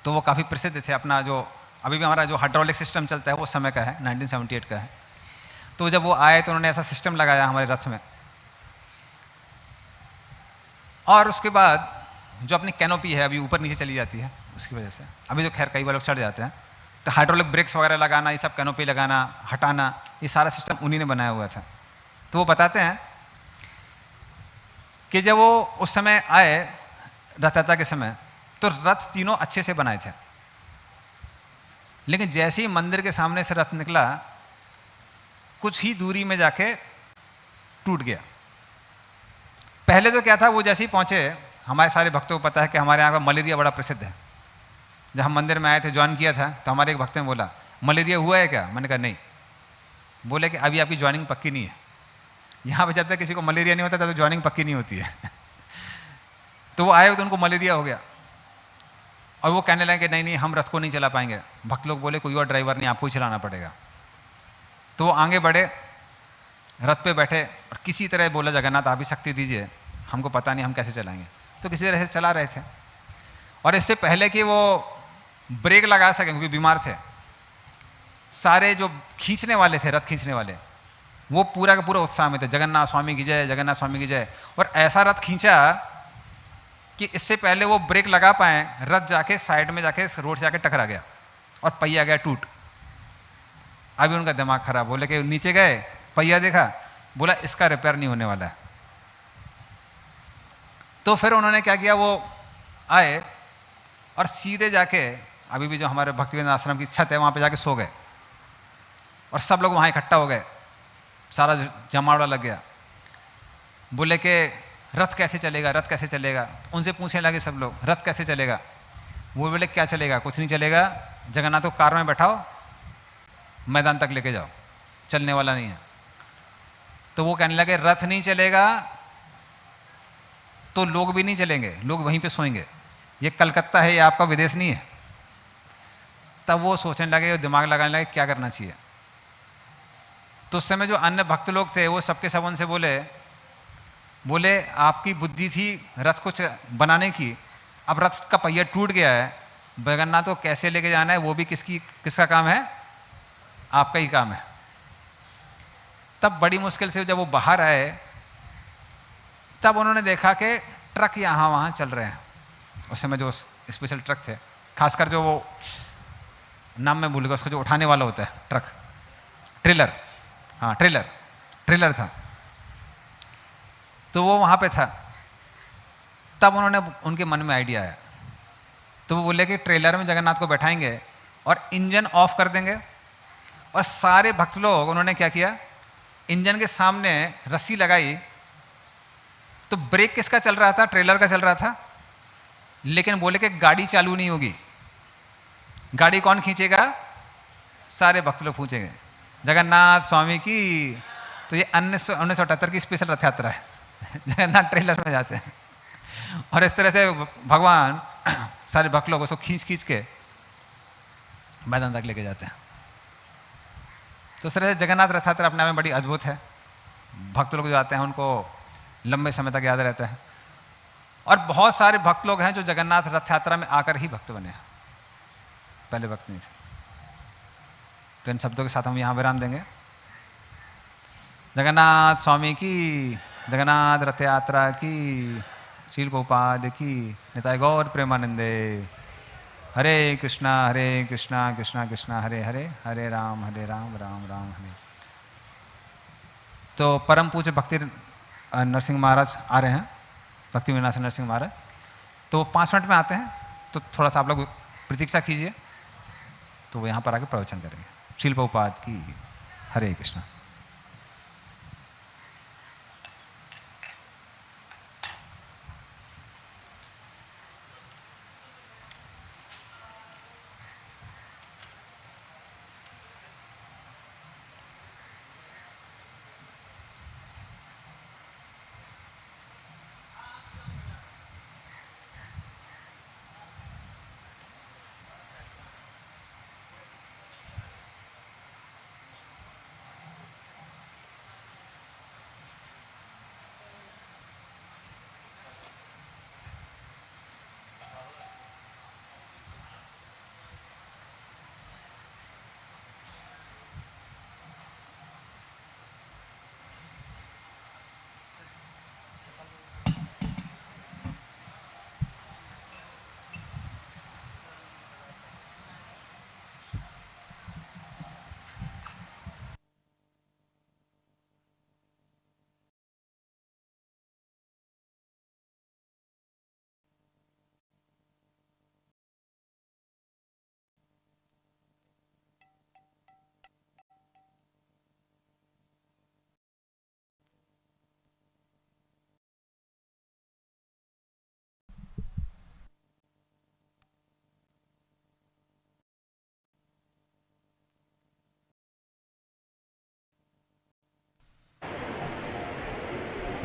तो वो काफ़ी प्रसिद्ध थे। अपना जो अभी भी हमारा जो हाइड्रोलिक सिस्टम चलता है वो समय का है, 1978 का है। तो जब वो आए तो उन्होंने ऐसा सिस्टम लगाया हमारे रथ में, और उसके बाद जो अपनी कैनोपी है अभी ऊपर नीचे चली जाती है, उसकी वजह से अभी तो खैर कई बार लोग चढ़ जाते हैं, तो हाइड्रोलिक ब्रेक्स वगैरह लगाना, ये सब कैनोपी लगाना, हटाना, ये सारा सिस्टम उन्हीं ने बनाया हुआ था। तो वो बताते हैं कि जब वो उस समय आए रथ यात्रा के समय, तो रथ तीनों अच्छे से बनाए थे, लेकिन जैसे ही मंदिर के सामने से रथ निकला, कुछ ही दूरी में जाके टूट गया। पहले तो क्या था, वो जैसे ही पहुंचे, हमारे सारे भक्तों को पता है कि हमारे यहाँ का मलेरिया बड़ा प्रसिद्ध है। जब हम मंदिर में आए थे, ज्वाइन किया था, तो हमारे एक भक्त ने बोला मलेरिया हुआ है क्या? मैंने कहा नहीं। बोले कि अभी आपकी ज्वाइनिंग पक्की नहीं है। यहाँ पे जब तक किसी को मलेरिया नहीं होता तब तो ज्वाइनिंग पक्की नहीं होती है। तो वो आए तो उनको मलेरिया हो गया, और वो कहने लगे कि नहीं नहीं हम रथ को नहीं चला पाएंगे। भक्त लोग बोले कोई और ड्राइवर नहीं, आपको ही चलाना पड़ेगा। तो वो आगे बढ़े, रथ पे बैठे और किसी तरह बोला, जगन्नाथ आप ही शक्ति दीजिए, हमको पता नहीं हम कैसे चलाएंगे। तो किसी तरह से चला रहे थे, और इससे पहले कि वो ब्रेक लगा सके क्योंकि बीमार थे, सारे जो खींचने वाले थे, रथ खींचने वाले, वो पूरा का पूरा उत्साह में थे, जगन्नाथ स्वामी की जय, जगन्नाथ स्वामी की जय। और ऐसा रथ खींचा कि इससे पहले वो ब्रेक लगा पाए, रथ जाके साइड में जाके रोड से जाके टकरा गया और पहिया गया टूट। अभी उनका दिमाग खराब, बोले कि नीचे गए, पहिया देखा, बोला इसका रिपेयर नहीं होने वाला है। तो फिर उन्होंने क्या किया, वो आए और सीधे जाके, अभी भी जो हमारे भक्तिवेदांत आश्रम की छत है वहाँ पे जाके सो गए, और सब लोग वहाँ इकट्ठा हो गए, सारा जमावड़ा लग गया। बोले कि रथ कैसे चलेगा, रथ कैसे चलेगा। उनसे पूछने लगे सब लोग, रथ कैसे चलेगा। वो बोले क्या चलेगा, कुछ नहीं चलेगा, जगन्नाथ को कार में बैठाओ, मैदान तक लेके जाओ, चलने वाला नहीं है। तो वो कहने लगे रथ नहीं चलेगा तो लोग भी नहीं चलेंगे, लोग वहीं पे सोएंगे, ये कलकत्ता है, ये आपका विदेश नहीं है। तब वो सोचने लगे, दिमाग लगाने लगे क्या करना चाहिए। तो उस समय जो अन्य भक्त लोग थे वो सबके सब उनसे बोले आपकी बुद्धि थी रथ को बनाने की, अब रथ का पहिया टूट गया है, जगन्नाथ को कैसे लेके जाना है वो भी किसका काम है, आपका ही काम है। तब बड़ी मुश्किल से जब वो बाहर आए, तब उन्होंने देखा कि ट्रक यहाँ वहाँ चल रहे हैं। उस समय जो स्पेशल ट्रक थे, खासकर जो वो नाम में भूल गया उसको, जो उठाने वाला होता है ट्रक, ट्रेलर, हाँ ट्रेलर था, तो वो वहाँ पे था। तब उनके मन में आइडिया आया, तो वो बोले कि ट्रेलर में जगन्नाथ को बैठाएंगे और इंजन ऑफ कर देंगे। और सारे भक्त लोग, उन्होंने क्या किया, इंजन के सामने रस्सी लगाई, तो ब्रेक किसका चल रहा था, ट्रेलर का चल रहा था, लेकिन बोले कि गाड़ी चालू नहीं होगी। गाड़ी कौन खींचेगा, सारे भक्त लोग पूछेंगे जगन्नाथ स्वामी की। तो ये 1978 की स्पेशल रथ यात्रा है, जगन्नाथ ट्रेलर में जाते हैं, और इस तरह से भगवान सारे भक्त लोग उसको खींच के मैदान तक लेके जाते हैं। तो इस तरह से जगन्नाथ रथ यात्रा अपने आप में बड़ी अद्भुत है। भक्त लोग जो आते हैं उनको लंबे समय तक याद रहता है। और बहुत सारे भक्त लोग हैं जो जगन्नाथ रथ यात्रा में आकर ही भक्त बने हैं, पहले भक्त नहीं थे। तो इन शब्दों के साथ हम यहाँ विराम देंगे। जगन्नाथ स्वामी की, जगन्नाथ रथ यात्रा की, श्रील प्रभुपाद की, निताय गौर प्रेमानंदे। हरे कृष्णा कृष्णा कृष्णा हरे हरे, हरे राम राम राम हरे। तो परम पूज्य भक्ति नरसिंह महाराज आ रहे हैं, भक्ति विनाश नरसिंह महाराज, तो 5 मिनट में आते हैं, तो थोड़ा सा आप लोग प्रतीक्षा कीजिए, तो वो यहाँ पर आके प्रवचन करेंगे। श्रील प्रभुपाद की, हरे कृष्णा।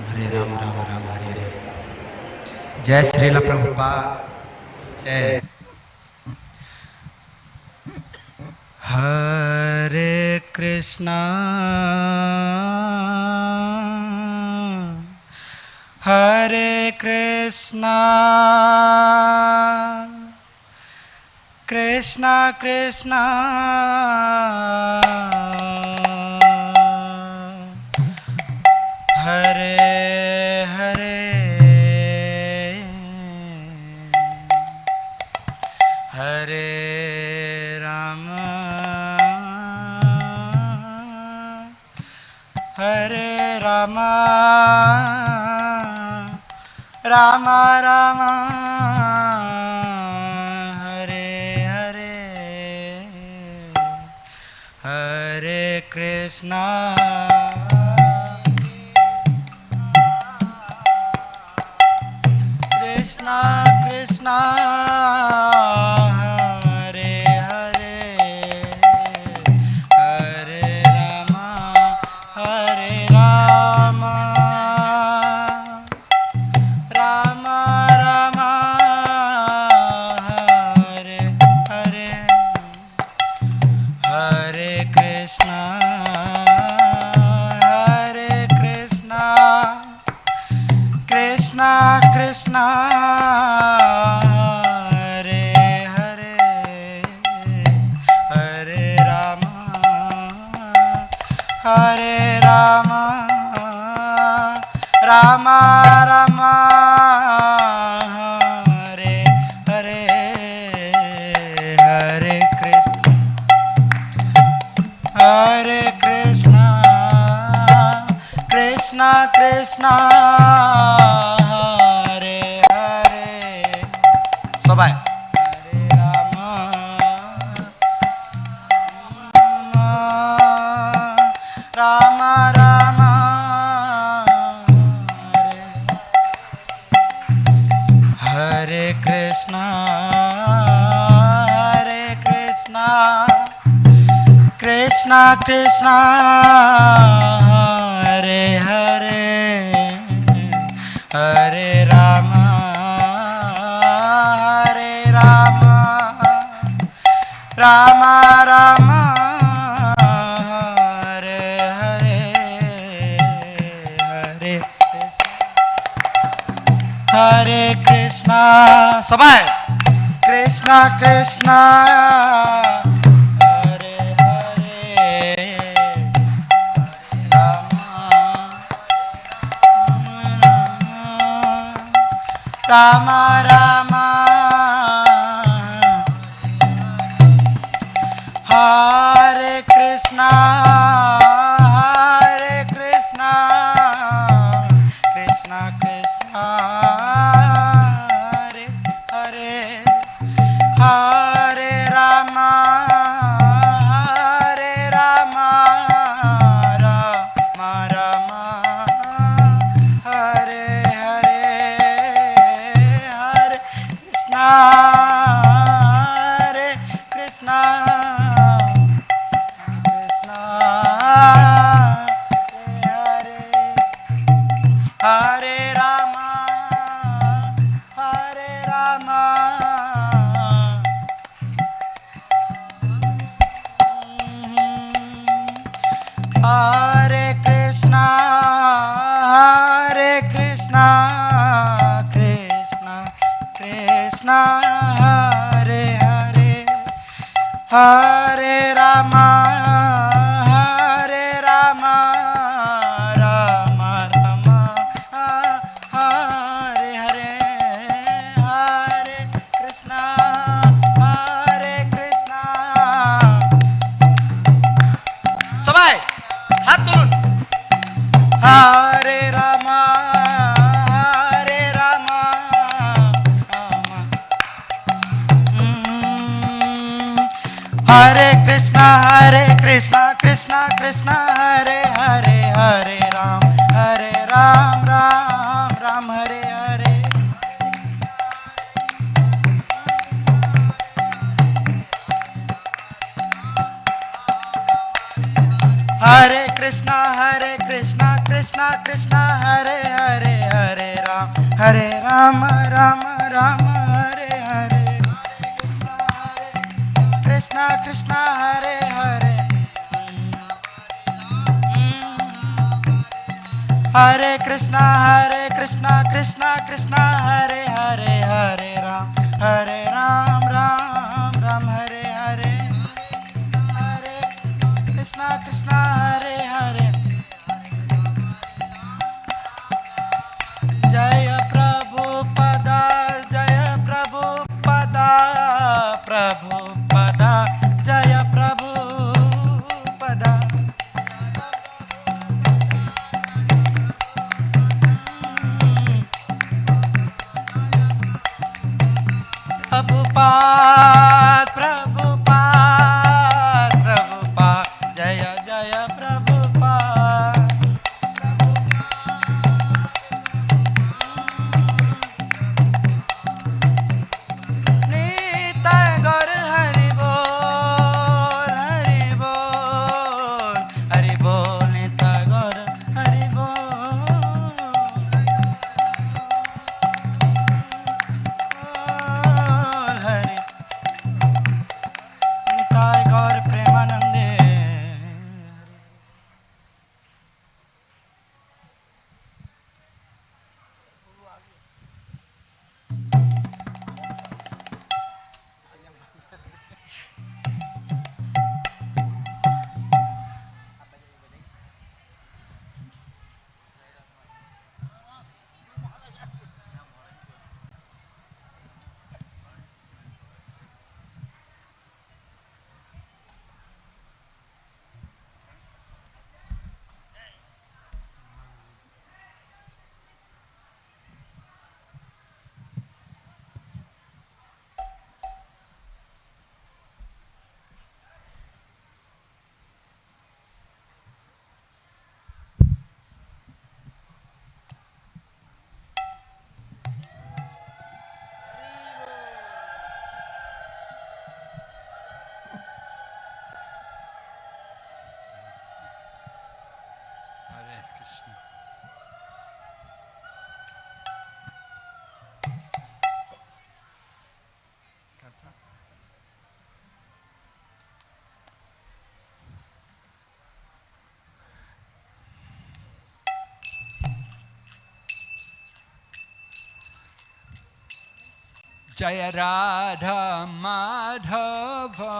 हरे राम राम राम हरे हरे। जय श्रीला प्रभुपाद, जय। हरे Krishna Hare Krishna Krishna Krishna Hare Hare Hare Rama Hare Rama Rama Rama Hare Hare Hare Krishna Krishna Krishna Hare Hare Hare Rama Hare Rama Rama Rama Hare Hare Hare Krishna Hare Krishna Krishna Krishna Hare Hare Hare Rama Hare Rama Rama Rama Hare Hare Hare Krishna Krishna Krishna Hare Hare সবাই Hare Rama Rama Rama Hare Krishna Hare Krishna Krishna Krishna Hare Hare Hare Rama Hare Rama Rama Rama Hare Hare Hare Hare Krishna সবাই Krishna Krishna Rama Rama Hare Krishna Hare Krishna Krishna Krishna Hare Hare Hare Rama Hare Rama Rama Rama Hare Hare Hare Krishna Hare Krishna Krishna Hare Hare Rama Hare Rama Hare Krishna Hare Krishna Krishna Krishna Hare Hare Hare Rama Hare Rama Rama Rama Hare Hare Hare Krishna Hare Krishna সবাই হাত তুলুন Hare Rama Hare Rama Rama Hare Krishna Krishna Krishna Hare Hare Hare Ram Ram Ram Hare Hare Hare Krishna Krishna Krishna Hare Hare Hare Ram Ram Hare Hare Krishna Krishna Hare Hare Hare Krishna, Krishna Krishna, Hare Hare, Hare Ram, Ram Ram, Hare Hare, Hare Krishna, Krishna, Hare Hare. Jaya Prabhupada, Jaya Prabhupada, Prabhupada, Jaya Prabhupada. Prabhupada, Prabhupada, Prabhupada, Jaya Jaya Prabhupada. Nitai Gaur Hari Bol, Hari Bol, Hari Bol, Nitai Gaur Hari Bol. Hari Nitai Gaur Premanande. Hare Krishna. Jaya Radha Madhava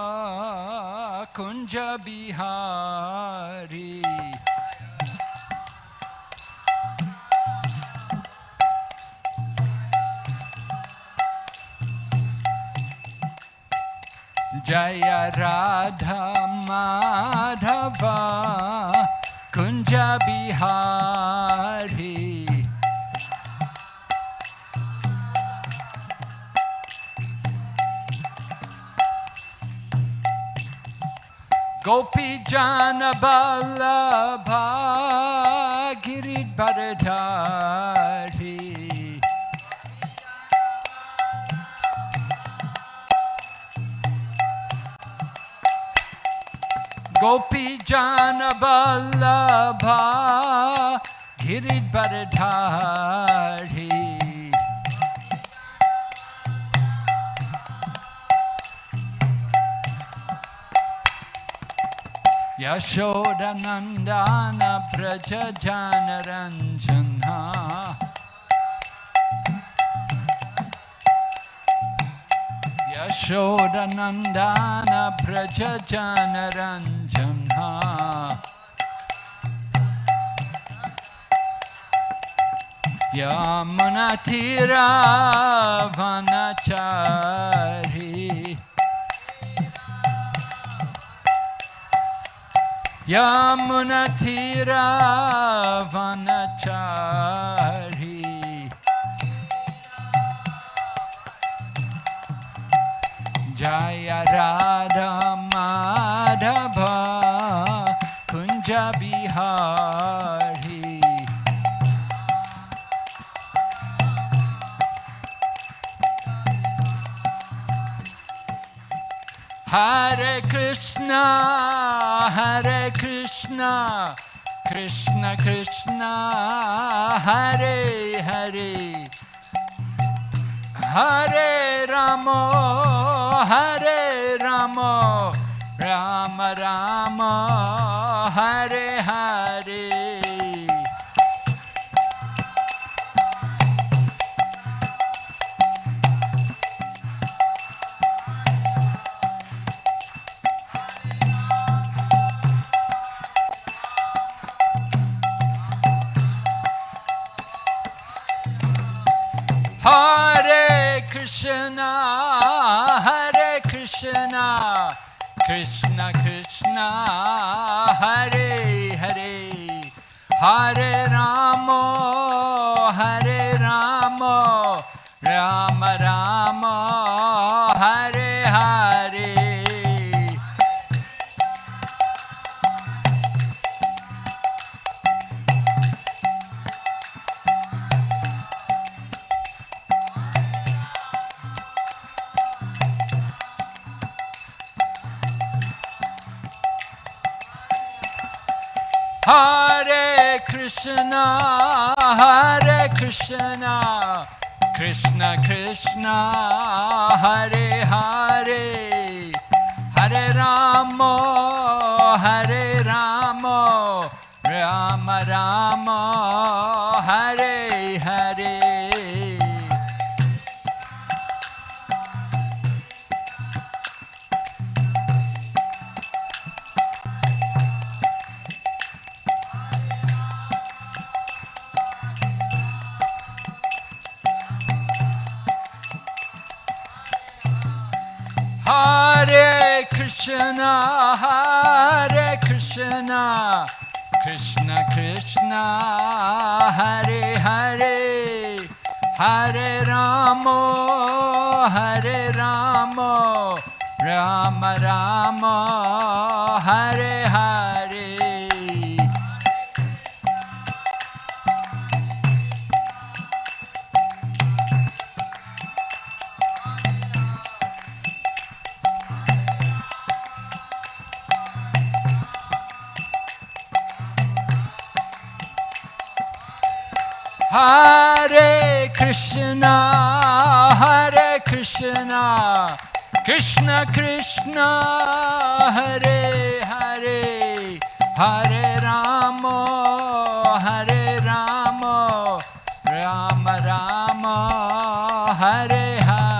Kunja Bihari. Jaya Radha Madhava Kunja Bihari. Gopi Jana Vallabha Giridharadhari. Gopi Jana Vallabha Giridharadhari. Yashoda Nandana Braja Jana Ranjana. Yashoda Nandana Braja Jana Ranjana. Yamuna Tira Vanachari. Yamuna Tira Vanachari. Jaya Radha Madhava Kunja Bihari. Hare Krishna, Hare Krishna, Krishna Krishna, Hare Hare, Hare Rama, Hare Rama, Rama Rama, Hare Hare. Krishna, Hare Krishna, Krishna Krishna, Hare Hare, Hare Rama, Hare Rama, Rama Rama, Hare Hare. Hare Krishna, Krishna Krishna, Hare Hare, Hare Rama, Rama Rama, Hare Hare. Hare Krishna, Krishna Krishna, Hare Hare, Hare Rama, Rama Rama, Hare Hare. Hare Krishna, Krishna Krishna, Hare Hare, Hare Rama, Rama Rama, Hare Hare.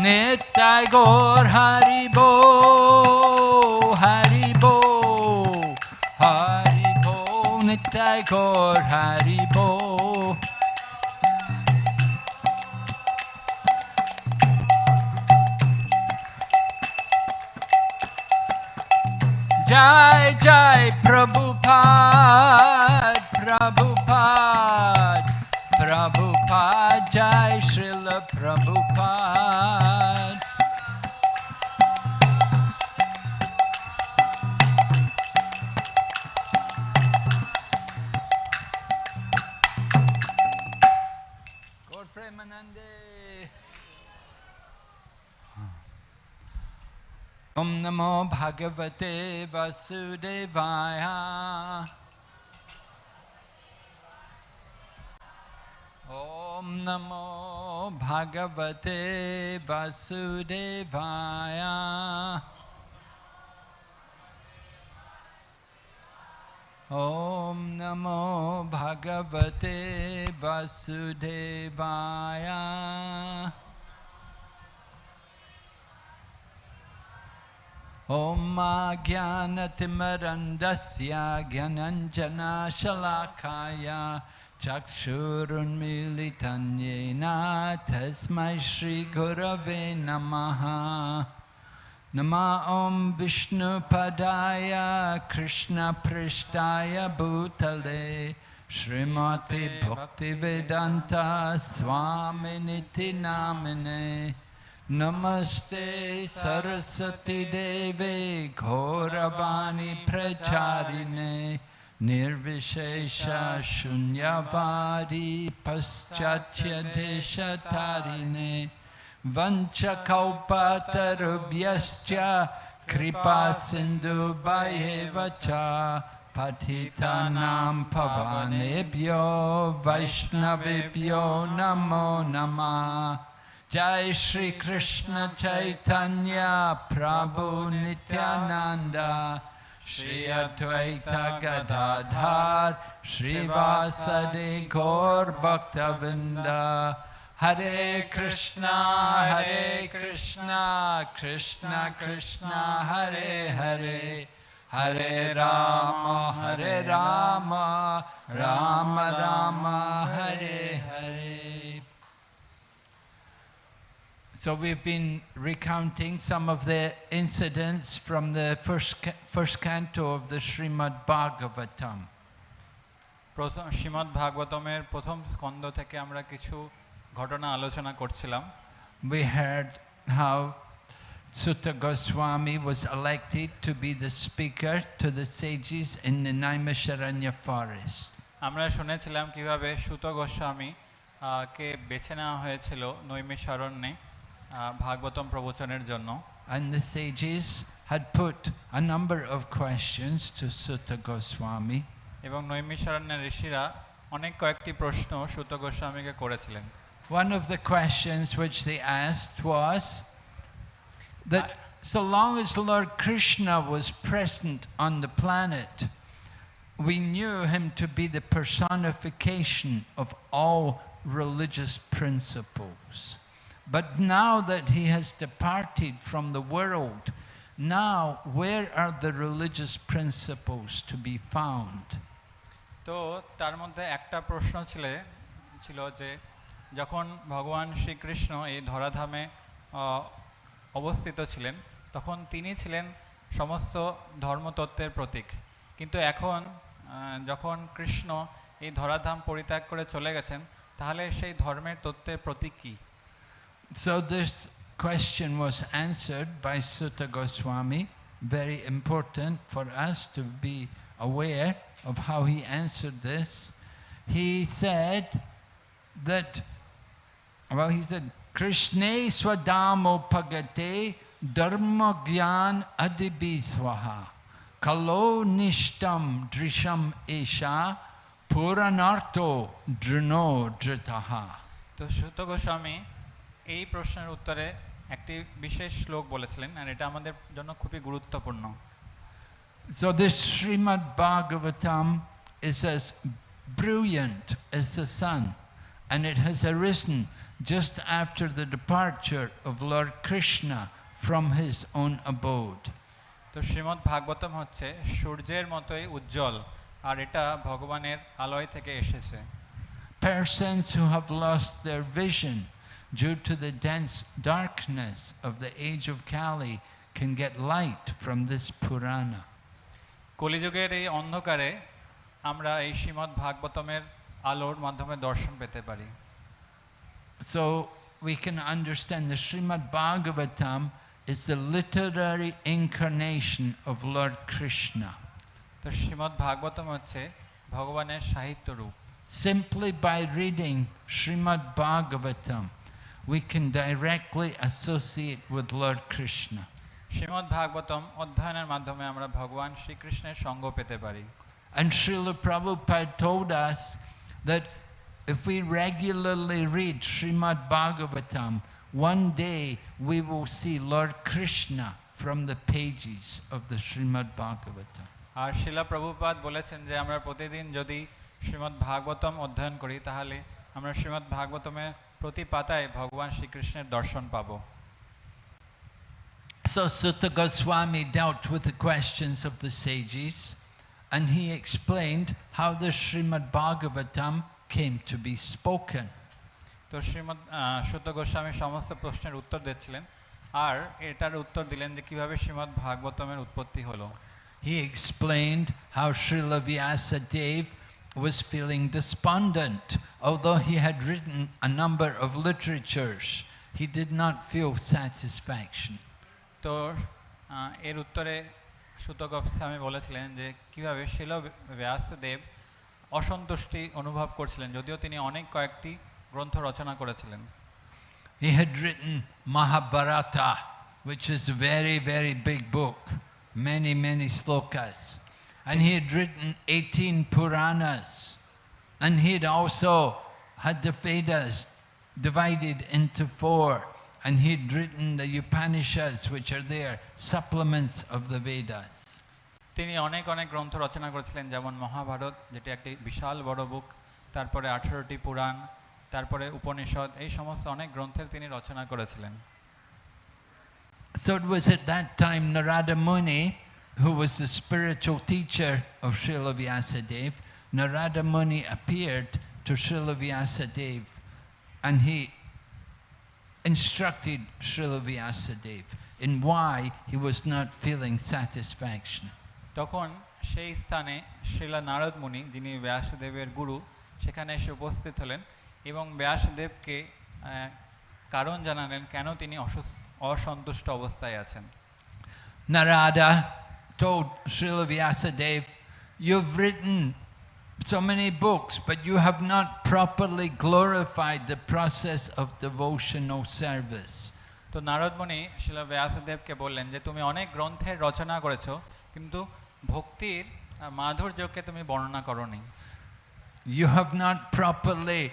Nitai Gaur Hari Bo, Hari Bo, Hari Bo, Nitai Gaur Hari Bo. Jai Jai Prabhupada, Prabhupada, Prabhupada, Jai Srila Prabhupada. Gaur Premanande. Om Namo Bhagavate Vasudevaya. Om Namo Bhagavate Vasudevaya. Om Namo Bhagavate Vasudevaya. Om Jnanatimirandasya Jnananjana Shalakaya Chakshurunmilitan Yena Tasmai Shri Gurave Namaha. Nama Om Vishnu Padaya Krishna Prishtaya Bhutale Srimati Bhaktivedanta Swaminiti Namine. Namaste Saraswati Deve Gauravani Pracharine Nirvishesha Shunyavadi Paschatya Deshatarine Vanchakalpatarubhyascha Kripa Sindhu Bhayevacha Patitanam Pavanebhyo Vaishnavibhyo Namo Namah. Jai Shri Krishna Chaitanya Prabhu Nityananda Shri Advaita Gadadhar Srivasadi Gaur Bhaktavinda Hare Krishna Krishna Krishna Hare Hare Hare Rama Rama Rama Hare Hare. So we've been recounting some of the incidents from the first canto of the Srimad Bhagavatam. Shrimad ভাগবতমের প্রথম স্কন্ধ থেকে আমরা কিছু ঘটনা আলোচনা করছিলাম। We heard how Sutta Goswami was elected to be the speaker to the sages in the Naimisharanya forest. আমরা শুনেছিলাম কিভাবে সুত গোস্বামী কে বেছে নেওয়া হয়েছিল নৈমিষারণ্যে ভাগবতম প্রবচনের জন্য। And the sages had put a number of questions to Sutta Goswami. এবং নৈমিষারণ্যের ঋষিরা অনেক কয়েকটি প্রশ্ন সুত গোস্বামীকে করেছিলেন। One of the questions which they asked was that so long as Lord Krishna was present on the planet, we knew him to be the personification of all religious principles. But now that he has departed from the world, now where are the religious principles to be found? তো তার মধ্যে একটা প্রশ্ন ছিল যে যখন ভগবান শ্রীকৃষ্ণ এই ধরাধামে অবস্থিত ছিলেন তখন তিনি ছিলেন সমস্ত ধর্মতত্ত্বের প্রতীক, কিন্তু এখন যখন কৃষ্ণ এই ধরাধাম পরিত্যাগ করে চলে গেছেন তাহলে সেই ধর্মের তত্ত্বের প্রতীক কি? So this question was answered by Sutta Goswami, very important for us to be aware of how he answered this. He said that, Krishne swadamo pagate dharma gyan adibiswaha kalo nishtam drisham esha puranarto drino dritaha. তো সুত গোস্বামী এই প্রশ্নের উত্তরে একটি বিশেষ শ্লোক বলেছিলেন, আর এটা আমাদের জন্য খুবই গুরুত্বপূর্ণ। So this Srimad Bhagavatam is as brilliant as the sun, and it has arisen just after the departure of Lord Krishna from his own abode. তো শ্রীমদ্ ভাগবতম হচ্ছে সূর্যের মতোই উজ্জ্বল, আর এটা ভগবানের আলোয় থেকে এসেছে। Persons who have lost their vision due to the dense darkness of the age of Kali can get light from this Purana. কলিযুগের এই অন্ধকারে আমরা এই শ্রীমদ্ ভাগবতমের আলোর মাধ্যমে দর্শন পেতে পারি। So we can understand the Srimad Bhagavatam is the literary incarnation of Lord Krishna. তো শ্রীমদ্ ভাগবতম হচ্ছে ভগবানের সাহিত্য রূপ। Simply by reading Srimad Bhagavatam, we can directly associate with Lord Krishna. Shrimad Bhagavatam অধ্যয়নের মাধ্যমে আমরা ভগবান শ্রীকৃষ্ণের সঙ্গ পেতে পারি। And Srila Prabhupada told us that if we regularly read Srimad Bhagavatam, one day we will see Lord Krishna from the pages of the Srimad Bhagavatam. আর শিলা প্রভুপাদ বলেছেন যে আমরা প্রতিদিন যদি শ্রীমদ্ ভাগবতম অধ্যয়ন করি তাহলে আমরা শ্রীমদ্ ভাগবতমের প্রতি পাতায় ভগবান শ্রীকৃষ্ণের দর্শন পাবো। So Sutta Goswami dealt with the questions of the sages, and he explained how the Srimad Bhagavatam came to be spoken. তো শ্রীমদ্ সুত গোস্বামী সমস্ত প্রশ্নের উত্তর দিচ্ছিলেন, আর এটার উত্তর দিলেন যে কিভাবে শ্রীমদ্ ভাগবতমের উৎপত্তি হলো। He explained how Srila Vyasadeva was feeling despondent. Although he had written a number of literatures, he did not feel satisfaction. তো এর উত্তরে সুত গোস্বামী বলেছিলেন যে কিভাবে শিল ব্যাসদেব অসন্তুষ্টি অনুভব করছিলেন, যদিও তিনি অনেক কয়েকটি গ্রন্থ রচনা করেছিলেন। He had written Mahabharata, which is a very, very big book, many slokas. And he had written 18 Puranas. And he had also had the Vedas divided into 4. And he had written the Upanishads, which are there, supplements of the Vedas. তিনি অনেক অনেক গ্রন্থ রচনা করেছিলেন, যেমন মহাভারত, যেটি একটি বিশাল বড় বুক, তারপরে 18টি পুরাণ, তারপরে উপনিষদ, এই সমস্ত অনেক গ্রন্থের তিনি রচনা করেছিলেন। So it was at that time Narada Muni, who was the spiritual teacher of Srila Vyasadeva, Narada Muni appeared to Srila Vyasadeva and he instructed Srila Vyasadeva in why he was not feeling satisfaction. তখন সেই স্থানে শ্রীলা নারদ মুনি, যিনি ব্যাসদেবের গুরু, সেখানে এসে উপস্থিত হলেন এবং ব্যাসদেবকে কারণ জানালেন কেন তিনি অসন্তুষ্ট অবস্থায় আছেন। Narada told Srila Vyasadeva, "You've written so many books, but you have not properly glorified the process of devotional service." তো নারদ মুনি শ্রীলা ব্যাসদেবকে বললেন যে তুমি অনেক গ্রন্থের রচনা করেছো, কিন্তু ভক্তির মাধুর্যকে তুমি বর্ণনা করোনি। You have not properly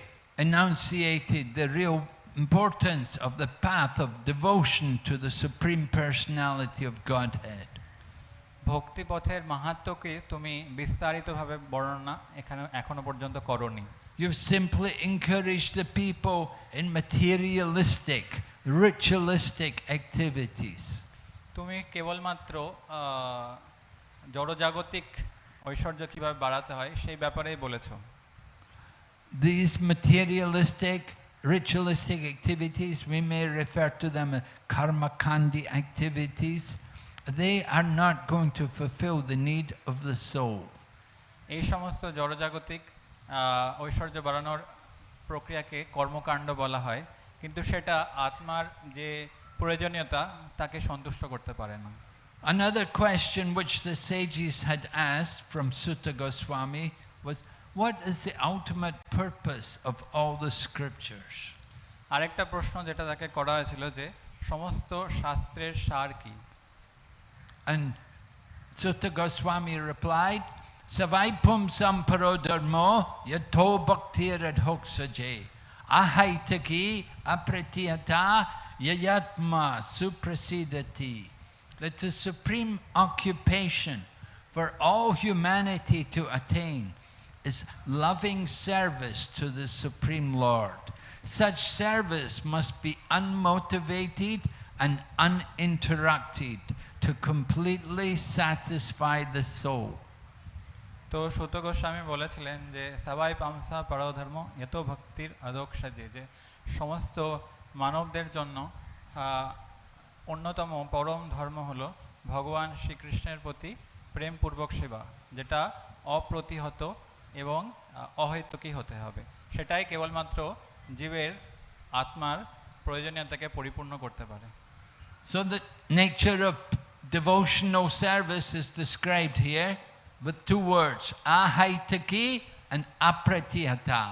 enunciated the real importance of the path of devotion to the Supreme Personality of Godhead. ভক্তি পথের মাহাত্ম্যকে তুমি বিস্তারিতভাবে বর্ণনা এখনো পর্যন্ত করোনি। You've simply encouraged the people in materialistic, ritualistic activities. তুমি কেবলমাত্র জড়জাগতিক ঐশ্বর্য কিভাবে বাড়াতে হয় সেই ব্যাপারেই বলেছো। These materialistic, ritualistic activities, we may refer to them as karmakandi activities. They are not going to fulfill the need of the soul. এই সমস্ত জড়জাগতিক ঐশ্বর্য বাড়ানোর প্রক্রিয়াকে কর্মকাণ্ড বলা হয়, কিন্তু সেটা আত্মার যে প্রয়োজনীয়তা তাকে সন্তুষ্ট করতে পারে না। Another question which the sages had asked from Sutta Goswami was, what is the ultimate purpose of all the scriptures? আরেকটা প্রশ্ন যেটা তাকে করা হয়েছিল যে সমস্ত শাস্ত্রের সার কি? And Sutta Goswami replied, "Savaipum samparo dharmo yato bhaktir adhoksaje ahaitaki apratiyata yayatma suprasidati." That the supreme occupation for all humanity to attain is loving service to the Supreme Lord. Such service must be unmotivated and uninterrupted to completely satisfy the soul. তো সুত গোস্বামী বলেছিলেন যে সবাই পামসা পরধর্ম এত ভক্তির আদক সাজে, যে সমস্ত মানবদের জন্য অন্যতম পরম ধর্ম হলো ভগবান শ্রীকৃষ্ণের প্রতি প্রেমপূর্বক সেবা, যেটা অপ্রতিহত এবং অহৈতুকী হতে হবে। সেটাই কেবলমাত্র জীবের আত্মার প্রয়োজনীয়তাকে পরিপূর্ণ করতে পারে। So the nature of devotional service is described here with two words, ahaitaki and apratihata.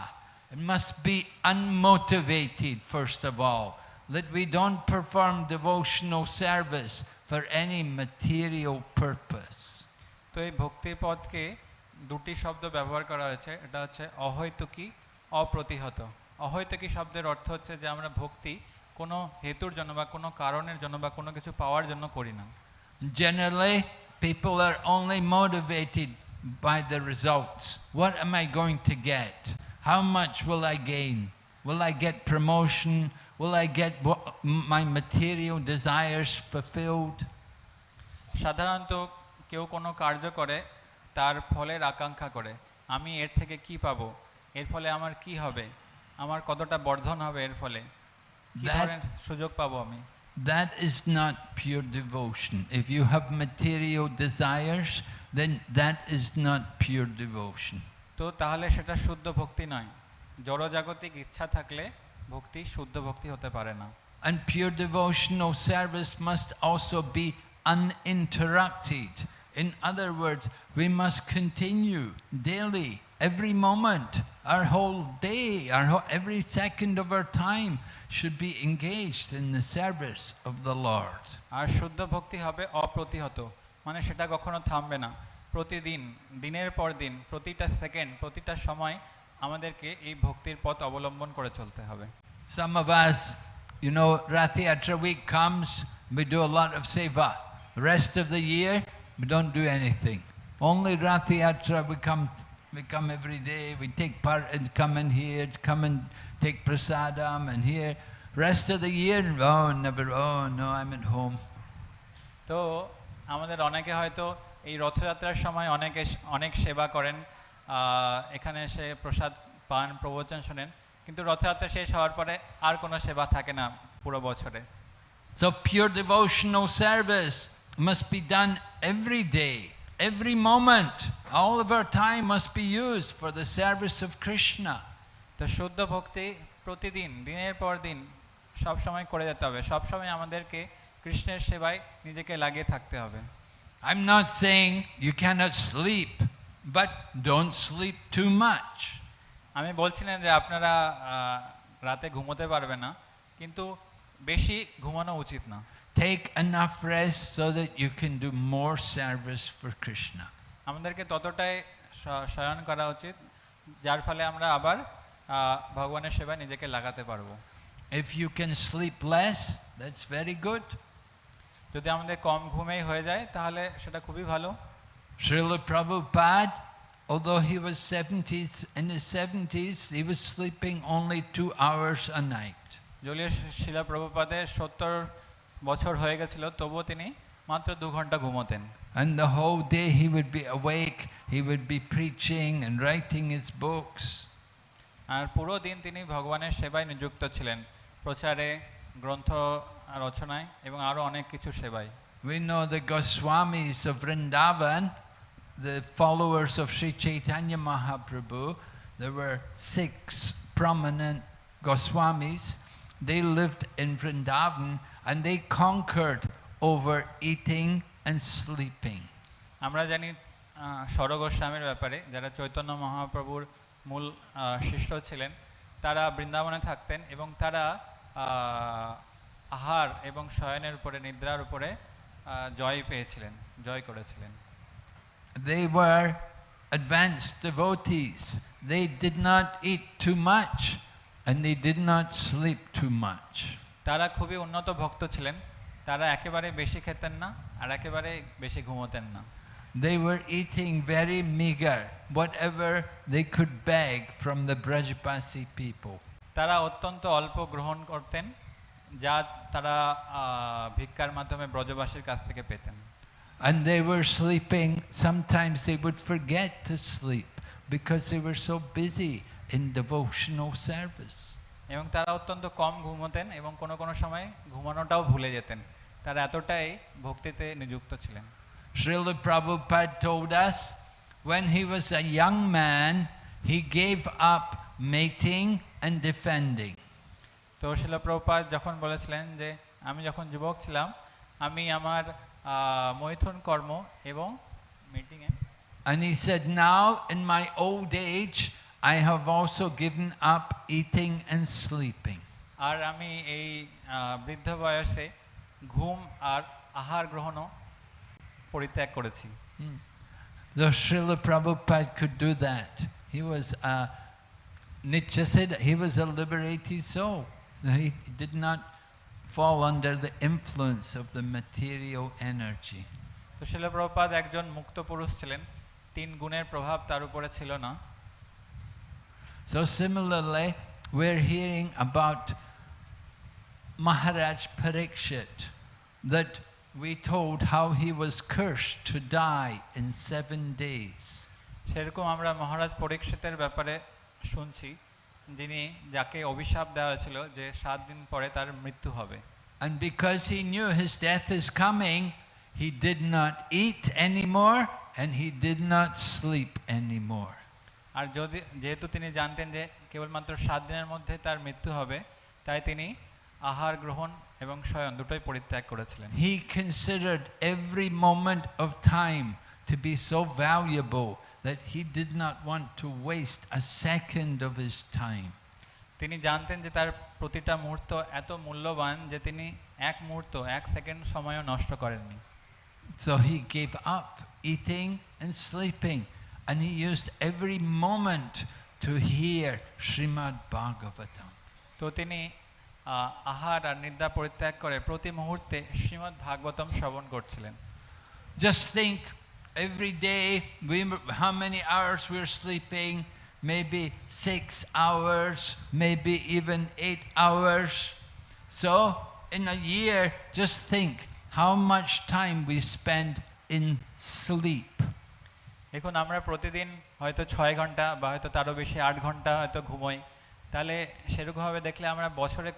It must be unmotivated first of all, that we don't perform devotional service for any material purpose. তো এই ভক্তি পদকে দুটি শব্দ ব্যবহার করা হয়েছে, এটা হচ্ছে অহৈতুকী, অপ্রতিহত। অহৈতুকী শব্দের অর্থ হচ্ছে যে আমরা ভক্তি কোনো হেতুর জন্য বা কোনো কারণের জন্য বা কোনো কিছু পাওয়ার জন্য করি না। Generally, people are only motivated by the results. What am I going to get? How much will I gain? Will I get promotion? Will I get my material desires fulfilled? সাধারণত কেউ কোনো কার্য করে তার ফলের আকাঙ্ক্ষা করে, আমি এর থেকে কি পাবো, এর ফলে আমার কি হবে, আমার কতটা বর্ধন হবে, এর ফলে কি ধরনের সুযোগ পাবো আমি। That is not pure devotion. If you have material desires, then that is not pure devotion. তো তাহলে সেটা শুদ্ধ ভক্তি নয়। জড়জাগতিক ইচ্ছা থাকলে ভক্তি শুদ্ধ ভক্তি হতে পারে না। And pure devotional service must also be uninterrupted. In other words, we must continue daily, every moment, our whole day, every second of our time should be engaged in the service of the Lord. আর শুদ্ধ ভক্তি হবে অপ্রতিহত, মানে সেটা কখনো থামবে না। প্রতিদিন, দিনের পর দিন, প্রতিটা সেকেন্ড, প্রতিটা সময় আমাদেরকে এই ভক্তির পথ অবলম্বন করে চলতে হবে। Some of us, you know, Rathayatra week comes, we do a lot of seva. The rest of the year, We don't do anything. Only Rathayatra we come every day, we take part and come in here, come and take prasadam and here. Rest of the year, oh no, I'm at home. তো আমাদের অনেকে হয়তো এই রথযাত্রার সময় অনেক সেবা করেন, এখানে এসে প্রসাদ পান, প্রবচন শোনেন, কিন্তু রথযাত্রা শেষ হওয়ার পরে আর কোনো সেবা থাকে না পুরো বছরে। So pure devotional service must be done every day, every moment. All of our time must be used for the service of Krishna. তো শুদ্ধ ভক্তি প্রতিদিন, দিনের পর দিন সব সময় করে যেতে হবে, সব সময় আমাদেরকে কৃষ্ণের সেবায় নিজেকে লাগিয়ে থাকতে হবে। I'm not saying you cannot sleep, but don't sleep too much. আমি বলছি না যে আপনারা রাতে ঘুমোতে পারবে না, কিন্তু বেশি ঘুমানো উচিত না। Take enough rest so that you can do more service for Krishna. আমাদেরকে ততটাই শয়ন করা উচিত যার ফলে আমরা আবার ভগবানের সেবায় নিজেকে লাগাতে পারবো। If you can sleep less, that's very good. যদি আমাদের কম ঘুমেই হয়ে যায় তাহলে সেটা খুবই ভালো। Srila Prabhupada, although he was in his 70s, he was sleeping only 2 hours a night. যদিও শিলা প্রভুপাদের 70 বছর হয়ে গেছিল, তবুও তিনি মাত্র 2 ঘন্টা ঘুমোতেন। And the whole day he would be awake, he would be preaching and writing his books. আর পুরো দিন তিনি ভগবানের সেবায় নিযুক্ত ছিলেন, প্রচারে, গ্রন্থ রচনায় এবং আরো অনেক কিছু সেবায়। We know the Goswamis of Vrindavan, the followers of Sri Chaitanya Mahaprabhu. There were 6 prominent Goswamis. They lived in Vrindavan and they conquered over eating and sleeping. আমরা জানি ষড় গোস্বামীর ব্যাপারে, যারা চৈতন্য মহাপ্রভুর মূল শিষ্য ছিলেন, তারা বৃন্দাবনে থাকতেন এবং তারা আহার এবং শয়নের উপরে, নিদ্রার উপরে জয় করেছিলেন। They were advanced devotees. They did not eat too much and they did not sleep too much. তারা খুবই উন্নত ভক্ত ছিলেন, তারা একেবারে বেশি খেতেন না আর একেবারে বেশি ঘুমোতেন না। They were eating very meager, whatever they could beg from the Brajapasi people. তারা অত্যন্ত অল্প গ্রহণ করতেন, যা তারা ভিক্ষার মাধ্যমে ব্রজবাসীর কাছ থেকে পেতেন। And they were sleeping, sometimes they would forget to sleep because they were so busy in devotional service. এবং তারা অত্যন্ত কম ঘুমোতেন এবং কোনো সময় ঘুমানোটাও ভুলে যেতেন, তারা এতটাই ভক্তিতে নিযুক্ত ছিলেন। Srila Prabhupada told us when he was a young man, he gave up mating and defending. তো শিলা প্রভুপাদ যখন বলেছিলেন যে আমি যখন যুবক ছিলাম, আমি আমার মৈথুন কর্ম এবং মিটিংয়ে, and he said, now in my old age I have also given up eating and sleeping. আর আমি এই বৃদ্ধ বয়সে ঘুম আর আহার গ্রহণও পরিত্যাগ করেছি। So Srila Prabhupada could do that. He was Nietzsche said he was a liberated soul. So he did not fall under the influence of the material energy. তো শিলা প্রভুপাদ একজন মুক্ত পুরুষ ছিলেন, 3 গুণের প্রভাব তার উপরে ছিল না। So similarly, we're hearing about Maharaj Parikshit, that we told how he was cursed to die in 7 days. সেরকম আমরা মহারাজ পরীক্ষিতের ব্যাপারে শুনছি, যিনি যাকে অভিশাপ দেওয়া হয়েছিল যে 7 দিন পরে তার মৃত্যু হবে। And because he knew his death is coming, he did not eat anymore and he did not sleep anymore. আর যেহেতু তিনি জানতেন যে কেবলমাত্র 7 দিনের মধ্যে তার মৃত্যু হবে, তাই তিনি আহার গ্রহণ এবং শয়ন দুটোই পরিত্যাগ করেছিলেন। He considered every moment of time to be so valuable that he did not want to waste a second of his time. তিনি জানতেন যে তার প্রতিটা মুহূর্ত এত মূল্যবান যে তিনি এক মুহূর্ত, 1 সেকেন্ড সময়ও নষ্ট করেননি। So he gave up eating and sleeping, and he used every moment to hear Srimad Bhagavatam. তো তিনি আহার আর নিদ্রা পরিত্যাগ করে প্রতি মুহূর্তে শ্রীমদ্ ভাগবতম শ্রবণ করছিলেন। Just think, every day, how many hours we're sleeping? Maybe 6 hours, maybe even 8 hours. So, in a year, just think how much time we spend in sleep. এখন আমরা প্রতিদিন হয়তো 6 ঘন্টা বা হয়তো তারও বেশি 8 ঘন্টা হয়তো ঘুমোই, তাহলে সেরকমভাবে দেখলে আমরা বছরে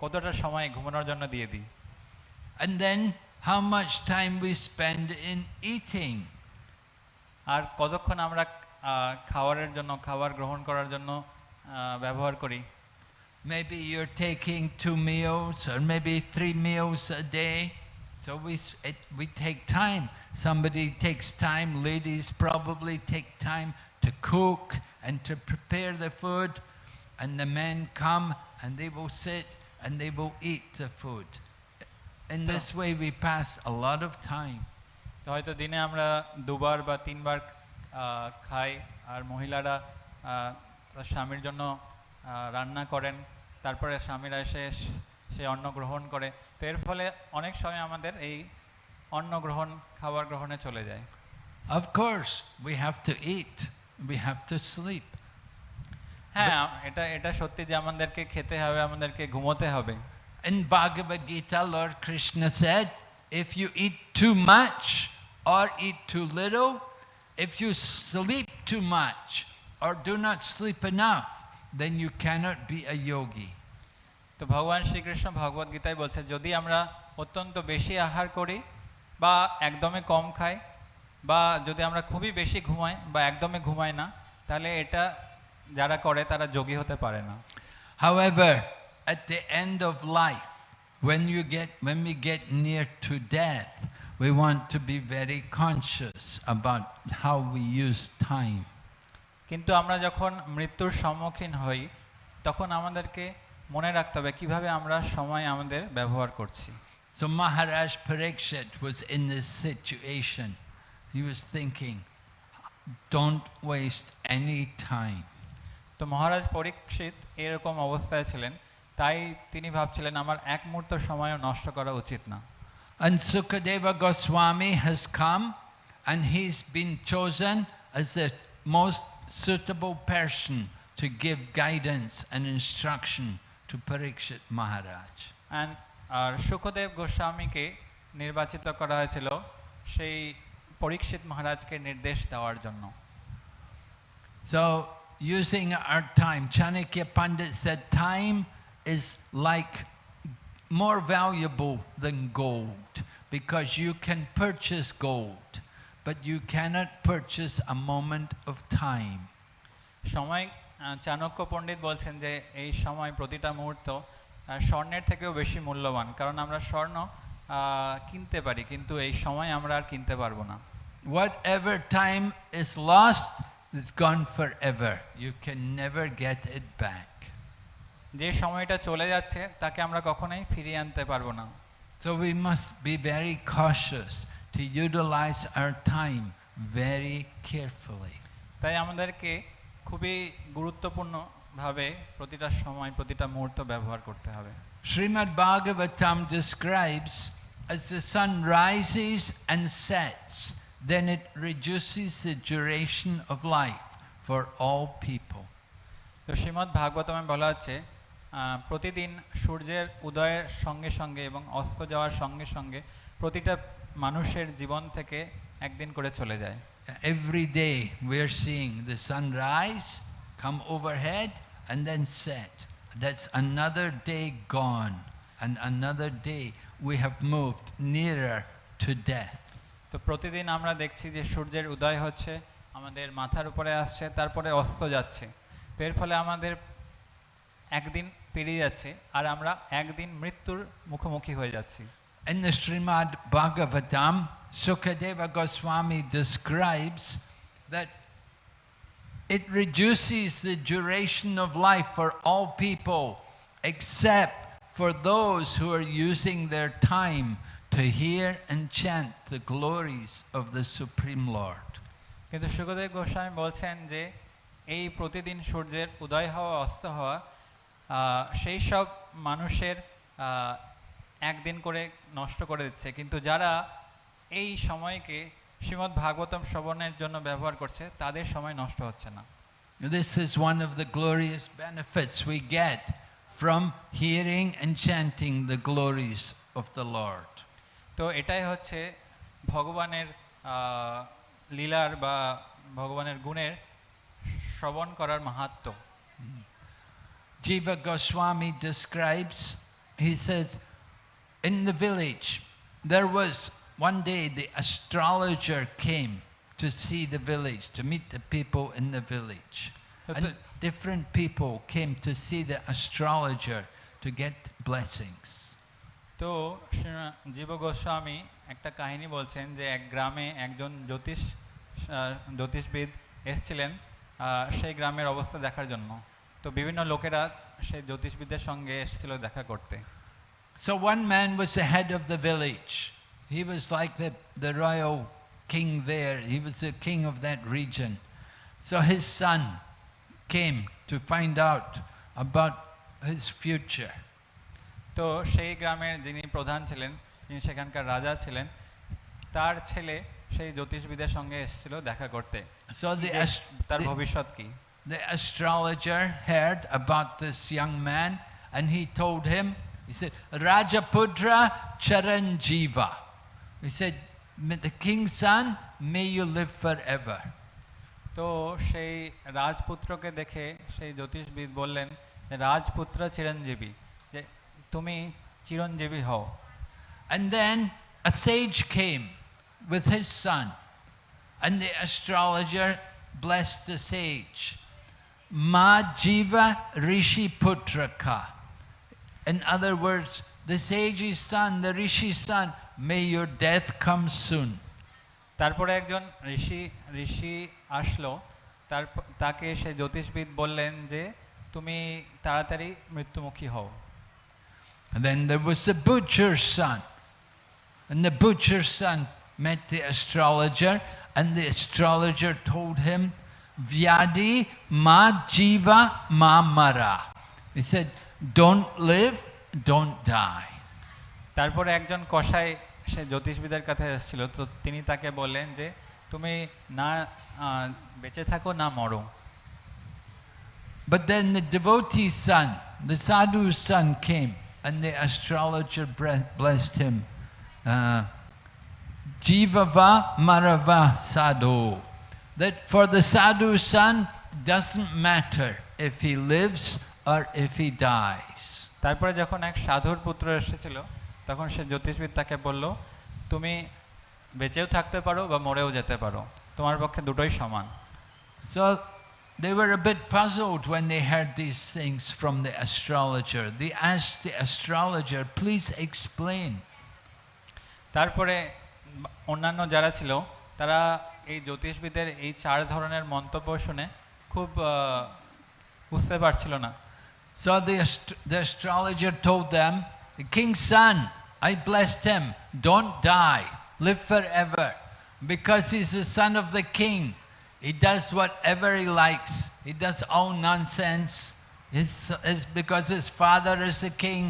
কতটা সময় ঘুমানোর জন্য দিয়ে দিই। And then how much time we spend in eating. আর কতক্ষণ আমরা খাবার গ্রহণ করার জন্য ব্যবহার করি। Maybe you're taking 2 meals or maybe 3 meals a day. So we take time. Somebody takes time, ladies probably take time to cook and to prepare the food, and the men come and they will sit and they will eat the food. In this way we pass a lot of time. তো হয়তো দিনে আমরা 2 বার বা 3 বার খাই, আর মহিলারা তার স্বামীর জন্য রান্না করেন, তারপরে স্বামীরা এসে সেই অন্ন গ্রহণ করে। তো এর ফলে অনেক সময় আমাদের এই খাবার গ্রহণে চলে যায়। Of course we have to eat, we have to sleep. হ্যাঁ, এটা সত্যি যে আমাদেরকে খেতে হবে, আমাদেরকে ঘুমোতে হবে। In Bhagavad Gita, Lord Krishna said, if you eat too much or eat too little, if you sleep too much or do not sleep enough, then you cannot be a yogi. তো ভগবান শ্রীকৃষ্ণ ভগবদ গীতায় বলছে, যদি আমরা অত্যন্ত বেশি আহার করি বা একদমই কম খাই, বা যদি আমরা খুবই বেশি ঘুমাই বা একদমই ঘুমাই না, তাহলে এটা যারা করে তারা যোগী হতে পারে না। However, at the end of life, when we get near to death, we want to be very conscious about how we use time. কিন্তু আমরা যখন মৃত্যুর সম্মুখীন হই, তখন আমাদেরকে মনে রাখতে হবে কিভাবে আমরা সময় আমাদের ব্যবহার করছি। So Maharaj Parikshit was in this situation. He was thinking, don't waste any time. তো মহারাজ পরীক্ষিত এরকম অবস্থায় ছিলেন, তাই তিনি ভাবছিলেন আমার এক মুহূর্ত সময়ও নষ্ট করা উচিত না। And Sukadeva Goswami has come and he's been chosen as the most suitable person to give guidance and instruction to Parikshit Maharaj. আর সুখদেব গোস্বামীকে নির্বাচিত করা হয়েছিল সেই পরীক্ষিত মহারাজকে নির্দেশ দেওয়ার জন্য। So using our time, Chanakya Pandit said time is like more valuable than gold, because you can purchase gold, but you cannot purchase a moment of time. সময়, চাণক্য পণ্ডিত বলছেন যে এই সময় প্রতিটা মুহূর্ত স্বর্ণের থেকেও বেশি মূল্যবান, কারণ আমরা স্বর্ণ কিনতে পারি কিন্তু এই সময় আমরা আর কিনতে পারবো না। Whatever time is lost is gone forever. You can never get it back. যে সময়টা চলে যাচ্ছে তাকে আমরা কখনোই ফিরিয়ে আনতে পারবো না। So we must be very cautious to utilize our time very carefully. তাই আমাদেরকে খুবই গুরুত্বপূর্ণভাবে প্রতিটা সময় প্রতিটা মুহূর্ত ব্যবহার করতে হবে। Srimad Bhagavatam describes as the sun rises and sets, then it reduces the duration of life for all people. তো শ্রীমদ্ ভাগবতমে বলা হচ্ছে প্রতিদিন সূর্যের উদয়ের সঙ্গে সঙ্গে এবং অস্ত যাওয়ার সঙ্গে সঙ্গে প্রতিটা মানুষের জীবন থেকে একদিন করে চলে যায়। Every day we are seeing the sun rise, come overhead and then set. That's another day gone, and another day we have moved nearer to death. তো প্রতিদিন আমরা দেখছি যে সূর্যের উদয় হচ্ছে, আমাদের মাথার উপরে আসছে, তারপরে অস্ত যাচ্ছে। তো এর ফলে আমাদের একদিন পেরিয়ে যাচ্ছে আর আমরা একদিন মৃত্যুর মুখোমুখি হয়ে যাচ্ছি। In the Srimad Bhagavatam, Sukadeva Goswami describes that it reduces the duration of life for all people except for those who are using their time to hear and chant the glories of the Supreme Lord. কিন্তু সুখদেব গোস্বামী বলছেন যে এই প্রতিদিন সূর্যের উদয় হওয়া অস্ত হওয়া সেই সব মানুষের একদিন করে নষ্ট করে দিচ্ছে, কিন্তু যারা এই সময়কে শ্রীমদ্ ভাগবতম শ্রবণের জন্য ব্যবহার করছে, তাদের সময় নষ্ট হচ্ছে না। This is one of the glorious benefits we get from hearing and chanting the glories of the Lord. তো এটাই হচ্ছে ভগবানের লীলার বা ভগবানের গুণের শ্রবণ করার মাহাত্ম্য। Jiva Goswami describes, he says, in the village, there was one day the astrologer came to see the village, to meet the people in the village. And different people came to see the astrologer to get blessings. তো জীব গোস্বামী একটা কাহিনী বলছেন যে এক গ্রামে একজন জ্যোতিষবিদ এসেছিলেন সেই গ্রামের অবস্থা দেখার জন্য। তো বিভিন্ন লোকেরা সেই জ্যোতিষবিদের সঙ্গে এসেছিল দেখা করতে। So one man was the head of the village. He was like the royal king there. He was the king of that region. So his son came to find out about his future. তো সেই গ্রামের যিনি প্রধান ছিলেন, যিনি সেখানকার রাজা ছিলেন, তার ছেলে সেই জ্যোতিষবিদের সঙ্গে এসেছিল দেখা করতে। So তার ভবিষ্যৎ কি? The astrologer heard about this young man and he told him, he said, Rajaputra Charanjiva. He said, the king's son, may you live forever. তো সেই রাজপুত্রকে দেখে সেই জ্যোতিষবিদ বললেন, রাজপুত্র চিরঞ্জীবী, যে তুমি চিরঞ্জীবী হও। And then a sage came with his son and the astrologer blessed the sage. Ma jiva rishi putraka. In other words, the sage's son, the rishi's son, may your death come soon. তারপরে একজন ঋষি আসলো, তাকে সেই জ্যোতিষবিদ বললেন যে তুমি তাড়াতাড়ি মৃত্যুমুখী হও। And then there was the butcher's son. And the butcher's son met the astrologer and the astrologer told him, Vyadi ma jiva ma mara. He said, don't live, don't die. তারপরে একজন কসাই সে জ্যোতিষবিদের কাছে এসেছিল, তো তিনি তাকে বললেন যে তুমি না বেঁচে থাকো না মরো। But then the devotee's son, the sadhu's son came and the astrologer blessed him. Jivava marava sadhu. That for the sadhu's son doesn't matter if he lives or if he dies. তারপরে যখন এক সাধুর পুত্র এসেছিল, তখন সে জ্যোতিষবিদ তাকে বলল, তুমি বেঁচেও থাকতে পারো বা মরেও যেতে পারো, তোমার পক্ষে দুটোই সমান। So they were a bit puzzled when they heard these things from the astrologer. They asked the astrologer, please explain. তারপরে অন্যান্য যারা ছিল তারা এই জ্যোতিষবিদের এই চার ধরনের মন্তব্য শুনে খুব বুঝতে পারছিল না। So the astrologer told them, the king's son, I blessed him, don't die, live forever, because he's the son of the king. He does whatever he likes. He does all nonsense. It's because his father is the king.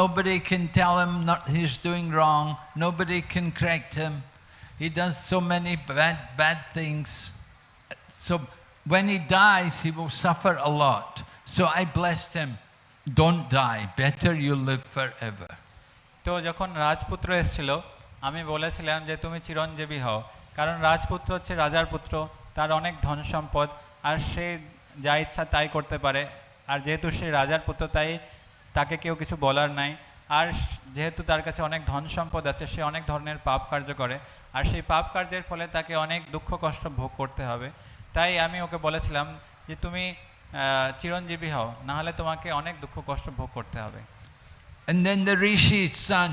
Nobody can tell him he's doing wrong. Nobody can correct him. He does so many bad things. So when he dies, he will suffer a lot. So I blessed him. Don't die. Better you live forever. তো যখন রাজপুত্র এসেছিল, আমি বলেছিলাম যে তুমি চিরঞ্জীবী হও, কারণ রাজপুত্র হচ্ছে রাজার পুত্র, তার অনেক ধন সম্পদ, আর সে যা ইচ্ছা তাই করতে পারে। আর যেহেতু সে রাজার পুত্র, তাই তাকে কেউ কিছু বলার নাই। আর যেহেতু তার কাছে অনেক ধন সম্পদ আছে, সে অনেক ধরনের পাপ কার্য করে, আর সেই পাপ কার্যের ফলে তাকে অনেক দুঃখ কষ্ট ভোগ করতে হবে। তাই আমি ওকে বলেছিলাম যে তুমি চিরঞ্জীবী হও, না হলে তোমাকে অনেক দুঃখ কষ্ট ভোগ করতে হবে। And then the rishi's son,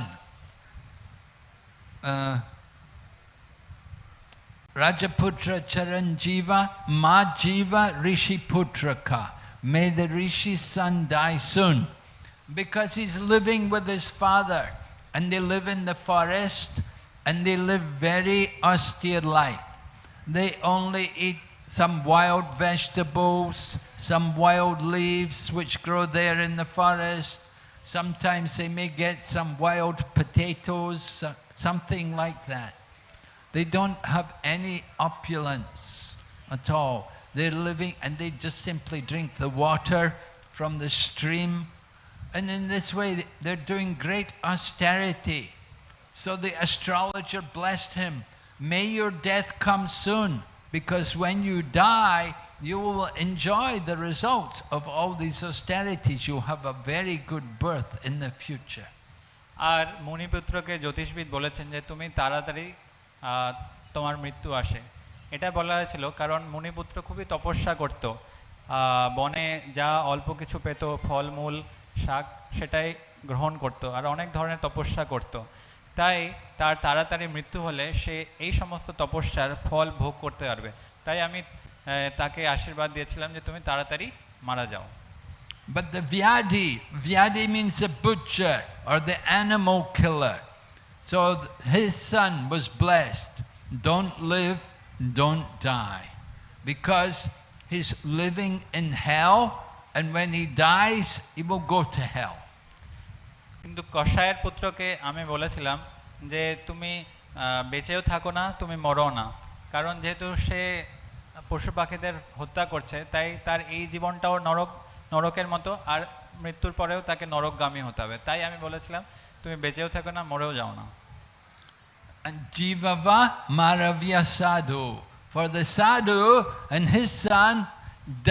Rajaputra Charanjiva Ma Jiva Rishi Putraka. May the rishi's son die soon, because he's living with his father and they live in the forest and they live very austere life. They only eat some wild vegetables, some wild leaves which grow there in the forest. Sometimes they may get some wild potatoes, something like that. They don't have any opulence at all. They're living and they just simply drink the water from the stream. And in this way, they're doing great austerity. So the astrologer blessed him, "May your death come soon, because when you die, you will enjoy the results of all these austerities. You'll have a very good birth in the future." আর মুনিপুত্রকে জ্যোতিষবিদ বলেছেন যে তুমি তাড়াতাড়ি তোমার মৃত্যু আসে। এটা বলা হয়েছিল কারণ মুনিপুত্র খুবই তপস্যা করত, বনে যা অল্প কিছু পেত, ফলমূল শাক, সেটাই গ্রহণ করত আর অনেক ধরনের তপস্যা করত। তাই তার তাড়াতাড়ি মৃত্যু হলে সে এই সমস্ত তপস্যার ফল ভোগ করতে পারবে। তাই আমি তাকে আশীর্বাদ দিয়েছিলাম যে তুমি তাড়াতাড়ি মারা যাও। But the Vyadi means the butcher or the animal killer. So his son was blessed, "Don't live, don't die," because he's living in hell, and when he dies, he will go to hell. কিন্তু কসায়ের পুত্রকে আমি বলেছিলাম যে তুমি বেঁচেও থাকো না, তুমি মরো না, কারণ যেহেতু সে পশু পাখিদের হত্যা করছে তাই তার এই জীবনটাও নরকের মতো, আর মৃত্যুর পরেও তাকে নরকগামী হতে হবে। তাই আমি বলেছিলাম তুমি বেঁচেও থাকো না, মরেও যাও না। And Jivava Maravya Sadhu. For the sadhu and his son,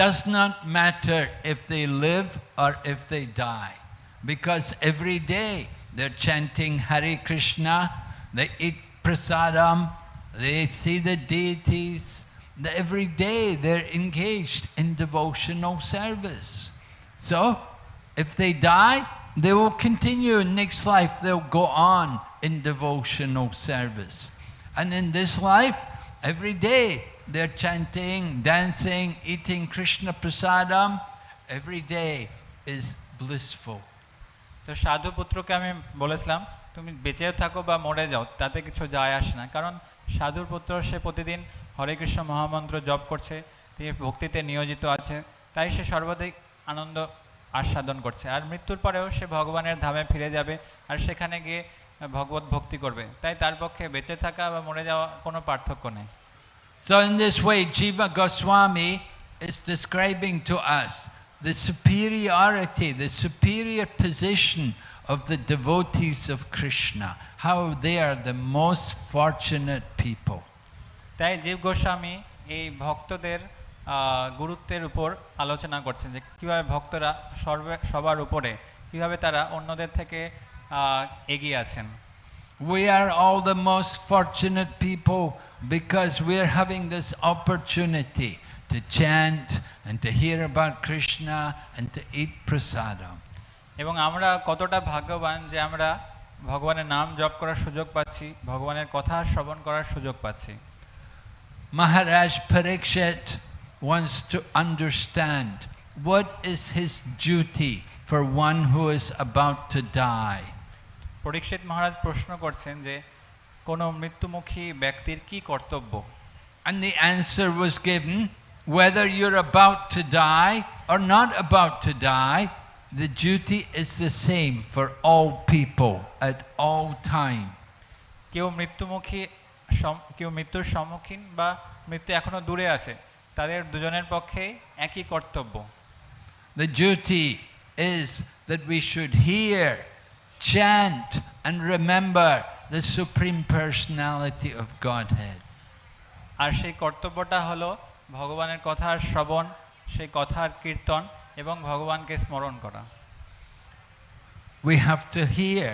does not matter if they live or if they die. Because every day they're chanting Hare Krishna, they eat prasadam, they see the deities. Every day they're engaged in devotional service. So, if they die, they will continue. Next life they'll go on in devotional service. And in this life, every day they're chanting, dancing, eating Krishna prasadam. Every day is blissful. তো সাধু পুত্রকে আমি বলেছিলাম তুমি বেঁচেও থাকো বা মরে যাও, তাতে কিছু যায় আসে না, কারণ সাধুর পুত্র সে প্রতিদিন হরে কৃষ্ণ মহামন্ত্র জপ করছে, তিনি ভক্তিতে নিয়োজিত আছে, তাই সে সর্বাধিক আনন্দ আস্বাদন করছে। আর মৃত্যুর পরেও সে ভগবানের ধামে ফিরে যাবে আর সেখানে গিয়ে ভগবত ভক্তি করবে। তাই তার পক্ষে বেঁচে থাকা বা মরে যাওয়া কোনো পার্থক্য নেই। So in this way, Jiva Goswami is describing to us the superiority, the superior position of the devotees of Krishna, how they are the most fortunate people. তাই জীব গোস্বামী এই ভক্তদের গুরুত্বের উপর আলোচনা করছেন যে কীভাবে ভক্তরা সবার উপরে, কীভাবে তারা অন্যদের থেকে এগিয়ে আছেন। We are all the most fortunate people because we are having this opportunity to chant and to hear about Krishna and to eat prasadam. এবং আমরা কতটা ভাগ্যবান যে আমরা ভগবানের নাম জপ করার সুযোগ পাচ্ছি, ভগবানের কথা শ্রবণ করার সুযোগ পাচ্ছি। Maharaj Parikshit wants to understand what is his duty for one who is about to die. পরীক্ষিত মহারাজ প্রশ্ন করছেন যে কোনো মৃত্যুমুখী ব্যক্তির কি কর্তব্য? And the answer was given, whether you're about to die or not about to die, the duty is the same for all people at all time. কেউ মৃত্যুর সম্মুখীন বা মৃত্যু এখনো দূরে আছে, তাদের দুজনের পক্ষেই একই কর্তব্য। The duty is that we should hear, chant and remember the Supreme Personality of Godhead. আর সেই কর্তব্যটা হলো ভগবানের কথার শ্রবণ, সেই কথার কীর্তন এবং ভগবানকে স্মরণ করা। We have to hear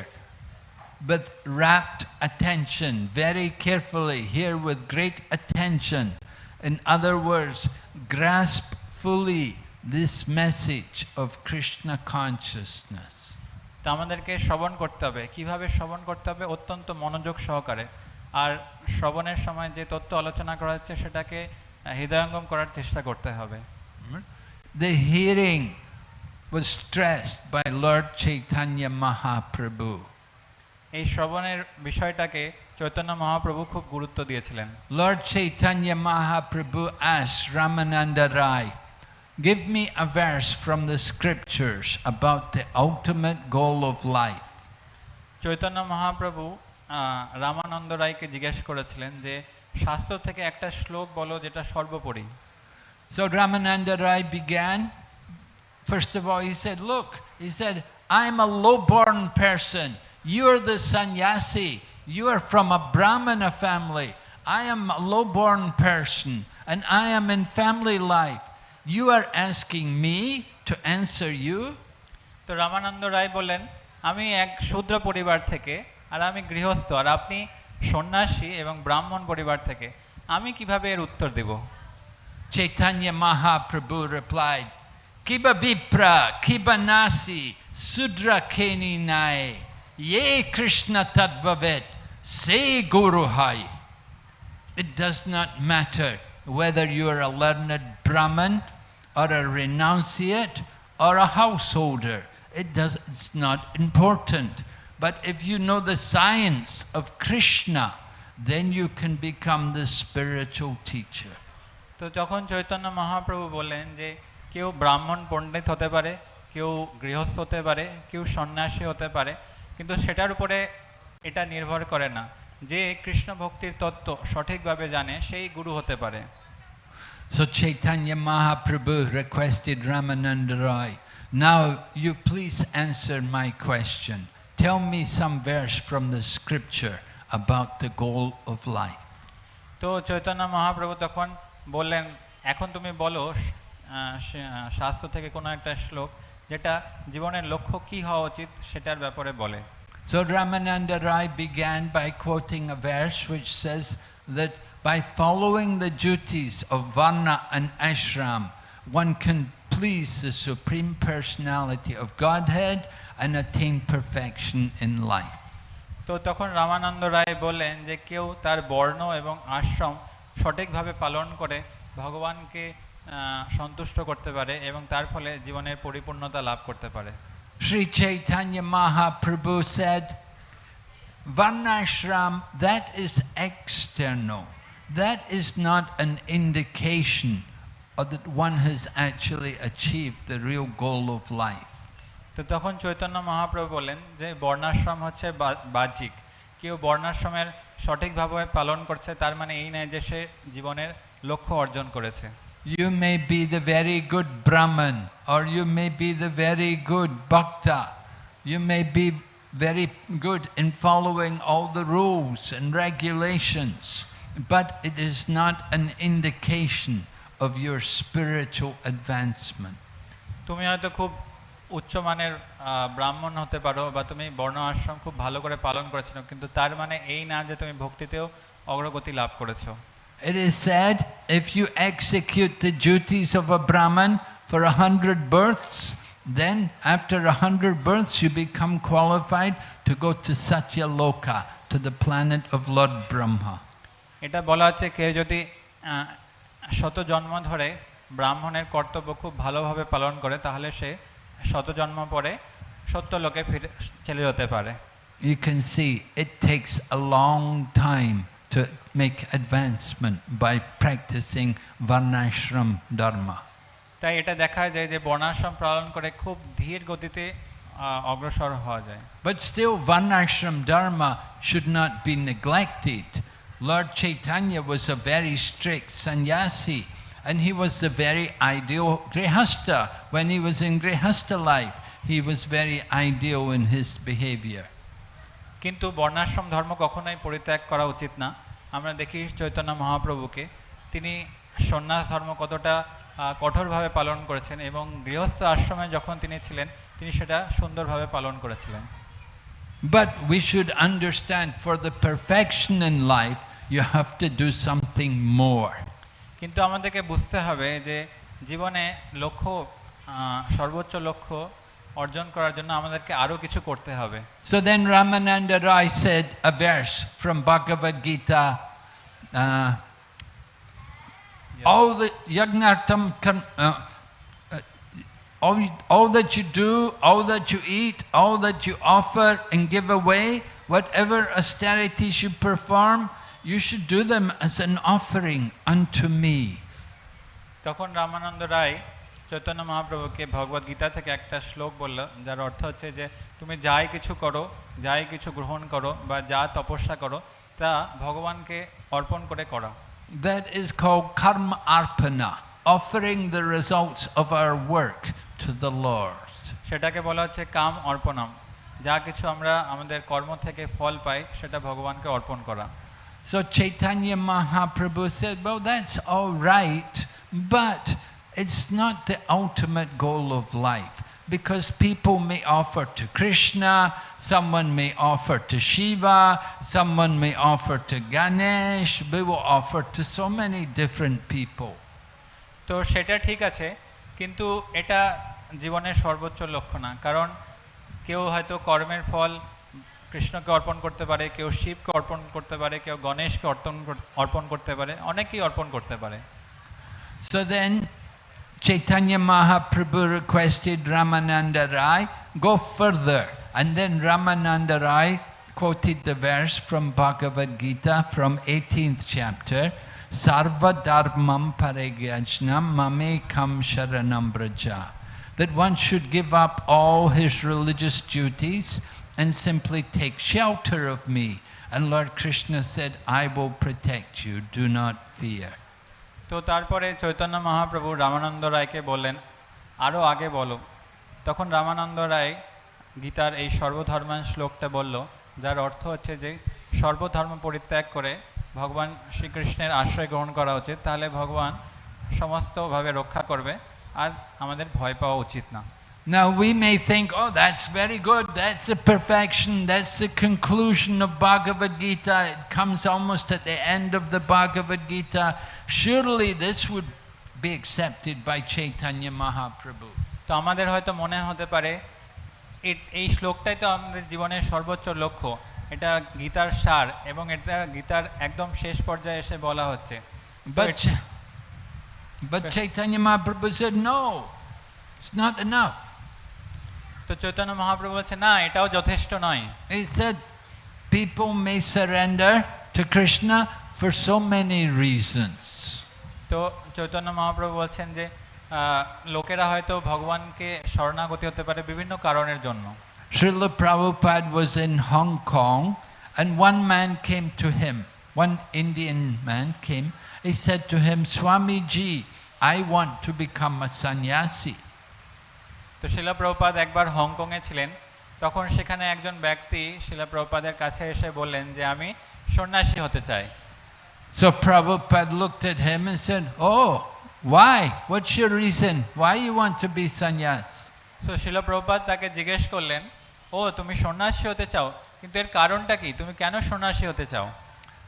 with rapt attention, very carefully, hear with great attention. In other words, grasp fully this message of Krishna consciousness. তা আমাদেরকে শ্রবণ করতে হবে। কিভাবে শ্রবণ করতে হবে? অত্যন্ত মনোযোগ সহকারে। আর শ্রবণের সময় যে তত্ত্ব আলোচনা করা হচ্ছে সেটাকে হৃদয়ঙ্গম করার চেষ্টা করতে হবে। The hearing was stressed by Lord Chaitanya Mahaprabhu. এই শ্রবণের বিষয়টাকে চৈতন্য মহাপ্রভু খুব গুরুত্ব দিয়েছিলেন। Lord Chaitanya Mahaprabhu asked Ramananda Rai, "Give me a verse from the scriptures about the ultimate goal of life." Chaitanya Mahaprabhu Ramananda রায়কে জিজ্ঞেস করেছিলেন যে শাস্ত্র থেকে একটা শ্লোক বলো যেটা সর্বোপরি। So Ramananda Rai began. First of all, he said, look, he said, I'm a low-born person. You're the sannyasi. You are from a Brahmana family. I am a low-born person, and I am in family life. You are asking me to answer you? তো রামানন্দ রায় বললেন, আমি এক শূদ্র পরিবার থেকে, আর আমি গৃহস্থ, আর আপনি সন্ন্যাসী এবং ব্রাহ্মণ পরিবার থেকে, আমি কিভাবে এর উত্তর দেব? Chaitanya Mahaprabhu replied, Kiba Vipra, Kiba Nasi, Sudra Keni Nai, Ye Krishna Tadvavet, Se Guru Hai. It does not matter whether you are a learned Brahmin or a renunciate or a householder. It's not important. But if you know the science of Krishna, then you can become the spiritual teacher. তো যখন চৈতন্য মহাপ্রভু বললেন যে কেউ ব্রাহ্মণ পণ্ডিত হতে পারে, কেউ গৃহস্থ হতে পারে, কেউ সন্ন্যাসী হতে পারে, কিন্তু সেটার উপরে এটা নির্ভর করে না, যে কৃষ্ণ ভক্তির তত্ত্ব সঠিকভাবে জানে সেই গুরু হতে পারে। So Chaitanya Mahaprabhu requested Ramananda Rai, now you please answer my question. Tell me some verse from the scripture about the goal of life. তো চৈতন্য মহাপ্রভু তখন বললেন, এখন তুমি বলো শাস্ত্র থেকে কোনো একটা শ্লোক যেটা জীবনের লক্ষ্য কি হওয়া উচিত সেটার ব্যাপারে বলে। So Ramananda Rai began by quoting a verse which says that by following the duties of Varna and Ashram, one can please the Supreme Personality of Godhead and attain perfection in life. তো তখন রামানন্দ রায় বললেন যে কেউ তার বর্ণ এবং আশ্রম সঠিকভাবে পালন করে ভগবানকে সন্তুষ্ট করতে পারে এবং তার ফলে জীবনের পরিপূর্ণতা লাভ করতে পারে। Sri Chaitanya Mahaprabhu said, Varnashram, that is external. That is not an indication that one has actually achieved the real goal of life. তো তখন চৈতন্য মহাপ্রভু বলেন যে বর্ণাশ্রম হচ্ছে বাহ্যিক, কেউ বর্ণাশ্রমের সঠিকভাবে পালন করছে তার মানে এই নয় যে সে জীবনের লক্ষ্য অর্জন করেছে। You may be the very good Brahman, or you may be the very good Bhakta. You may be very good in following all the rules and regulations, but it is not an indication of your spiritual advancement. তুমি হয়তো খুব উচ্চমানের ব্রাহ্মণ হতে পারো বা তুমি বর্ণ আশ্রম খুব ভালো করে পালন করেছো, কিন্তু তার মানে এই না যে তুমি ভক্তিতেও অগ্রগতি লাভ করেছো। It is said, if you execute the duties of a Brahman for 100 births, then after 100 births you become qualified to go to Satya Loka, to the planet of Lord Brahma. এটা বলা হচ্ছে কেউ যদি 100 জন্ম ধরে ব্রাহ্মণের কর্তব্য খুব ভালোভাবে পালন করে তাহলে সে 100 জন্ম পরে সত্যলোকে ফিরে চলে যেতে পারে। You can see it takes a long time to make advancement by practicing Varnashram Dharma. তাই এটা দেখা যায় যে বর্ণাশ্রম পালন করে খুব ধীর গতিতে অগ্রসর হওয়া যায়। But still Varnashram Dharma should not be neglected. Lord Chaitanya was a very strict sannyasi, and he was the very ideal grihastha. When he was in grihastha life, he was very ideal in his behavior. কিন্তু বর্ণাশ্রম ধর্ম কখনোই পরিত্যাগ করা উচিত না। আমরা দেখি চৈতন্য মহাপ্রভুকে, তিনি সন্ন্যাস ধর্ম কতটা কঠোরভাবে পালন করেছেন এবং গৃহস্থ আশ্রমে যখন তিনি ছিলেন তিনি সেটা সুন্দরভাবে পালন করেছিলেন। But we should understand, for the perfection in life you have to do something more. কিন্তু আমাদেরকে বুঝতে হবে যে জীবনে লক্ষ্য সর্বোচ্চ লক্ষ্য অর্জন করার জন্য আমাদেরকে আরো কিছু করতে হবে। So then Ramananda Rai said a verse from Bhagavad Gita, all the yagnartam, all that you do, all that you eat, all that you offer and give away, whatever austerities you perform, you should do them as an offering unto me. তখন রামানন্দ রায় চৈতন্য মহাপ্রভুকে ভগবদ গীতা থেকে একটা শ্লোক বলল, যার অর্থ হচ্ছে যে তুমি যাই কিছু করো, যাই কিছু গ্রহণ করো বা যা তপস্যা করো তা ভগবানকে অর্পণ করে করো। That is called karma arpana, offering the results of our work to the Lord. সেটাকে বলা হচ্ছে কাম অর্পণম, যা কিছু আমরা আমাদের কর্ম থেকে ফল পাই সেটা ভগবানকে অর্পণ করা। So Chaitanya Mahaprabhu said, well, that's all right, but it's not the ultimate goal of life, because people may offer to Krishna, someone may offer to Shiva, someone may offer to Ganesh, we will offer to so many different people. তো সেটা ঠিক আছে, কিন্তু এটা জীবনের সর্বোচ্চ লক্ষ্য না, কারণ কেউ হয়তো কর্মের ফল কৃষ্ণকে অর্পণ করতে পারে, কেউ শিবকে অর্পণ করতে পারে, কেউ গণেশকে অর্পণ করতে পারে, অনেকেই অর্পণ করতে পারে। So then Chaitanya Mahaprabhu requested Ramananda Rai, go further. And then Ramananda Rai quoted the verse from Bhagavad Gita from 18th chapter, Sarva dharmam parigyajnam mamekam sharanam braja. That one should give up all his religious duties and simply take shelter of me. And Lord Krishna said, I will protect you, do not fear. তো তারপরে চৈতন্য মহাপ্রভু রামানন্দ রায়কে বললেন, আরও আগে বলো। তখন রামানন্দ রায় গীতার এই সর্বধর্মান শ্লোকটা বলল, যার অর্থ হচ্ছে যে সর্বধর্ম পরিত্যাগ করে ভগবান শ্রীকৃষ্ণের আশ্রয় গ্রহণ করা উচিত, তাহলে ভগবান সমস্তভাবে রক্ষা করবে আর আমাদের ভয় পাওয়া উচিত না। Now we may think, oh, that's very good, that's the perfection, that's the conclusion of Bhagavad Gita, it comes almost at the end of the Bhagavad Gita, surely this would be accepted by Chaitanya Mahaprabhu. তো আমাদের হয়তো মনে হতে পারে এই শ্লোকটাই তো আমাদের জীবনের সর্বোচ্চ লক্ষ্য, এটা গীতার সার এবং এটা গীতার একদম শেষ পর্যায়ে এসে বলা হচ্ছে। But Chaitanya Mahaprabhu said, no, it's not enough. তো চৈতন্য মহাপ্রভু বলছে, না, এটাও যথেষ্ট নয়। He said, people may surrender to Krishna for so many reasons. তো চৈতন্য মহাপ্রভু বলছেন যে লোকেরা হয়তো ভগবানকে শরণাগতি হতে পারে বিভিন্ন কারণের জন্য। Srila Prabhupada was in Hong Kong and one man came to him, one Indian man came, he said to him, Swamiji, I want to become a sannyasi. তো শিলা প্রভুপাদ একবার হংকংয়ে ছিলেন, তখন সেখানে একজন ব্যক্তি শিলা প্রভুপাদের কাছে এসে বললেন যে আমি সন্ন্যাসী হতে চাই। So Prabhupada looked at him and said, oh, why? What's your reason? Why you want to be sannyas? তো শিলা প্রভুপাদ তাকে জিজ্ঞেস করলেন, ও তুমি সন্ন্যাসী হতে চাও, কিন্তু এর কারণটা কি, তুমি কেন সন্ন্যাসী হতে চাও?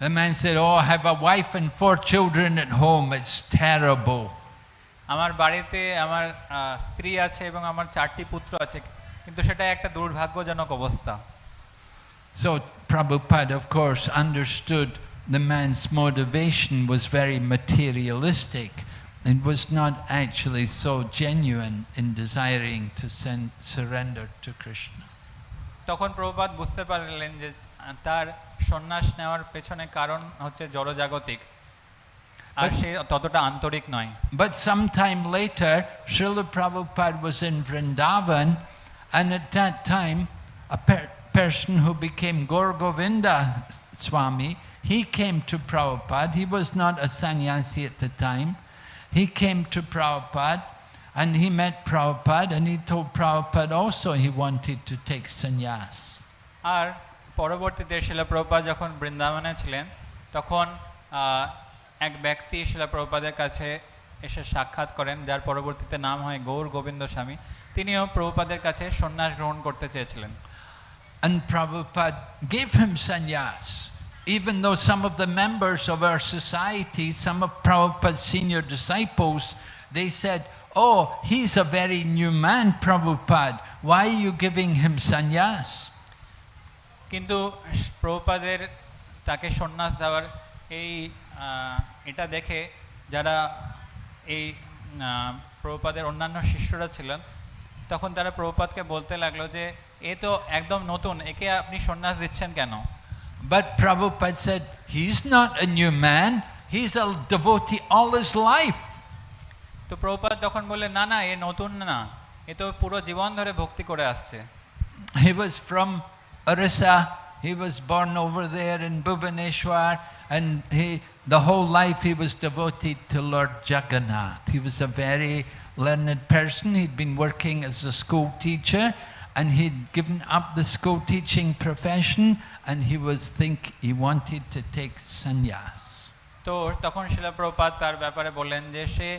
The man said, oh, I have a wife and 4 children at home, it's terrible. আমার বাড়িতে আমার স্ত্রী আছে এবং আমার 4টি পুত্র আছে, কিন্তু সেটা একটা দুর্ভাগ্যজনক অবস্থা। So Prabhupada, of course, understood the man's motivation was very materialistic. It was not actually so genuine in desiring to surrender to Krishna. তখন প্রভুপাদ বুঝতে পারলেন যে তার সন্ন্যাস নেওয়ার পেছনে কারণ হচ্ছে জড়জাগতিক, আর সে ততটা আন্তরিক নয়। But sometime later, Srila Prabhupada was in Vrindavan, and at that time, a person who became Gaur Govinda Swami, he came to Prabhupada. He was not a sannyasi at the time. He came to Prabhupada, and he met Prabhupada, and he told Prabhupada also he wanted to take sannyas. আর পরবর্তীতে শিলা প্রভুপাদ যখন বৃন্দাবনে ছিলেন, তখন এক ব্যক্তি শিলা প্রভুপাদের কাছে এসে সাক্ষাৎ করেন, যার পরবর্তীতে নাম হয় গৌর গোবিন্দ স্বামী। তিনিও প্রভুপাদের কাছে সন্ন্যাস গ্রহণ করতে চেয়েছিলেন। And Prabhupada gave him sannyas, even though some of the members of our society, some of Prabhupada's senior disciples, they said, oh, he's a very new man, Prabhupada, why are you giving him sannyas? কিন্তু প্রভুপাদের তাকে সন্ন্যাস দেওয়ার এটা দেখে যারা এই প্রভুপাদের অন্যান্য শিষ্যরা ছিলেন, তখন তারা প্রভুপাদকে বলতে লাগলো যে এ তো একদম নতুন, একে আপনি সন্ন্যাস দিচ্ছেন কেন? But Prabhupada said, he's not a new man, he's a devotee all his life. তো প্রভুপাদ তখন বললেন, না না, এ নতুন না, এ তো পুরো জীবন ধরে ভক্তি করে আসছে। He was from Orissa. He was born over there in Bhubaneswar, and the whole life he was devoted to Lord Jagannath. He was a very learned person. He'd been working as a school teacher, and he'd given up the school teaching profession, and he wanted to take sannyas. তো তখন শিলা প্রভুপাদ তার ব্যাপারে বললেন যে সে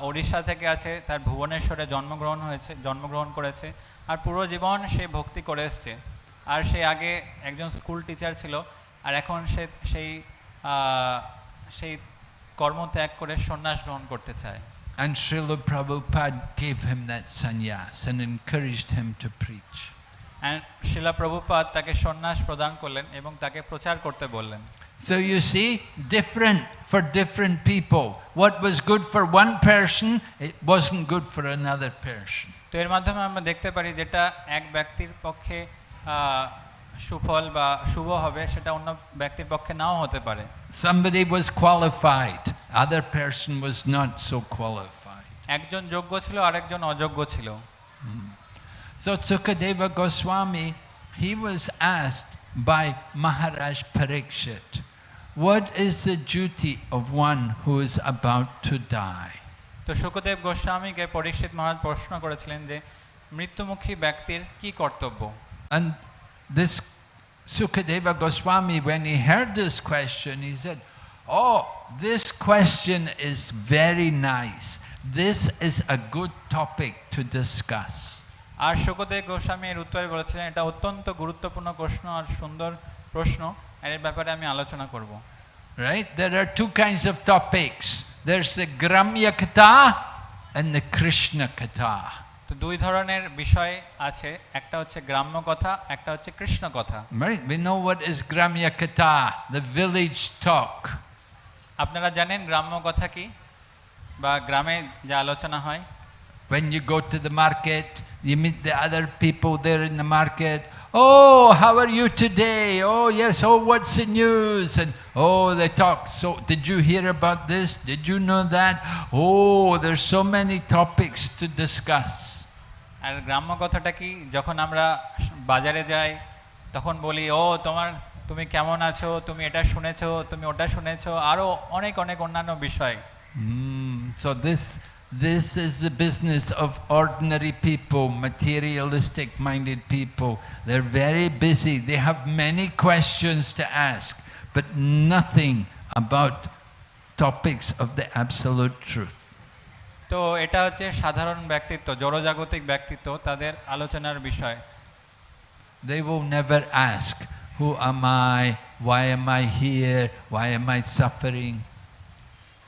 ওড়িশা থেকে আছে, তার ভুবনেশ্বরে জন্মগ্রহণ করেছে, আর পুরো জীবন সে ভক্তি করে এসছে। আর সে আগে একজন স্কুল টিচার ছিল, আর এখন সে সেই কর্ম ত্যাগ করে সন্ন্যাস গ্রহণ করতে চায়। And Srila Prabhupada gave him that sannyas and encouraged him to preach. And শিলা প্রভুপাদ তাকে সন্ন্যাস প্রদান করলেন এবং তাকে প্রচার করতে বললেন। So you see, different for different people. What was good for one person, it wasn't good for another person. তো এর মাধ্যমে আমরা দেখতে পারি যেটা এক ব্যক্তির পক্ষে সুফল বা শুভ হবে, সেটা অন্য ব্যক্তির পক্ষে নাও হতে পারে। Somebody was qualified, other person was not so qualified. একজন যোগ্য ছিল, আরেকজন অযোগ্য ছিল। So Sukadeva Goswami, he was asked by Maharaj Parikshit, what is the duty of one who is about to die? তো শুকদেব গোস্বামীকে পরীক্ষিত মহারাজ প্রশ্ন করেছিলেন যে মৃত্যুমুখী ব্যক্তির কি কর্তব্য। And this Sukadeva Goswami, when he heard this question, he said, oh, this question is very nice. This is a good topic to discuss. আর শুকদেব গোস্বামী এর উত্তরে বলেছিলেন, এটা অত্যন্ত গুরুত্বপূর্ণ প্রশ্ন আর সুন্দর প্রশ্ন, এর ব্যাপারে আমি আলোচনা করব। Right? There are two kinds of topics. There's the Gramya Katha and the Krishna Katha. তো দুই ধরনের বিষয় আছে, একটা হচ্ছে গ্রাম্য কথা, একটা হচ্ছে কৃষ্ণ কথা। Right? We know what is Gramya Katha, the village talk. আপনারা জানেন গ্রাম্য কথা কি, বা গ্রামে যা আলোচনা হয়? When you go to the market, you meet the other people there in the market. Oh, how are you today? Oh, yes. Oh, what's the news? And oh, they talk. So, did you hear about this? Did you know that? Oh, there's so many topics to discuss. আর গ্রাম্য কথাটা কি, যখন আমরা বাজারে যাই তখন বলি, ও তুমি কেমন আছো, তুমি এটা শুনেছো, তুমি ওটা শুনেছো, আরো অনেক অনেক অন্যান্য বিষয়। So this is the business of ordinary people, materialistic minded people. They're very busy. They have many questions to ask, but nothing about topics of the absolute truth. তো এটা হচ্ছে সাধারণ ব্যক্তিত্ব, জড়জাগতিক ব্যক্তিত্ব, তাদের আলোচনার বিষয়। They will never ask, who am I? Why am I here? Why am I suffering?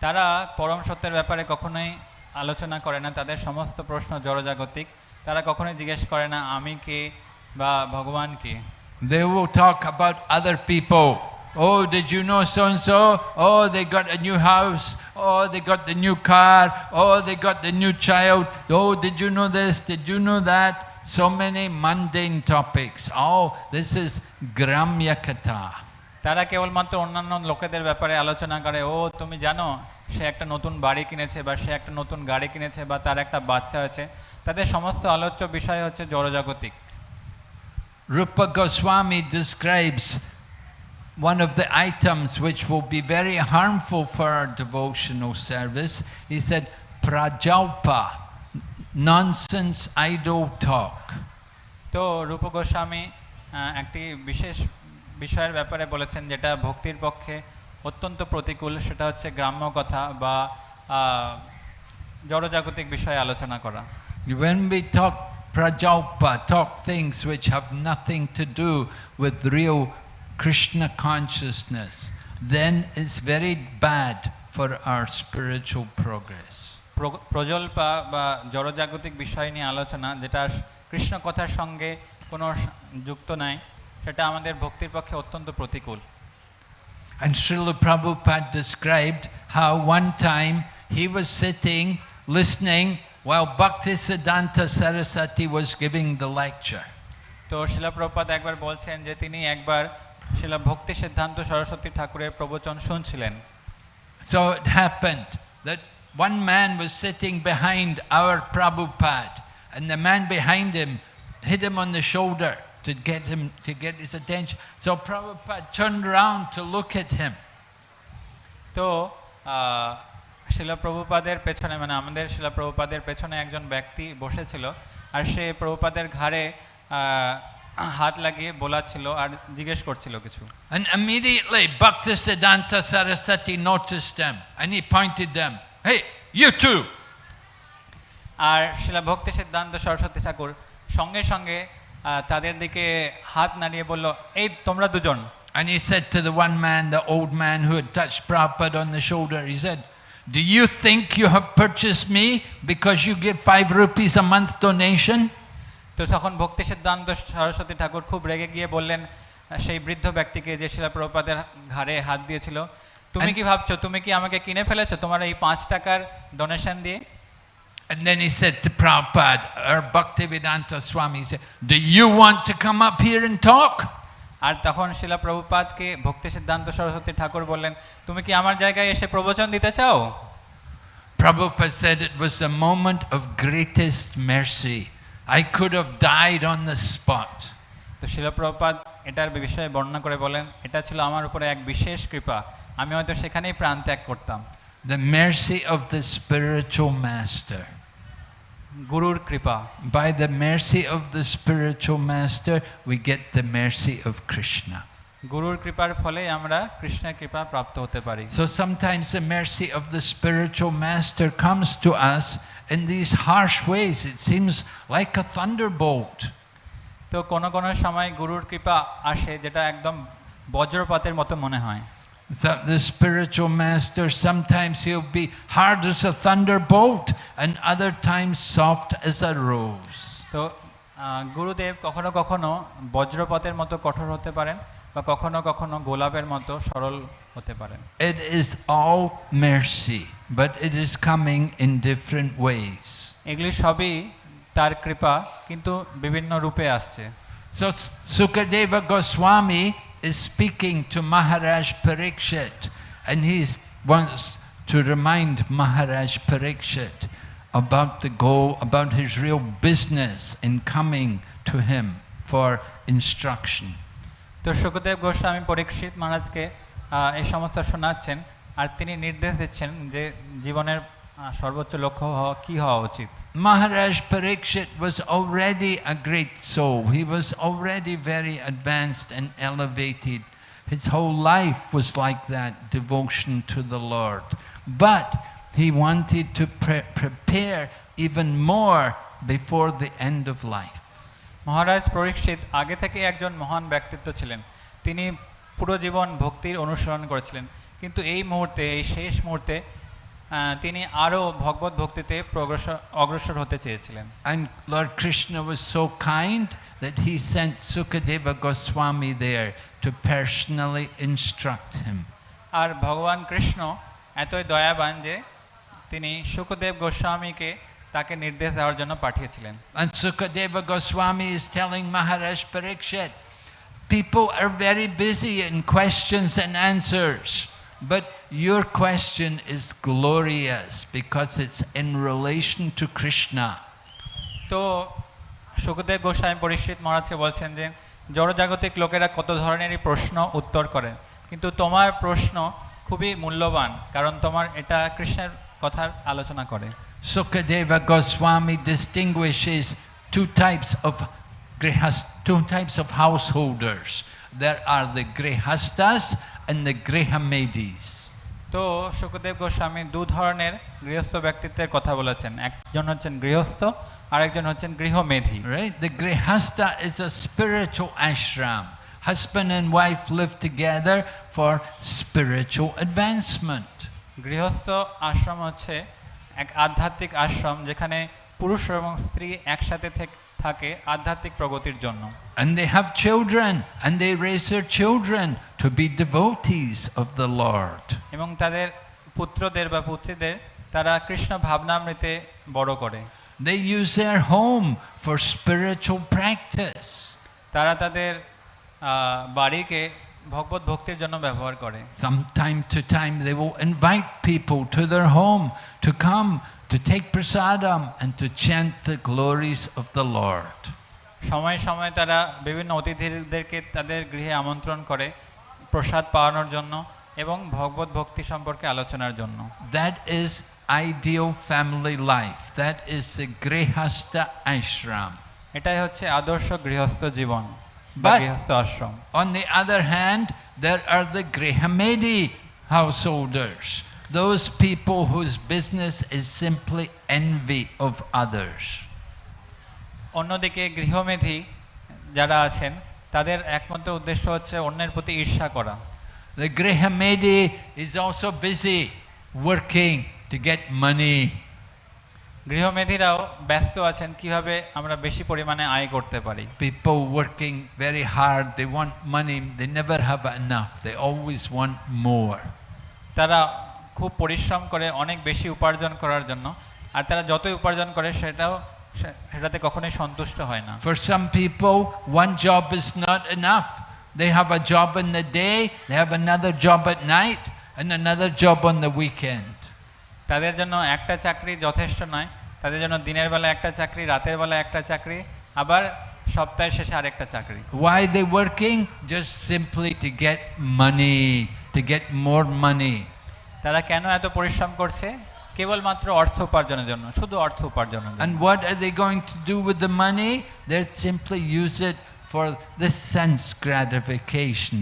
তারা পরম সত্যের ব্যাপারে কখনোই আলোচনা করে না। তাদের সমস্ত প্রশ্ন জড়জাগতিক। তারা কখনোই জিজ্ঞেস করে না আমি কে বা ভগবান কে। They will talk about other people. Oh, did you know so and so? Oh, they got a new house. Oh, they got the new car. Oh, they got the new child. Oh, did you know this? Did you know that? So many mundane topics. Oh, this is Gramya Katha. তারা কেবলমাত্র অন্যান্য লোকেদের ব্যাপারে আলোচনা করে। ও তুমি জানো সে একটা নতুন বাড়ি কিনেছে, বা সে একটা নতুন গাড়ি কিনেছে, বা তার একটা বাচ্চা আছে। তাদের সমস্ত আলোচ্য বিষয় হচ্ছে জড়জাগতিক। Rupa Goswami describes one of the items which will be very harmful for our devotional service. He said, prajalpa, nonsense idle talk. তো রূপ গোস্বামী একটি বিশেষ বিষয়ের ব্যাপারে বলেছেন যেটা ভক্তির পক্ষে অত্যন্ত প্রতিকূল, সেটা হচ্ছে গ্রাম্য কথা বা জড়জাগতিক বিষয়ে আলোচনা করা। When we talk prajalpa, talk things which have nothing to do with real Krishna consciousness, then it's very bad for our spiritual progress. প্রজল্পা বা জড়জাগতিক বিষয় নিয়ে আলোচনা যেটা কৃষ্ণ কথার সঙ্গে কোনো যুক্ত নাই, সেটা আমাদের ভক্তির পক্ষে অত্যন্ত প্রতিকূল। And Srila Prabhupada described how one time he was sitting listening while Bhaktisiddhanta Saraswati was giving the lecture. তো শিলা প্রভুপাদ একবার বলছেন যে তিনি একবার শিলা ভক্তি সিদ্ধান্ত সরস্বতী ঠাকুরের প্রবচন শুনছিলেন। So it happened that one man was sitting behind our Prabhupada, and the man behind him hit him on the shoulder to get his attention. So Prabhupada turned around to look at him. তো শিলা প্রভুপাদের পেছনে মানে আমাদের শিলা প্রভুপাদের পেছনে একজন ব্যক্তি বসেছিল আর সে প্রভুপাদের ঘাড়ে হাত লাগিয়ে বলাচ্ছিল আর জিজ্ঞেস করছিল কিছু। And immediately Bhaktisiddhanta Saraswati noticed them and he pointed them, hey, you too. আর শিলা ভক্তি সিদ্ধান্ত সরস্বতী ঠাকুর সঙ্গে সঙ্গে তাদের দিকে হাত নাড়িয়ে বলল, এই তোমরা দুজন। And he said to the one man, the old man who had touched Prabhupada on the shoulder, he said, do you think you have purchased me because you give 5 rupees a month donation? তো তখন ভক্তি সিদ্ধান্ত সরস্বতী ঠাকুর খুব রেগে গিয়ে বললেন সেই বৃদ্ধ ব্যক্তিকে যে শিলা প্রভুপাদের ঘাড়ে হাত দিয়েছিল, তুমি কি ভাবছো তুমি কি আমাকে কিনে ফেলেছো তোমার এই 5 টাকার ডোনেশন দিয়ে? And then he said to Prabhupada, or Bhaktivedanta Swami, he said, do you want to come up here and talk? আর তখন শিলা প্রভুপাদকে ভক্তি সিদ্ধান্ত সরস্বতী ঠাকুর বললেন, তুমি কি আমার জায়গায় এসে প্রবচন দিতে চাও? Prabhupada said it was a moment of greatest mercy. I could have died on the spot. তো শিলা প্রভুপাদ এটার বিষয়ে বর্ণনা করে বলেন, এটা ছিল আমার উপরে এক বিশেষ কৃপা, আমি হয়তো সেখানেই প্রাণ ত্যাগ করতাম। The mercy of the spiritual master. গুরুর কৃপা। By the mercy of the spiritual master, we get the mercy of Krishna. গুরুর কৃপার ফলে আমরা কৃষ্ণের কৃপা প্রাপ্ত হতে পারি। So sometimes the mercy of the spiritual master comes to us in these harsh ways. It seems like a thunderbolt. তো কোন কোন সময় গুরুর কৃপা আসে যেটা একদম বজ্রপাতের মতো মনে হয়। That the spiritual master, sometimes he'll be hard as a thunderbolt and other times soft as a rose. তো গুরুদেব কখনো কখনো বজ্রপাতের মতো কঠোর হতে পারেন বা কখনো কখনো গোলাপের মতো সরল হতে পারেন। It is all mercy, but it is coming in different ways. এগুলি সবই তার কৃপা কিন্তু বিভিন্ন রূপে আসছে। So Sukadeva Goswami is speaking to Maharaj Parikshit, and he wants to remind Maharaj Parikshit about the goal, about his real business in coming to him for instruction. তো সুখদেব গোস্বামী পরীক্ষিত মহারাজকে এই সমস্ত শোনাচ্ছেন আর তিনি নির্দেশ দিচ্ছেন যে জীবনের সর্বোচ্চ লক্ষ্য কি হওয়া উচিত। Maharaj Parikshit was already a great soul. He was already very advanced and elevated. His whole life was like that, devotion to the Lord. But he wanted to prepare even more before the end of life. মহারাজ পরীক্ষিত আগে থেকে একজন মহান ব্যক্তিত্ব ছিলেন, তিনি পুরো জীবন ভক্তির অনুসরণ করেছিলেন, কিন্তু এই মুহূর্তে এই শেষ মুহূর্তে তিনি আরো ভগবত ভক্তিতে অগ্রসর হতে চেয়েছিলেন। And Lord Krishna was so kind that he sent Sukadeva Goswami there to personally instruct him. আর ভগবান কৃষ্ণ এতই দয়াবান যে তিনি সুখদেব গোস্বামীকে তাকে নির্দেশ দেওয়ার জন্য পাঠিয়েছিলেন। And Sukadeva Goswami is telling Maharaj Parikshit, people are very busy in questions and answers, but your question is glorious because it's in relation to Krishna. তো সুখদেব গোস্বামী পরীক্ষিত মহারাজকে বলছেন যে জড়জাগতিক লোকেরা কত ধরনেরই প্রশ্ন উত্তর করেন, কিন্তু তোমার প্রশ্ন খুবই মূল্যবান কারণ তোমার এটা কৃষ্ণের কথার আলোচনা করে। Sukadeva Goswami distinguishes two types of householders. There are the grihastas and the grihamedis. তো সুখদেব গোস্বামী দু ধরনের গৃহস্থ ব্যক্তিত্বের কথা বলেছেন, একজন হচ্ছেন গৃহস্থ আর একজন হচ্ছেন গৃহমেধি। Right? The grihasta is a spiritual ashram. Husband and wife live together for spiritual advancement. গৃহস্থ আশ্রম হচ্ছে এক আধ্যাত্মিক আশ্রম যেখানে পুরুষ এবং স্ত্রী একসাথে থাকে আধ্যাত্মিক প্রগতির জন্য। And they have children and they raise their children to be devotees of the Lord. এবং তাদের পুত্রদের বা পুত্রীদের তারা কৃষ্ণ ভাবনামৃতে বড় করে। They use their home for spiritual practice. তারা তাদের বাড়িকে ভগবত ভক্তির জন্য ব্যবহার করে। From time to time they will invite people to their home to come to take prasadam and to chant the glories of the Lord. সময় সময় তারা বিভিন্ন অতিথিদেরকে তাদের গৃহে আমন্ত্রণ করে প্রসাদ পাওয়ানোর জন্য এবং ভগবত ভক্তি সম্পর্কে আলোচনার জন্য। That is ideal family life. That is the grihastha ashram. এটাই হচ্ছে আদর্শ গৃহস্থ জীবন বা But গৃহস্থ আশ্রম। on the other hand, there are the grihamedi householders, those people whose business is simply envy of others. অন্যদিকে গৃহমেধি যারা আছেন তাদের একমাত্র উদ্দেশ্য হচ্ছে অন্যের প্রতি ঈর্ষা করা। The grihamedi is also busy working to get money. গৃহমেধিরাও ব্যস্ত আছেন কিভাবে আমরা বেশি পরিমাণে আয় করতে পারি। People working very hard, they want money, they never have enough, they always want more. তারা খুব পরিশ্রম করে অনেক বেশি উপার্জন করার জন্য, আর তারা যতই উপার্জন করে সেটাতে কখনোই সন্তুষ্ট হয় না। For some people, one job is not enough. They have a job in the day, they have another job at night, and another job on the weekend. তাদের জন্য একটা চাকরি যথেষ্ট নয়, তাদের জন্য দিনের বেলা একটা চাকরি, রাতের বেলা একটা চাকরি, আবার সপ্তাহের শেষে আরেকটা চাকরি। Why they working? Just simply to get money, to get more money. তারা কেন এত পরিশ্রম করছে? কেবলমাত্র অর্থ উপার্জনের জন্য, শুধু অর্থ উপার্জনের জন্য। And what are they going to do with the money? They simply use it for the sense gratification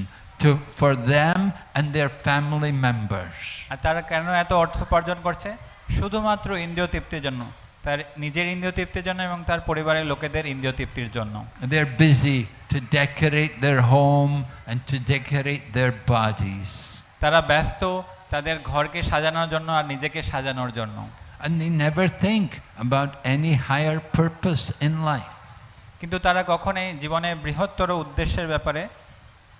for them and their family members. আর তারা কেন এত অর্থ উপার্জন করছে? শুধুমাত্র ইন্দ্রিয় তৃপ্তির জন্য, তার নিজের ইন্দ্রিয় তৃপ্তির জন্য এবং তার পরিবারের লোকেদের ইন্দ্রিয় তৃপ্তির জন্য। They're busy to decorate their home and to decorate their bodies. তারা ব্যস্ত তাদের ঘরকে সাজানোর জন্য আর নিজেকে সাজানোর জন্য। And they never think about any higher purpose in life. কিন্তু তারা কখনোই জীবনে বৃহত্তর উদ্দেশ্যের ব্যাপারে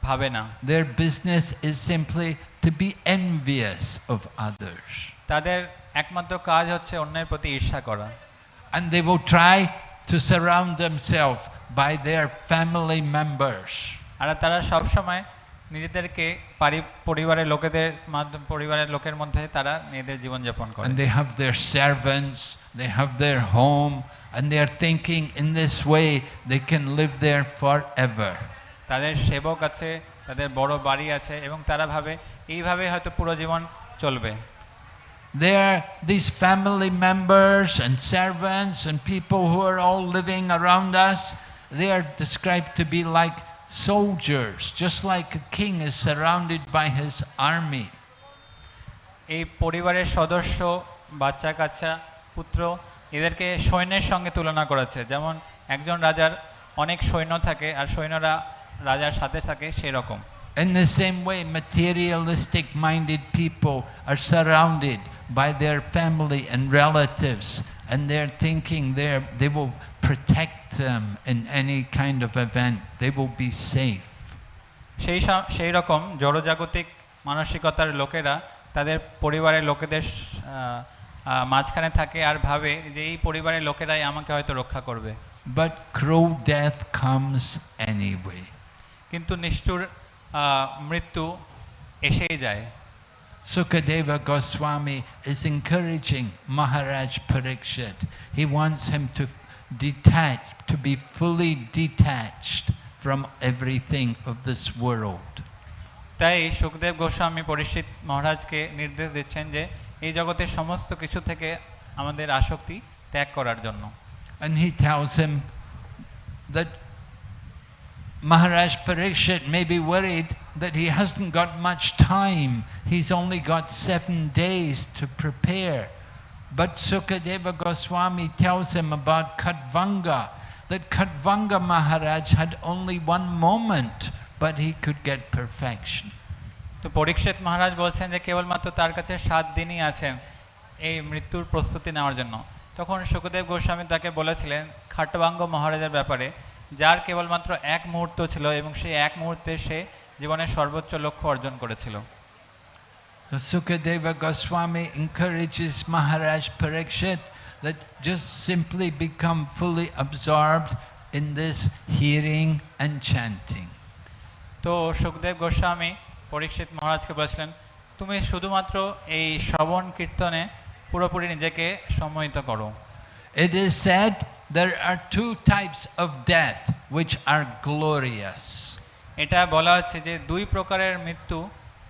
ভাবে না। Their business is simply to be envious of others. তাদের একমাত্র কাজ হচ্ছে অন্যের প্রতি ঈর্ষা করা। And they will try to surround themselves by their family members. আর তারা সব সময় নিজেদেরকে পরিবারের লোকের মধ্যে তারা নিজেদের জীবন যাপন করে। And they have their servants, they have their home, and they are thinking in this way they can live there forever. তাদের সেবক আছে, তাদের বড় বাড়ি আছে এবং তারা ভাবে এইভাবে হয়তো পুরো জীবন চলবে। These family members and servants and people who are all living around us, they are described to be like soldiers, just like a king is surrounded by his army. এই পরিবারের সদস্য, বাচ্চা কাচ্চা, পুত্র, এদেরকে সৈন্যের সঙ্গে তুলনা করেছে। যেমন একজন রাজার অনেক সৈন্য থাকে আর সৈন্যরা রাজার সাথে থাকে, সেরকম। In the same way, materialistic minded people are surrounded by their family and relatives, and they're thinking they will protect them in any kind of event. They will be safe. সেই রকম জড়জাগতিক মানসিকতার লোকেরা তাদের পরিবারের লোকেদের মাঝখানে থাকে আর ভাবে যে এই পরিবারের লোকেরাই আমাকে হয়তো রক্ষা করবে। But cruel death comes anyway. কিন্তু নিষ্ঠুর মৃত্যু এসেই যায়। Sukadeva Goswami is encouraging Maharaj Parikshit. He wants him to be fully detached from everything of this world. তাই সুখদেব গোস্বামী পরীক্ষিত মহারাজকে নির্দেশ দিচ্ছেন যে এই জগতের সমস্ত কিছু থেকে আমাদের আসক্তি ত্যাগ করার জন্য। And he tells him that Maharaj Parikshit may be worried that he hasn't got much time. He's only got 7 days to prepare. But Sukadeva Goswami tells him about Khatvanga, that Khatvanga Maharaj had only 1 moment, but he could get perfection. তো পরীক্ষিত মহারাজ বলছেন যে কেবলমাত্র তার কাছে 7 দিনই আছেন এই মৃত্যুর প্রস্তুতি নেওয়ার জন্য। তখন সুখদেব গোস্বামী তাকে বলেছিলেন খাটবাঙ্গ মহারাজের ব্যাপারে, যার কেবলমাত্র 1 মুহূর্ত ছিল এবং সেই 1 মুহূর্তে সে জীবনের সর্বোচ্চ লক্ষ্য অর্জন করেছিল। So Sukadeva Goswami encourages Maharaj Parikshit that just simply become fully absorbed in this hearing and chanting. তো তো সুখদেব গোস্বামী পরীক্ষিত মহারাজকে বলেছিলেন, তুমি শুধুমাত্র এই শ্রবণ কীর্তনে পুরোপুরি নিজেকে সম্মোহিত করো। It is said there are two types of death which are glorious. এটা বলা হচ্ছে যে দুই প্রকারের মৃত্যু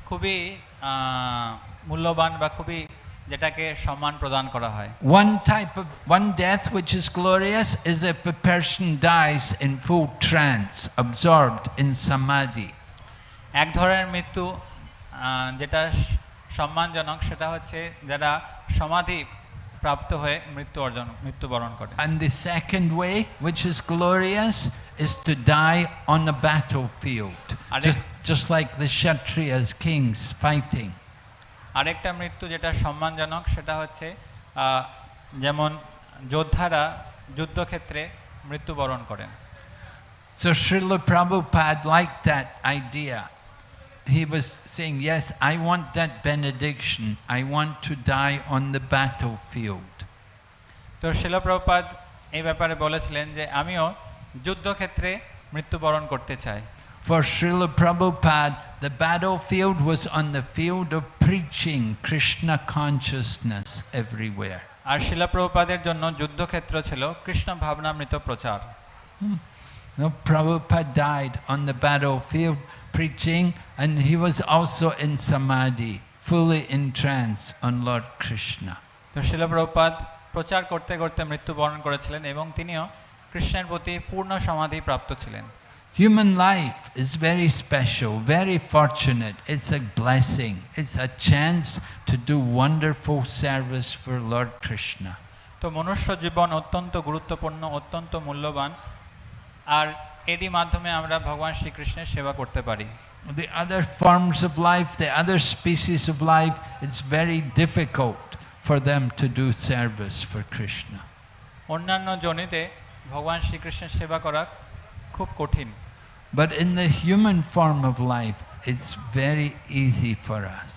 খুবই মূল্যবান বা খুবই যেটাকে সম্মান প্রদান করা হয়। One death which is glorious is if a person dies in full trance, absorbed in samadhi. এক ধরনের মৃত্যু যেটা সম্মানজনক সেটা হচ্ছে যারা সমাধি প্রাপ্ত হয়ে মৃত্যুবরণ করে। And the second way which is glorious is to die on a battlefield, just like the Kshatriyas, kings fighting. আরেকটা মৃত্যু যেটা সম্মানজনক সেটা হচ্ছে যেমন যোদ্ধারা যুদ্ধক্ষেত্রে মৃত্যুবরণ করেন। So Srila Prabhupada liked that idea. He was saying, yes, I want that benediction. I want to die on the battlefield. তো শ্রীল প্রভুপাদ এই ব্যাপারে বলেছিলেন যে আমিও যুদ্ধক্ষেত্রে মৃত্যুবরণ করতে চাই। For Srila Prabhupada, the battlefield was on the field of preaching Krishna consciousness everywhere. আর শ্রীল প্রভুপাদের জন্য যুদ্ধক্ষেত্র ছিল কৃষ্ণ ভাবনামৃত প্রচার। No, Prabhupada died on the battlefield preaching, and he was also in samadhi, fully entranced on Lord Krishna. তো শ্রীল প্রভুপাদ প্রচার করতে করতে মৃত্যুবরণ করেছিলেন এবং তিনিও কৃষ্ণের প্রতি পূর্ণ সমাধি প্রাপ্ত ছিলেন। Human life is very special, very fortunate. It's a blessing. It's a chance to do wonderful service for Lord Krishna. তো মনুষ্য জীবন অত্যন্ত গুরুত্বপূর্ণ, অত্যন্ত মূল্যবান, আর এরই মাধ্যমে আমরা ভগবান শ্রীকৃষ্ণের সেবা করতে পারি। The other forms of life, the other species of life, it's very difficult for them to do service for Krishna. অন্যান্য জনিতে ভগবান শ্রীকৃষ্ণের সেবা করা খুব কঠিন। But in the human form of life, it's very easy for us.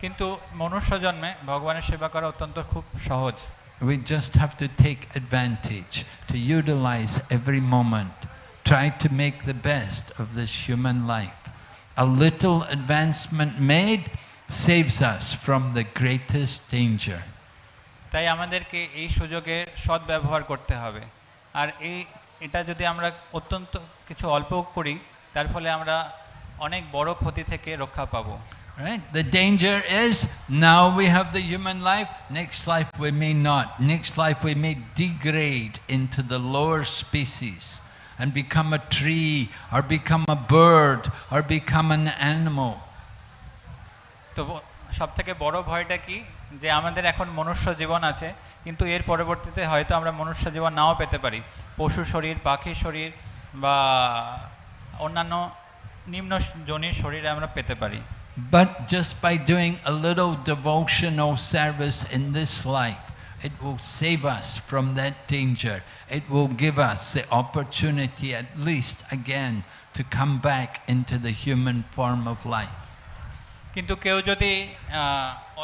কিন্তু মনুষ্য জন্মে ভগবানের সেবা করা অত্যন্ত খুব সহজ। We just have to take advantage, to utilize every moment, try to make the best of this human life. A little advancement made saves us from the greatest danger. তাই আমাদেরকে এই সুযোগের সদ্ব্যবহার করতে হবে, আর এটা যদি আমরা অত্যন্ত কিছু অল্প করি তার ফলে আমরা অনেক বড় ক্ষতি থেকে রক্ষা পাবো। Right? The danger is now we have the human life, next life we may not. Next life we may degrade into the lower species and become a tree or become a bird or become an animal. তো সবথেকে বড় ভয়টা কি, যে আমাদের এখন মনুষ্য জীবন আছে কিন্তু এর পরবর্তীতে হয়তো আমরা মনুষ্য জীবন নাও পেতে পারি, পশু শরীর, পাখি শরীর বা অন্যান্য নিম্ন জনির শরীরে আমরা পেতে পারি। But just by doing a little devotional service in this life, it will save us from that danger. It will give us the opportunity at least again to come back into the human form of life. কিন্তু কেউ যদি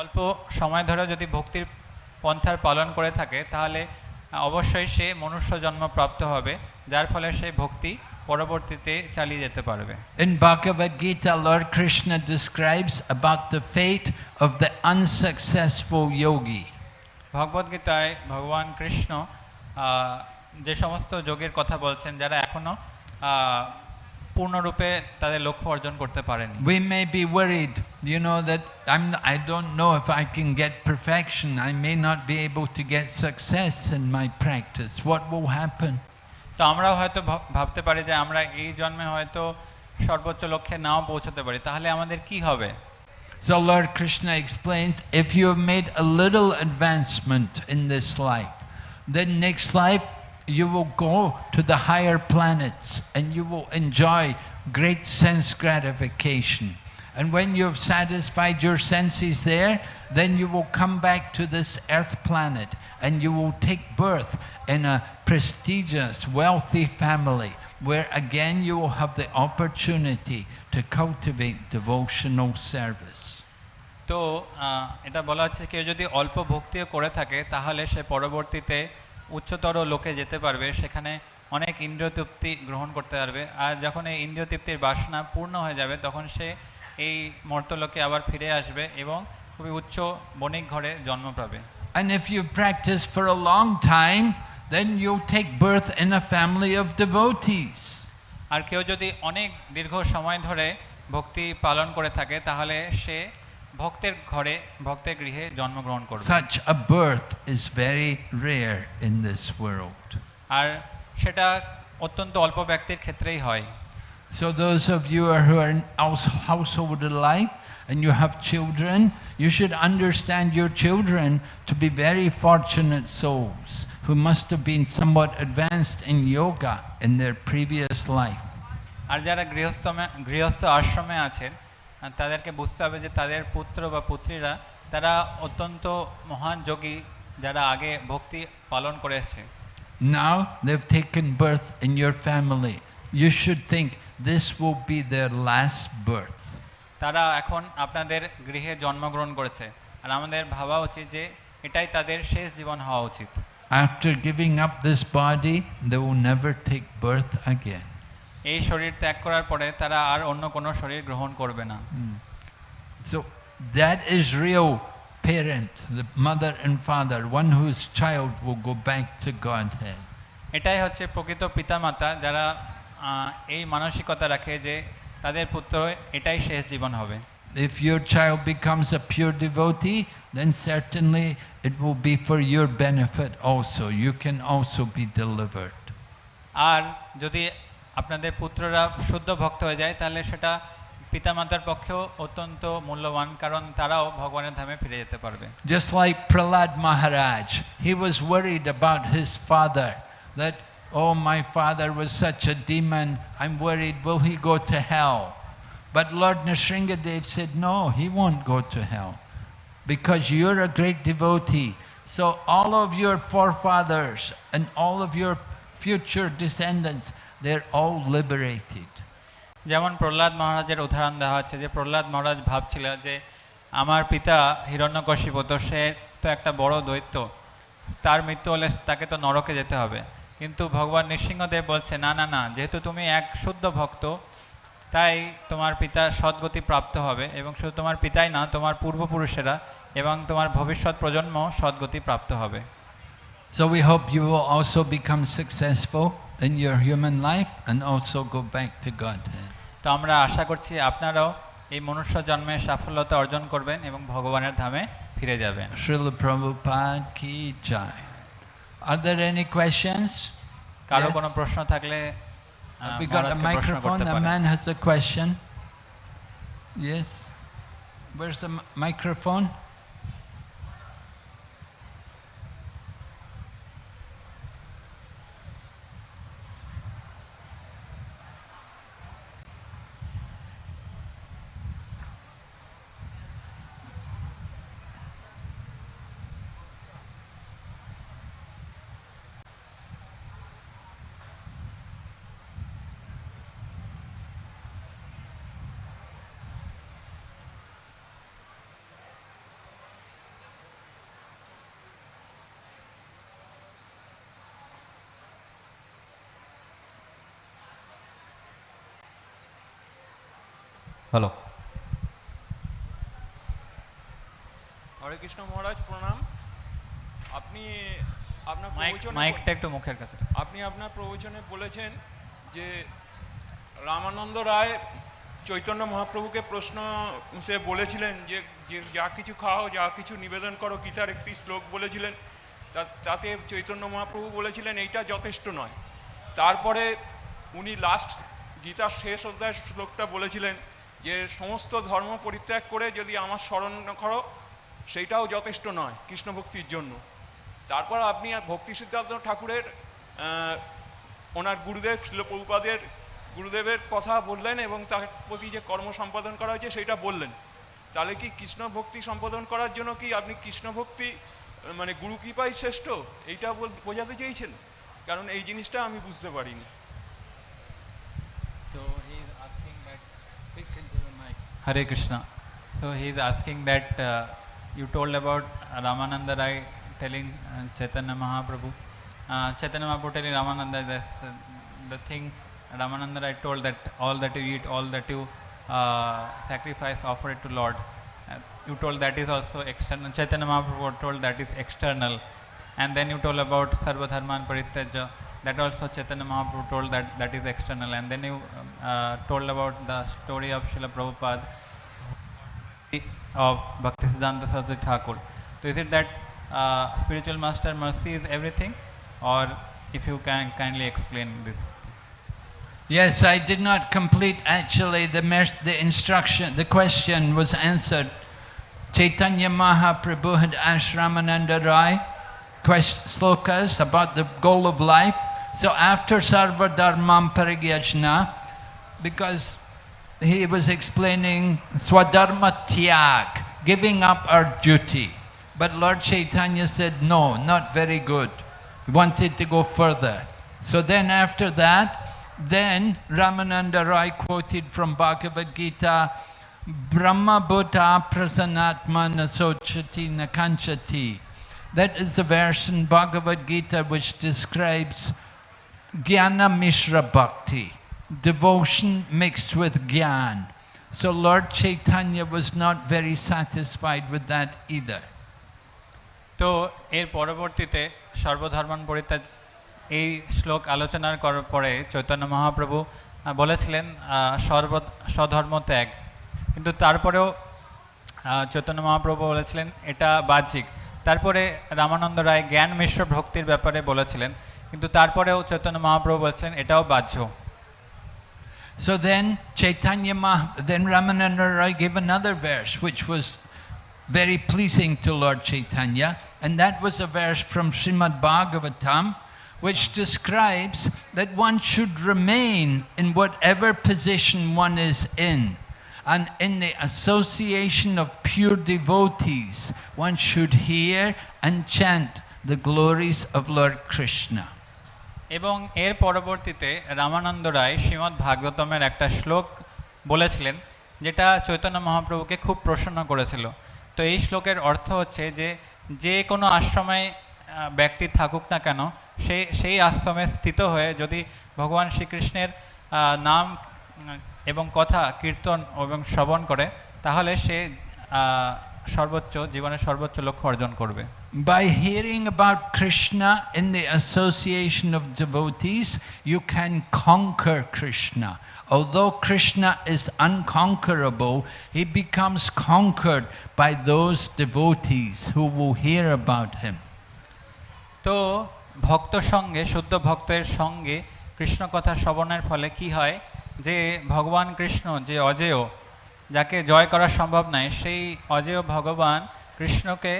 অল্প সময় ধরে যদি ভক্তির পন্থার পালন করে থাকে তাহলে অবশ্যই সে মনুষ্য জন্ম প্রাপ্ত হবে, যার ফলে সে ভক্তি পরবর্তীতে চালিয়ে যেতে পারবে। In Bhagavad Gita, Lord Krishna describes about the fate of the unsuccessful yogi. ভগবদ গীতায় ভগবান কৃষ্ণ যে সমস্ত যোগীর কথা বলছেন যারা এখনো পূর্ণরূপে তাদের লক্ষ্য অর্জন করতে পারেনি। We may be worried, you know, that I don't know if I can get perfection. I may not be able to get success in my practice. What will happen? তো আমরাও হয়তো ভাবতে পারি যে আমরা এই জন্মে হয়তো সর্বোচ্চ লক্ষ্যে নাও পৌঁছতে পারি, তাহলে আমাদের কি হবে? So Lord Krishna explains, if you have made a little advancement in this life, then next life you will go to the higher planets and you will enjoy great sense gratification. And when you have satisfied your senses there, then you will come back to this earth planet and you will take birth in a prestigious, wealthy family where again you will have the opportunity to cultivate devotional service. তো এটা বলা হচ্ছে কেউ যদি অল্প ভক্তিও করে থাকে তাহলে সে পরবর্তীতে উচ্চতর লোকে যেতে পারবে, সেখানে অনেক ইন্দ্রিয় তৃপ্তি গ্রহণ করতে পারবে, আর যখন এই ইন্দ্রিয় তৃপ্তির বাসনা পূর্ণ হয়ে যাবে তখন সে এই মর্তলোকে আবার ফিরে আসবে এবং খুবই উচ্চ বণিক ঘরে জন্ম পাবে। And if you practice for a long time, then you'll take birth in a family of devotees. আর কেউ যদি অনেক দীর্ঘ সময় ধরে ভক্তি পালন করে থাকে তাহলে সে ভক্তের ঘরে, ভক্তের গৃহে জন্মগ্রহণ করবে। Such a birth is very rare in this world. আর সেটা অত্যন্ত অল্প ব্যক্তির ক্ষেত্রেই হয়। So those of you who are in household life and you have children, you should understand your children to be very fortunate souls who must have been somewhat advanced in yoga in their previous life. আর যারা গৃহস্থ আশ্রমে আছেন তাদেরকে বুঝতে হবে যে তাদের পুত্র বা পুত্রীরা তারা অত্যন্ত মহান যোগী যারা আগে ভক্তি পালন করেছে। Now they've taken birth in your family. You should think this will be their last birth. তারা এখন আপনাদের গৃহে জন্মগ্রহণ করেছে, আর আমাদের ভাবা উচিত যে এটাই তাদের শেষ জীবন হওয়া উচিত। After giving up this body, they will never take birth again. এই শরীর ত্যাগ করার পরে তারা আর অন্য কোনো শরীর গ্রহণ করবে না। So that is real parent, the mother and father, one whose child will go back to Godhead. এটাই হচ্ছে প্রকৃত পিতামাতা যারা এই মানসিকতা রাখে যে তাদের পুত্র এটাই শেষ জীবন হবে। If your child becomes a pure devotee, then certainly it will be for your benefit also. You can also be delivered. আর যদি আপনাদের পুত্ররা শুদ্ধ ভক্ত হয়ে যায় তাহলে সেটা পিতামাতার পক্ষেও অত্যন্ত মূল্যবান, কারণ তারাও ভগবানের ধামে ফিরে যেতে পারবে। Just like Prahlad Maharaj, he was worried about his father, that, oh, my father was such a demon, I'm worried, will he go to hell? But Lord Nrsingadev said, no, he won't go to hell, because you're a great devotee. So all of your forefathers and all of your future descendants, they're all liberated. যেমন প্রহ্লাদ মহারাজের উদাহরণ দেওয়া হচ্ছে যে প্রহ্লাদ মহারাজ ভাবছিল যে আমার পিতা হিরণ্যকশিপু, তো সে তো একটা বড় দৈত্য, তার মৃত্যু হলে তাকে তো নরকে যেতে হবে। কিন্তু ভগবান নৃসিংহদেব বলছে না না না, যেহেতু তুমি এক শুদ্ধ ভক্ত তাই তোমার পিতা সদ্গতি প্রাপ্ত হবে, এবং শুধু তোমার পিতাই না, তোমার পূর্বপুরুষেরা এবং তোমার ভবিষ্যৎ প্রজন্ম সদ্গতি প্রাপ্ত হবে। So we hope you will also become successful in your human life and also go back to Godhead. তো আমরা আশা করছি আপনারাও এই মনুষ্য জন্মে সাফল্যতা অর্জন করবেন এবং ভগবানের ধামে ফিরে যাবেন। Srila Prabhupada ki jai. Are there any questions? কারো Yes. কোনো প্রশ্ন থাকলে We got a মহারাজকে প্রশ্ন microphone. করতে A পারেন। man has a question. Yes. Where's the microphone? Hello, Hare Krishna Maharaj, প্রণাম। আপনি আপনার মাইকটা একটু মুখের কাছে। আপনি আপনার প্রবচনে বলেছেন যে রামানন্দ রায় চৈতন্য মহাপ্রভুকে প্রশ্ন সে বলেছিলেন যে যা কিছু খাও, যা কিছু নিবেদন করো, গীতার একটি শ্লোক বলেছিলেন, তাতে চৈতন্য মহাপ্রভু বলেছিলেন এইটা যথেষ্ট নয়। তারপরে উনি লাস্ট গীতার শেষ অধ্যায়ের শ্লোকটা বলেছিলেন যে সমস্ত ধর্ম পরিত্যাগ করে যদি আমার স্মরণ করো সেইটাও যথেষ্ট নয় কৃষ্ণ ভক্তির জন্য। তারপর আপনি ভক্তি সিদ্ধান্ত ঠাকুরের ওনার গুরুদেব শ্রীল প্রভুপাদের গুরুদেবের কথা বললেন এবং তার প্রতি যে কর্ম সম্পাদন করা হয়েছে সেইটা বললেন। তাহলে কি কৃষ্ণ ভক্তি সম্পাদন করার জন্য কি আপনি কৃষ্ণ ভক্তি মানে গুরু কৃপাই শ্রেষ্ঠ এইটা বোঝাতে চেয়েছেন? কারণ এই জিনিসটা আমি বুঝতে পারিনি। So he is asking that. Hare Krishna. So he is asking that you told about Ramananda Rai telling Chaitanya Mahaprabhu Chaitanya Mahaprabhu telling Ramananda the thing Ramananda I told that all that you eat, all that you sacrifice, offer it to Lord. You told that is also external. Chaitanya Mahaprabhu told that is external. And then you told about Sarva Dharman Parityaja. That also Chaitanya Mahaprabhu told that that is external. And then you told about the story of Srila Prabhupada of Bhaktisiddhanta Saraswati Thakur. So is it that spiritual master mercy is everything, or if you can kindly explain this? Yes, I did not complete actually the instruction. The question was answered. Chaitanya Mahaprabhu had asked Ramananda Rai slokas about the goal of life. So after Sarva Dharmam Parigyajna, because he was explaining Swadharma Tyag, giving up our duty. But Lord Chaitanya said, no, not very good. He wanted to go further. So then after that, then Ramananda Rai quoted from Bhagavad Gita, Brahma Buddha Prasanatma Nasochati Nakanchati. That is the verse in Bhagavad Gita which describes Jnana Mishra Bhakti, devotion mixed with Gyan. So Lord Chaitanya was not very satisfied with that either. তো এর পরবর্তীতে সর্বধর্মান পরিত্যাগ এই শ্লোক আলোচনার করার পরে চৈতন্য মহাপ্রভু বলেছিলেন স্বধর্ম ত্যাগ, কিন্তু তারপরেও চৈতন্য মহাপ্রভু বলেছিলেন এটা বাহ্যিক। তারপরে রামানন্দ রায় জ্ঞান মিশ্র ভক্তির ব্যাপারে বলেছিলেন, কিন্তু তারপরেও চৈতন্য মহাপ্রভু বলেছিলেন এটাও বাহ্য। So then then Ramananda Rai gave another verse which was very pleasing to Lord Chaitanya, and that was a verse from Srimad Bhagavatam which describes that one should remain in whatever position one is in, and in the association of pure devotees one should hear and chant the glories of Lord Krishna. এবং এর পরবর্তীতে রামানন্দ রায় শ্রীমদ্ ভাগবতমের একটা শ্লোক বলেছিলেন যেটা চৈতন্য মহাপ্রভুকে খুব প্রসন্ন করেছিল। তো এই শ্লোকের অর্থ হচ্ছে যে যে কোনো আশ্রমে ব্যক্তি থাকুক না কেন, সেই আশ্রমে স্থিত হয়ে যদি ভগবান শ্রীকৃষ্ণের নাম এবং কথা কীর্তন এবং শ্রবণ করে, তাহলে সে সর্বোচ্চ জীবনের সর্বোচ্চ লক্ষ্য অর্জন করবে। By hearing about Krishna in the association of devotees, you can conquer Krishna. Although Krishna is unconquerable, he becomes conquered by those devotees who will hear about him. তো ভক্ত সঙ্গে, শুদ্ধ ভক্তের সঙ্গে কৃষ্ণ কথা শ্রবণের ফলে কি হয় যে ভগবান কৃষ্ণ যে অজেয়, যাকে জয় করা সম্ভব নয়, সেই অজেয় ভগবান কৃষ্ণকে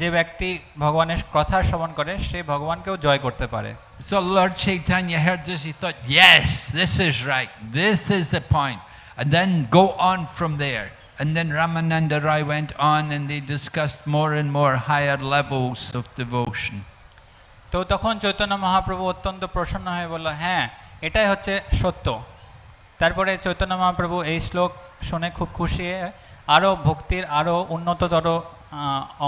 যে ব্যক্তি ভগবানের কথা শ্রবণ করে সে ভগবানকেও জয় করতে পারে। So Lord Chaitanya heard this, he thought, yes, this is right, this is the point, and then go on from there. And then Ramananda Rai went on and they discussed more and more higher levels of devotion. তো তখন চৈতন্য মহাপ্রভু অত্যন্ত প্রসন্ন হয়ে বলল, হ্যাঁ এটাই হচ্ছে সত্য। তারপরে চৈতন্য মহাপ্রভু এই শ্লোক শুনে খুব খুশি হয়ে আরও ভক্তির আরও উন্নততর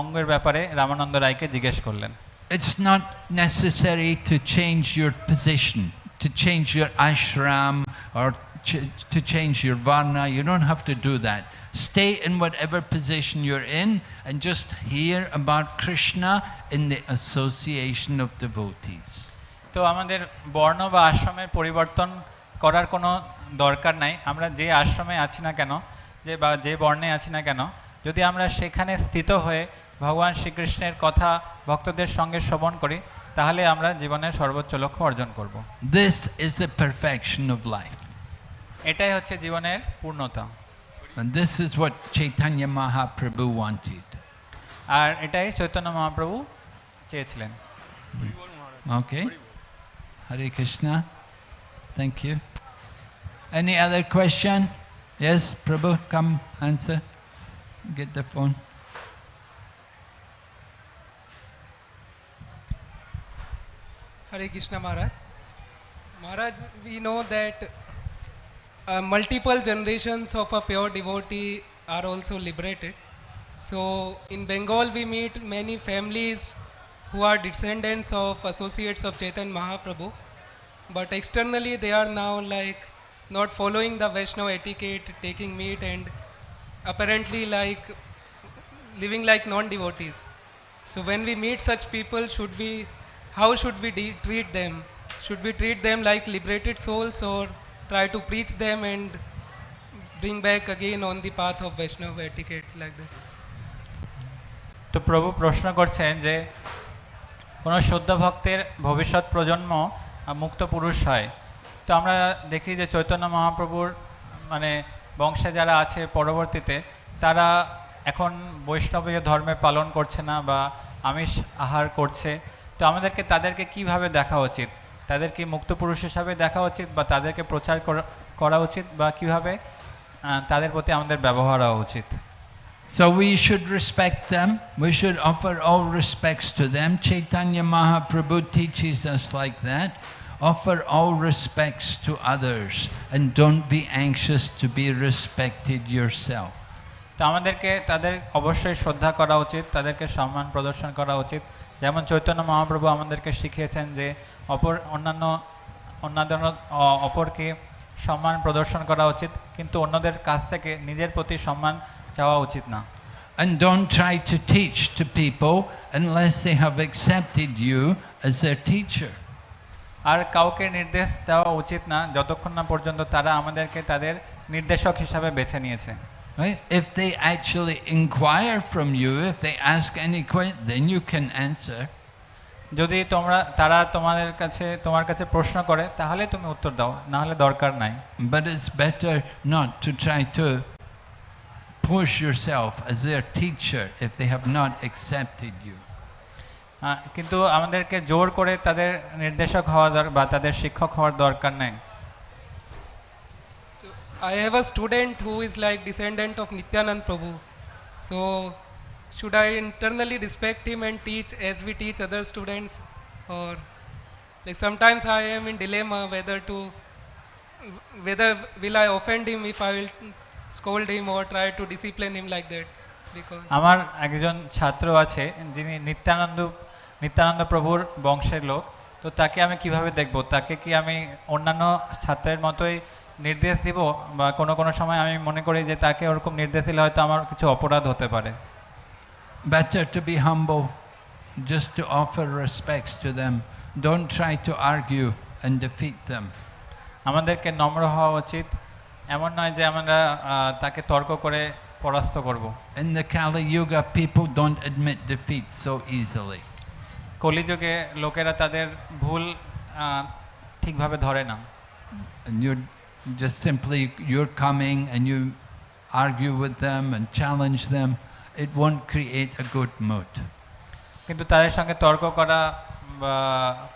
অঙ্গের ব্যাপারে রামানন্দ রায়কে জিজ্ঞেস করলেন। It's not necessary to change your position, to change your ashram or to change your varna. You don't have to do that. Stay in whatever position you're in and just hear about Krishna in the association of devotees. তো আমাদের বর্ণ বা আশ্রমের পরিবর্তন করার কোনো দরকার নাই। আমরা যে আশ্রমে আছি না কেন, যে বর্ণে আছি না কেন, যদি আমরা সেখানে স্থিত হয়ে ভগবান শ্রীকৃষ্ণের কথা ভক্তদের সঙ্গে শ্রবণ করি, তাহলে আমরা জীবনের সর্বোচ্চ লক্ষ্য অর্জন করব। This is the perfection of life. এটাই হচ্ছে জীবনের পূর্ণতা। And this is what Chaitanya Mahaprabhu wanted. আর এটাই চৈতন্য মহাপ্রভু চেয়েছিলেন। Okay. Hare Krishna. Thank you. Any other question? Yes, Prabhu, come answer. Get the phone. Hare Krishna Maharaj. Maharaj, we know that multiple generations of a pure devotee are also liberated. So in Bengal we meet many families who are descendants of associates of Chaitanya Mahaprabhu, but externally they are now like not following the Vaishnava etiquette, taking meat, and apparently like living like non-devotees. So when we meet such people, how should we treat them? Should we treat them like liberated souls, or try to preach them and bring back again on the path of Vaishnava etiquette like that? তো প্রভু প্রশ্ন করছেন যে কোনো শুদ্ধ ভক্তের ভবিষ্যৎ প্রজন্ম মুক্ত পুরুষ হয়। তো আমরা দেখি যে চৈতন্য মহাপ্রভুর মানে বংশে যারা আছে পরবর্তীতে, তারা এখন বৈষ্ণবীয় ধর্মে পালন করছে না বা আমিষ আহার করছে। তো আমাদেরকে তাদেরকে কিভাবে দেখা উচিত? তাদেরকে মুক্ত পুরুষ হিসাবে দেখা উচিত, বা তাদেরকে প্রচার করা উচিত, বা কিভাবে তাদের প্রতি আমাদের ব্যবহার হওয়া উচিত? So we should respect them. We should offer all respects to them. Chaitanya Mahaprabhu teaches us like that. Offer all respects to others and don't be anxious to be respected yourself. তো আমাদেরকে তাদের অবশ্যই শ্রদ্ধা করা উচিত, তাদেরকে সম্মান প্রদর্শন করা উচিত। যেমন চৈতন্য মহাপ্রভু আমাদেরকে শিখিয়েছেন যে অপরকে সম্মান প্রদর্শন করা উচিত, কিন্তু অন্যদের কাছ থেকে নিজের প্রতি সম্মান চাওয়া উচিত না। And don't try to teach to people unless they have accepted you as their teacher. আর কাউকে নির্দেশ দেওয়া উচিত না যতক্ষণ না পর্যন্ত তারা আমাদেরকে তাদের নির্দেশক হিসাবে বেছে নিয়েছে। Right? If they actually inquire from you, if they ask any question, then you can answer. যদি তারা তোমার কাছে প্রশ্ন করে তাহলে তুমি উত্তর দাও, না হলে দরকার নাই। But it's better not to try to push yourself as their teacher if they have not accepted you. কিন্তু আমাদেরকে জোর করে তাদের নির্দেশক হওয়া বা তাদের শিক্ষক হওয়ার দরকার নাই। So I have a student who is like descendant of Nityanand Prabhu. So should I internally respect him and teach as we teach other students, or like sometimes I am in dilemma whether will I offend him if I will scold him or try to discipline him like that? Because আমার একজন ছাত্র আছে যিনি নিত্যানন্দ প্রভুর বংশের লোক। তো তাকে আমি কিভাবে দেখব? তাকে কি আমি অন্যান্য ছাত্রের মতোই নির্দেশ দিব, বা কোনো সময় আমি মনে করি যে তাকে ওরকম নির্দেশ দিলে হয়তো আমার কিছু অপরাধ হতে পারে। Better to be humble, just to offer respects to them. Don't try to argue and defeat them. আমাদেরকে নম্র হওয়া উচিত, এমন নয় যে আমরা তাকে তর্ক করে পরাস্ত করব। In the Kali Yuga, people don't admit defeat so easily. কলিযুগে লোকেরা তাদের ভুল ঠিকভাবে ধরে না। And you're coming and you argue with them and challenge them. It won't create a good mood. কিন্তু তাদের সঙ্গে তর্ক করা বা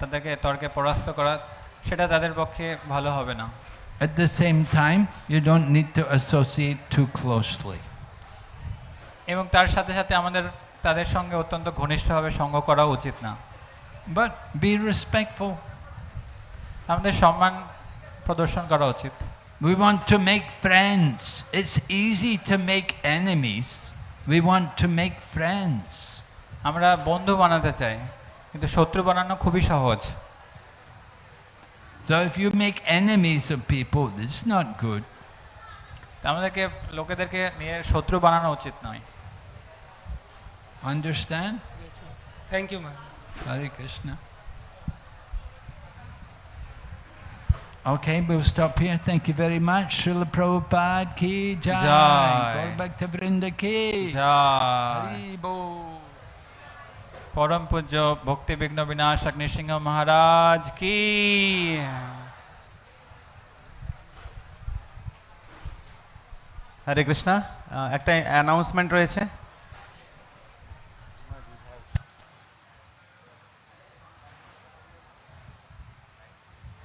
তাদেরকে তর্কে পরাস্ত করা, সেটা তাদের পক্ষে ভালো হবে না। At the same time, you don't need to associate too closely. এবং তার সাথে সাথে আমাদের তাদের সঙ্গে অত্যন্ত ঘনিষ্ঠভাবে সঙ্গ করা উচিত না। But be respectful. আমাদের সম্মান প্রদর্শন করা উচিত। We want to make friends. It's easy to make enemies. We want to make friends. আমরা বন্ধু বানাতে চাই, কিন্তু শত্রু বানানো খুবই সহজ। So if you make enemies of people, it's not good. আমাদেরকে লোকেদেরকে নিয়ে শত্রু বানানো উচিত নয়। Understand? yes, ma'am. Thank you, ma'am. Hare Krishna. Okay, we'll stop here. Thank you very much. Srila Prabhupada ki jai. Jai. Gaur Bhakta Vrinda ki Joy. Hari Bol. পরম পূজ্য ভক্তি বিঘ্ন বিনাশক নৃসিংহ মহারাজ কি। হরে কৃষ্ণা। একটা অ্যানাউন্সমেন্ট রয়েছে।